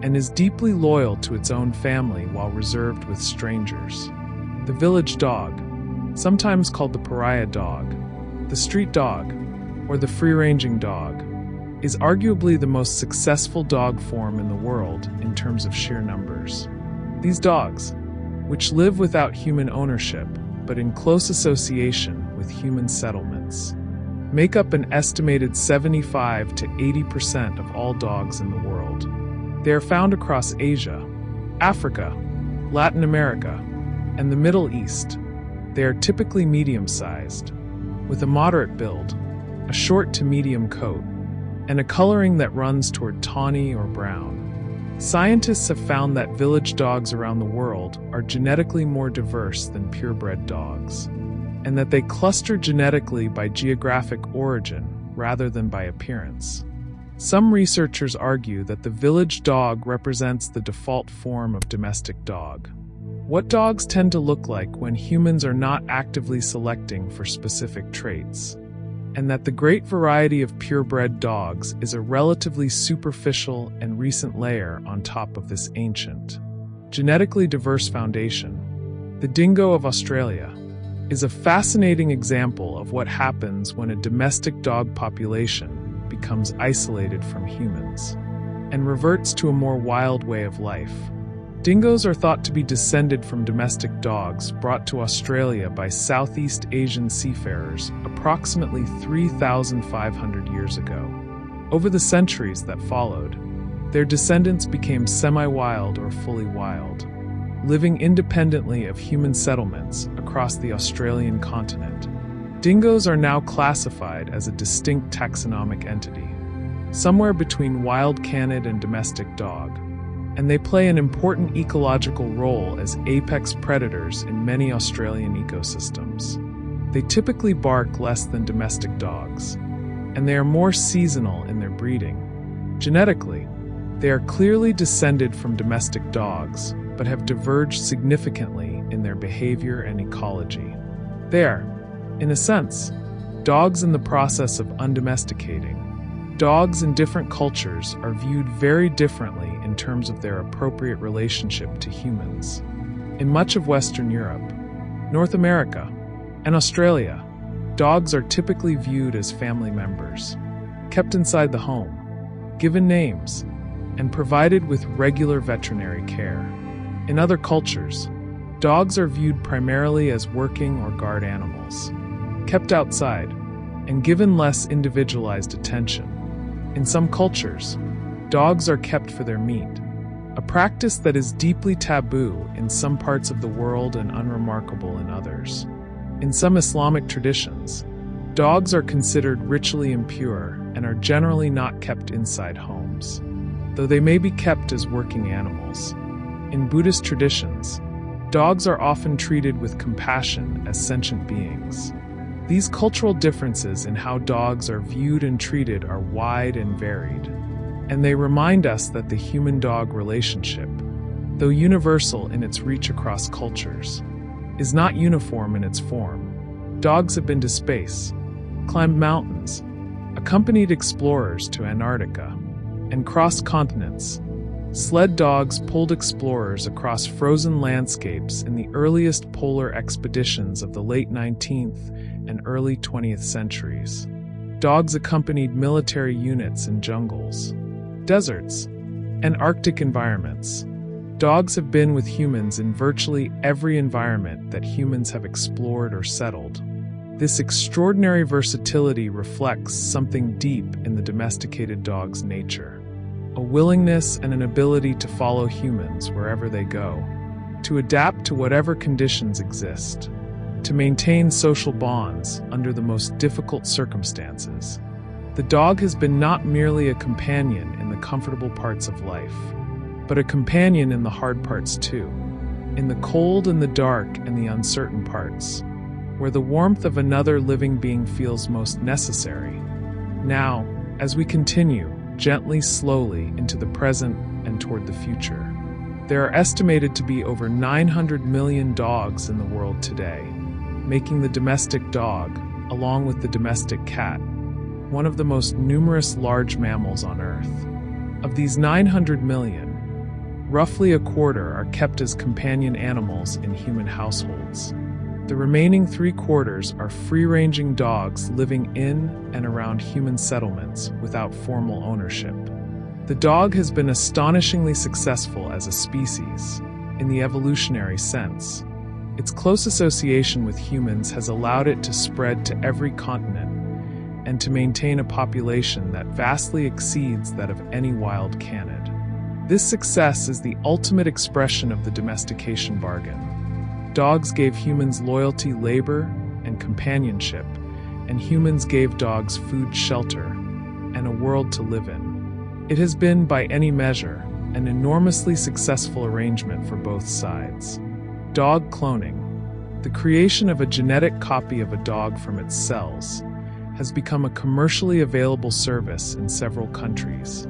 and is deeply loyal to its own family while reserved with strangers. The village dog, sometimes called the pariah dog, the street dog, or the free-ranging dog, is arguably the most successful dog form in the world in terms of sheer numbers. These dogs, which live without human ownership but in close association with human settlements, make up an estimated 75 to 80% of all dogs in the world. They are found across Asia, Africa, Latin America, and the Middle East. They are typically medium-sized, with a moderate build, a short to medium coat, and a coloring that runs toward tawny or brown. Scientists have found that village dogs around the world are genetically more diverse than purebred dogs, and that they cluster genetically by geographic origin rather than by appearance. Some researchers argue that the village dog represents the default form of domestic dog, what dogs tend to look like when humans are not actively selecting for specific traits, and that the great variety of purebred dogs is a relatively superficial and recent layer on top of this ancient, genetically diverse foundation. The dingo of Australia is a fascinating example of what happens when a domestic dog population becomes isolated from humans and reverts to a more wild way of life. Dingoes are thought to be descended from domestic dogs brought to Australia by Southeast Asian seafarers approximately 3,500 years ago. Over the centuries that followed, their descendants became semi-wild or fully wild, living independently of human settlements across the Australian continent. Dingoes are now classified as a distinct taxonomic entity, somewhere between wild canid and domestic dog, and they play an important ecological role as apex predators in many Australian ecosystems. They typically bark less than domestic dogs, and they are more seasonal in their breeding. Genetically, they are clearly descended from domestic dogs, but have diverged significantly in their behavior and ecology. They are, in a sense, dogs in the process of undomesticating. Dogs in different cultures are viewed very differently in terms of their appropriate relationship to humans. In much of Western Europe, North America, and Australia, dogs are typically viewed as family members, kept inside the home, given names, and provided with regular veterinary care. In other cultures, dogs are viewed primarily as working or guard animals. kept outside, and given less individualized attention. In some cultures, dogs are kept for their meat, a practice that is deeply taboo in some parts of the world and unremarkable in others. In some Islamic traditions, dogs are considered ritually impure and are generally not kept inside homes, though they may be kept as working animals. In Buddhist traditions, dogs are often treated with compassion as sentient beings. These cultural differences in how dogs are viewed and treated are wide and varied, and they remind us that the human-dog relationship, though universal in its reach across cultures, is not uniform in its form. Dogs have been to space, climbed mountains, accompanied explorers to Antarctica, and crossed continents. Sled dogs pulled explorers across frozen landscapes in the earliest polar expeditions of the late 19th and early 20th centuries. Dogs accompanied military units in jungles, deserts, and Arctic environments. Dogs have been with humans in virtually every environment that humans have explored or settled. This extraordinary versatility reflects something deep in the domesticated dog's nature: a willingness and an ability to follow humans wherever they go, to adapt to whatever conditions exist, to maintain social bonds under the most difficult circumstances. The dog has been not merely a companion in the comfortable parts of life, but a companion in the hard parts too, in the cold and the dark and the uncertain parts, where the warmth of another living being feels most necessary. Now, as we continue, gently, slowly, into the present and toward the future, there are estimated to be over 900 million dogs in the world today, making the domestic dog, along with the domestic cat, one of the most numerous large mammals on Earth. Of these 900 million, roughly a quarter are kept as companion animals in human households. The remaining 3/4 are free-ranging dogs living in and around human settlements without formal ownership. The dog has been astonishingly successful as a species, in the evolutionary sense. Its close association with humans has allowed it to spread to every continent and to maintain a population that vastly exceeds that of any wild canid. This success is the ultimate expression of the domestication bargain. Dogs gave humans loyalty, labor, and companionship, and humans gave dogs food, shelter, and a world to live in. It has been, by any measure, an enormously successful arrangement for both sides. Dog cloning, the creation of a genetic copy of a dog from its cells, has become a commercially available service in several countries.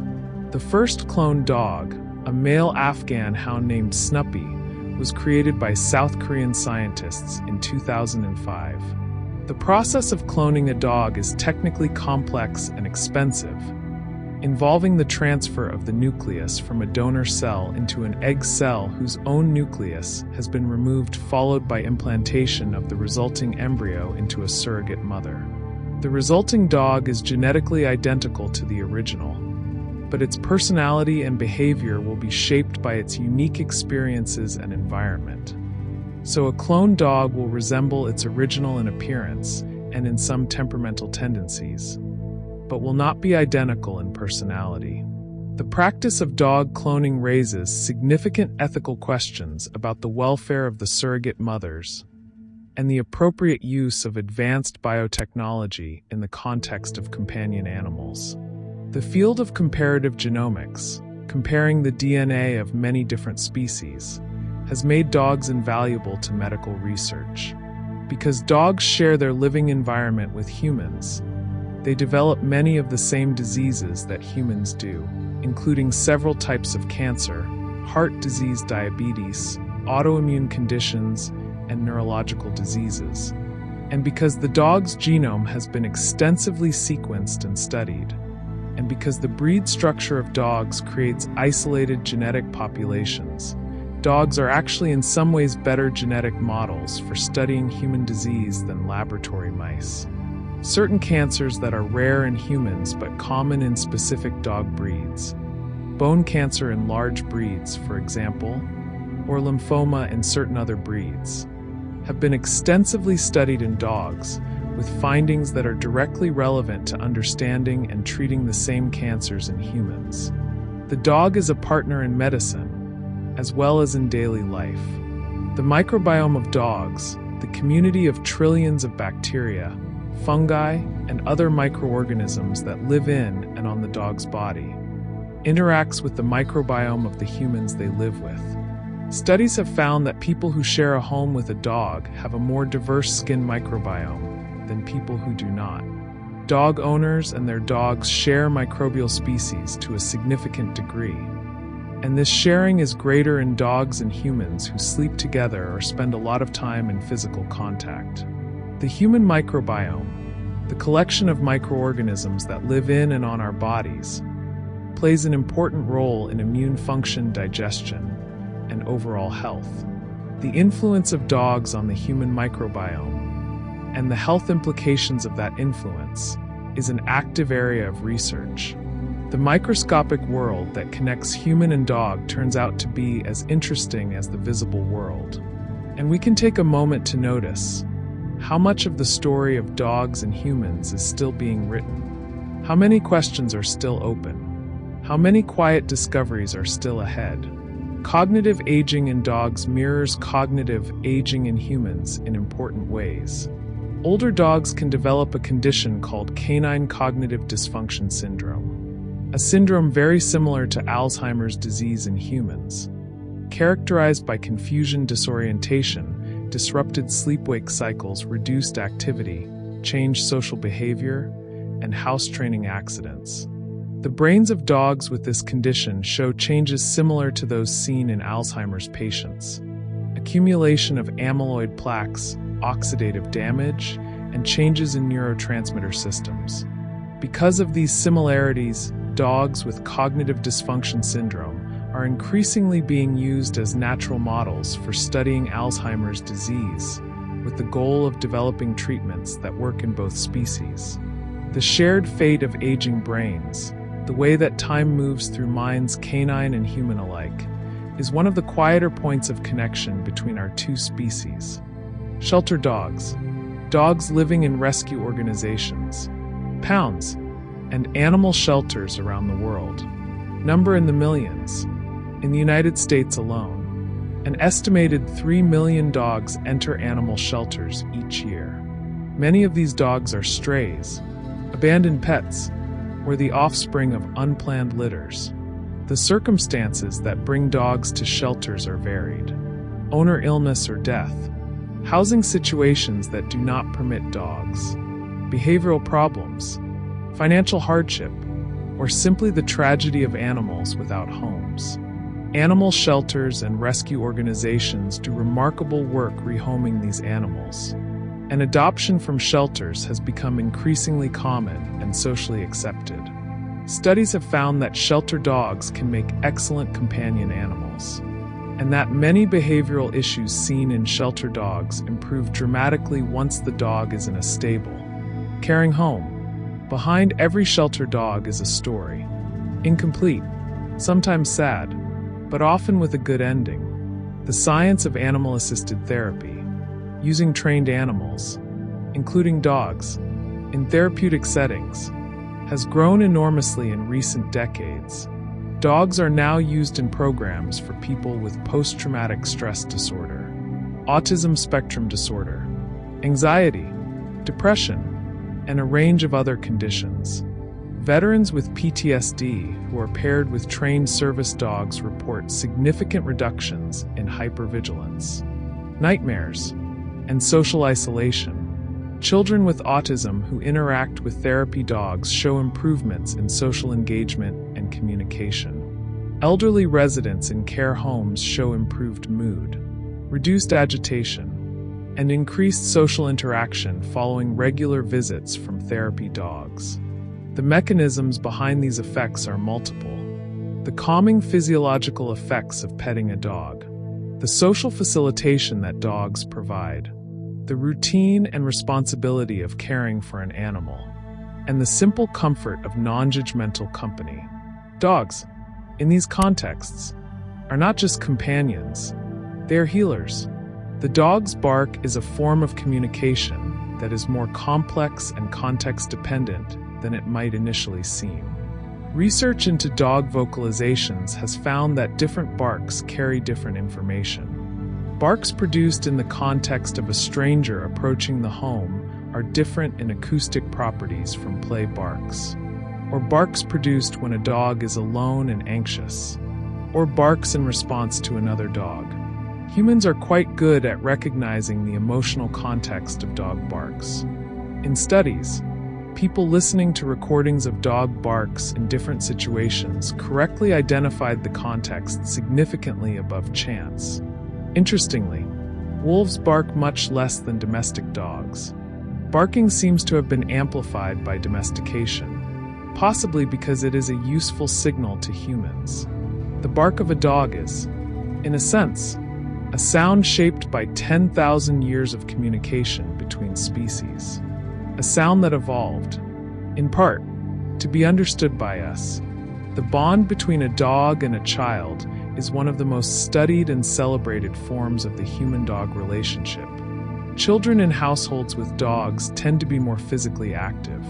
The first cloned dog, a male Afghan hound named Snuppy, was created by South Korean scientists in 2005. The process of cloning a dog is technically complex and expensive, involving the transfer of the nucleus from a donor cell into an egg cell whose own nucleus has been removed, followed by implantation of the resulting embryo into a surrogate mother. The resulting dog is genetically identical to the original, but its personality and behavior will be shaped by its unique experiences and environment. So a cloned dog will resemble its original in appearance and in some temperamental tendencies, but will not be identical in personality. The practice of dog cloning raises significant ethical questions about the welfare of the surrogate mothers and the appropriate use of advanced biotechnology in the context of companion animals. The field of comparative genomics, comparing the DNA of many different species, has made dogs invaluable to medical research. Because dogs share their living environment with humans, they develop many of the same diseases that humans do, including several types of cancer, heart disease, diabetes, autoimmune conditions, and neurological diseases. And because the dog's genome has been extensively sequenced and studied, and because the breed structure of dogs creates isolated genetic populations, dogs are actually in some ways better genetic models for studying human disease than laboratory mice. Certain cancers that are rare in humans but common in specific dog breeds, bone cancer in large breeds, for example, or lymphoma in certain other breeds, have been extensively studied in dogs, with findings that are directly relevant to understanding and treating the same cancers in humans. The dog is a partner in medicine, as well as in daily life. The microbiome of dogs, the community of trillions of bacteria, fungi, and other microorganisms that live in and on the dog's body, interacts with the microbiome of the humans they live with. Studies have found that people who share a home with a dog have a more diverse skin microbiome than people who do not. Dog owners and their dogs share microbial species to a significant degree, and this sharing is greater in dogs and humans who sleep together or spend a lot of time in physical contact. The human microbiome, the collection of microorganisms that live in and on our bodies, plays an important role in immune function, digestion, and overall health. The influence of dogs on the human microbiome and the health implications of that influence is an active area of research. The microscopic world that connects human and dog turns out to be as interesting as the visible world. And we can take a moment to notice how much of the story of dogs and humans is still being written. How many questions are still open? How many quiet discoveries are still ahead? Cognitive aging in dogs mirrors cognitive aging in humans in important ways. Older dogs can develop a condition called canine cognitive dysfunction syndrome, a syndrome very similar to Alzheimer's disease in humans, characterized by confusion, disorientation, disrupted sleep-wake cycles, reduced activity, changed social behavior, and house training accidents. The brains of dogs with this condition show changes similar to those seen in Alzheimer's patients: accumulation of amyloid plaques, oxidative damage, and changes in neurotransmitter systems. Because of these similarities, dogs with cognitive dysfunction syndrome are increasingly being used as natural models for studying Alzheimer's disease, with the goal of developing treatments that work in both species. The shared fate of aging brains, the way that time moves through minds canine and human alike, is one of the quieter points of connection between our two species. Shelter dogs, dogs living in rescue organizations, pounds, and animal shelters around the world, number in the millions. In the United States alone, an estimated 3 million dogs enter animal shelters each year. Many of these dogs are strays, abandoned pets, or the offspring of unplanned litters. The circumstances that bring dogs to shelters are varied: owner illness or death, housing situations that do not permit dogs, behavioral problems, financial hardship, or simply the tragedy of animals without homes. Animal shelters and rescue organizations do remarkable work rehoming these animals, and adoption from shelters has become increasingly common and socially accepted. Studies have found that shelter dogs can make excellent companion animals, and that many behavioral issues seen in shelter dogs improve dramatically once the dog is in a stable, caring home. Behind every shelter dog is a story, incomplete, sometimes sad, but often with a good ending. The science of animal-assisted therapy, using trained animals, including dogs, in therapeutic settings, has grown enormously in recent decades. Dogs are now used in programs for people with post-traumatic stress disorder, autism spectrum disorder, anxiety, depression, and a range of other conditions. Veterans with PTSD who are paired with trained service dogs report significant reductions in hypervigilance, nightmares, and social isolation. Children with autism who interact with therapy dogs show improvements in social engagement and communication. Elderly residents in care homes show improved mood, reduced agitation, and increased social interaction following regular visits from therapy dogs. The mechanisms behind these effects are multiple: the calming physiological effects of petting a dog, the social facilitation that dogs provide, the routine and responsibility of caring for an animal, and the simple comfort of non-judgmental company. Dogs, in these contexts, are not just companions, they are healers. The dog's bark is a form of communication, that is more complex and context-dependent than it might initially seem. Research into dog vocalizations has found that different barks carry different information. Barks produced in the context of a stranger approaching the home are different in acoustic properties from play barks, or barks produced when a dog is alone and anxious, or barks in response to another dog. Humans are quite good at recognizing the emotional context of dog barks. In studies, people listening to recordings of dog barks in different situations correctly identified the context significantly above chance. Interestingly, wolves bark much less than domestic dogs. Barking seems to have been amplified by domestication, possibly because it is a useful signal to humans. The bark of a dog is, in a sense, a sound shaped by 10,000 years of communication between species. A sound that evolved, in part, to be understood by us. The bond between a dog and a child is one of the most studied and celebrated forms of the human-dog relationship. Children in households with dogs tend to be more physically active,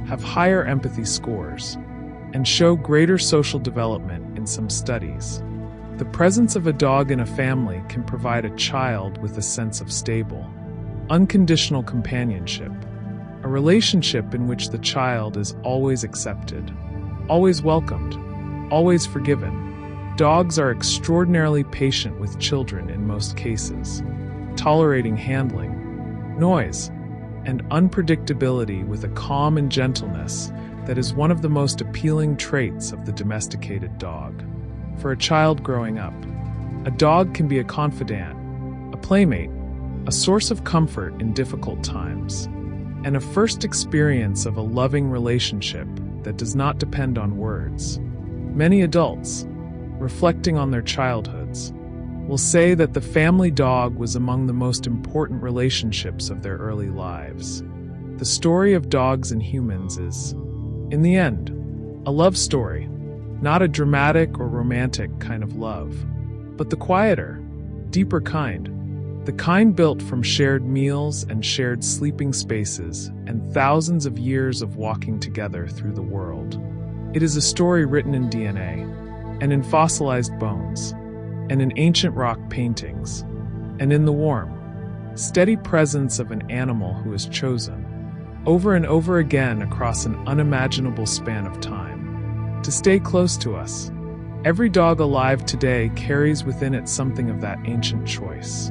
have higher empathy scores, and show greater social development in some studies. The presence of a dog in a family can provide a child with a sense of stable, unconditional companionship, a relationship in which the child is always accepted, always welcomed, always forgiven. Dogs are extraordinarily patient with children in most cases, tolerating handling, noise, and unpredictability with a calm and gentleness that is one of the most appealing traits of the domesticated dog. For a child growing up, a dog can be a confidant, a playmate, a source of comfort in difficult times, and a first experience of a loving relationship that does not depend on words. Many adults, reflecting on their childhoods, will say that the family dog was among the most important relationships of their early lives. The story of dogs and humans is, in the end, a love story, not a dramatic or romantic kind of love, but the quieter, deeper kind, the kind built from shared meals and shared sleeping spaces and thousands of years of walking together through the world. It is a story written in DNA, and in fossilized bones, and in ancient rock paintings, and in the warm, steady presence of an animal who is chosen, over and over again across an unimaginable span of time, to stay close to us. Every dog alive today carries within it something of that ancient choice,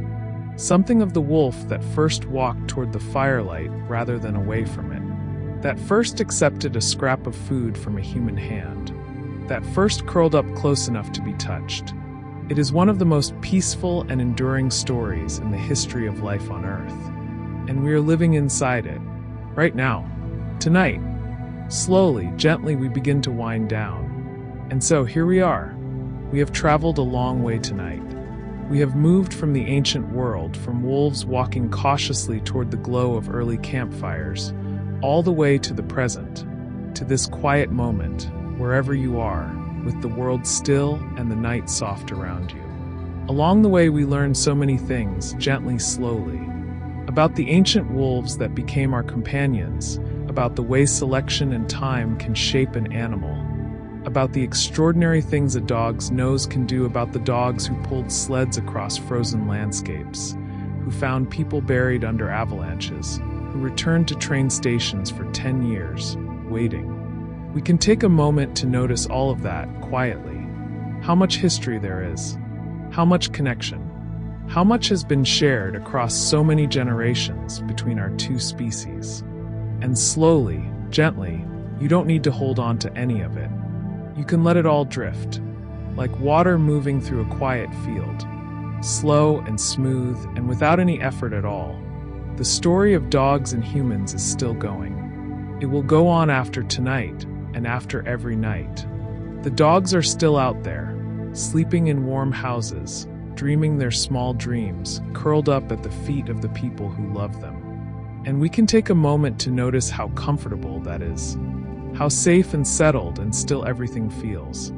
something of the wolf that first walked toward the firelight rather than away from it, that first accepted a scrap of food from a human hand, that first curled up close enough to be touched. It is one of the most peaceful and enduring stories in the history of life on Earth, and we are living inside it, right now, tonight. Slowly, gently, we begin to wind down. And so here we are. We have traveled a long way tonight. We have moved from the ancient world, from wolves walking cautiously toward the glow of early campfires, all the way to the present, to this quiet moment, wherever you are, with the world still and the night soft around you. Along the way we learned so many things, gently, slowly, about the ancient wolves that became our companions, about the way selection and time can shape an animal, about the extraordinary things a dog's nose can do, about the dogs who pulled sleds across frozen landscapes, who found people buried under avalanches, who returned to train stations for 10 years, waiting. We can take a moment to notice all of that quietly. How much history there is, how much connection, how much has been shared across so many generations between our two species. And slowly, gently, you don't need to hold on to any of it. You can let it all drift, like water moving through a quiet field, slow and smooth and without any effort at all. The story of dogs and humans is still going. It will go on after tonight and after every night. The dogs are still out there, sleeping in warm houses, dreaming their small dreams, curled up at the feet of the people who love them. And we can take a moment to notice how comfortable that is, how safe and settled and still everything feels.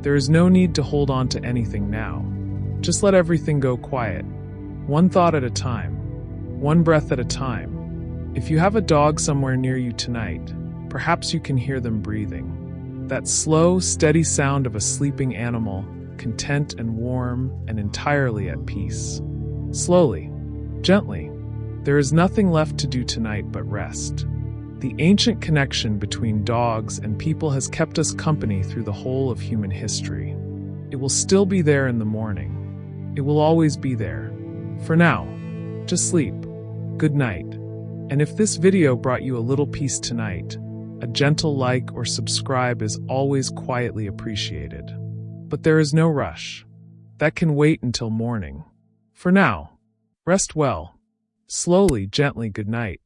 There is no need to hold on to anything now. Just let everything go quiet, one thought at a time, one breath at a time, If you have a dog somewhere near you tonight, perhaps you can hear them breathing. That slow, steady sound of a sleeping animal, content and warm and entirely at peace. Slowly, gently, there is nothing left to do tonight but rest. The ancient connection between dogs and people has kept us company through the whole of human history. It will still be there in the morning. It will always be there. For now, just sleep. Good night. And if this video brought you a little peace tonight, a gentle like or subscribe is always quietly appreciated. But there is no rush. That can wait until morning. For now, rest well. Slowly, gently, good night.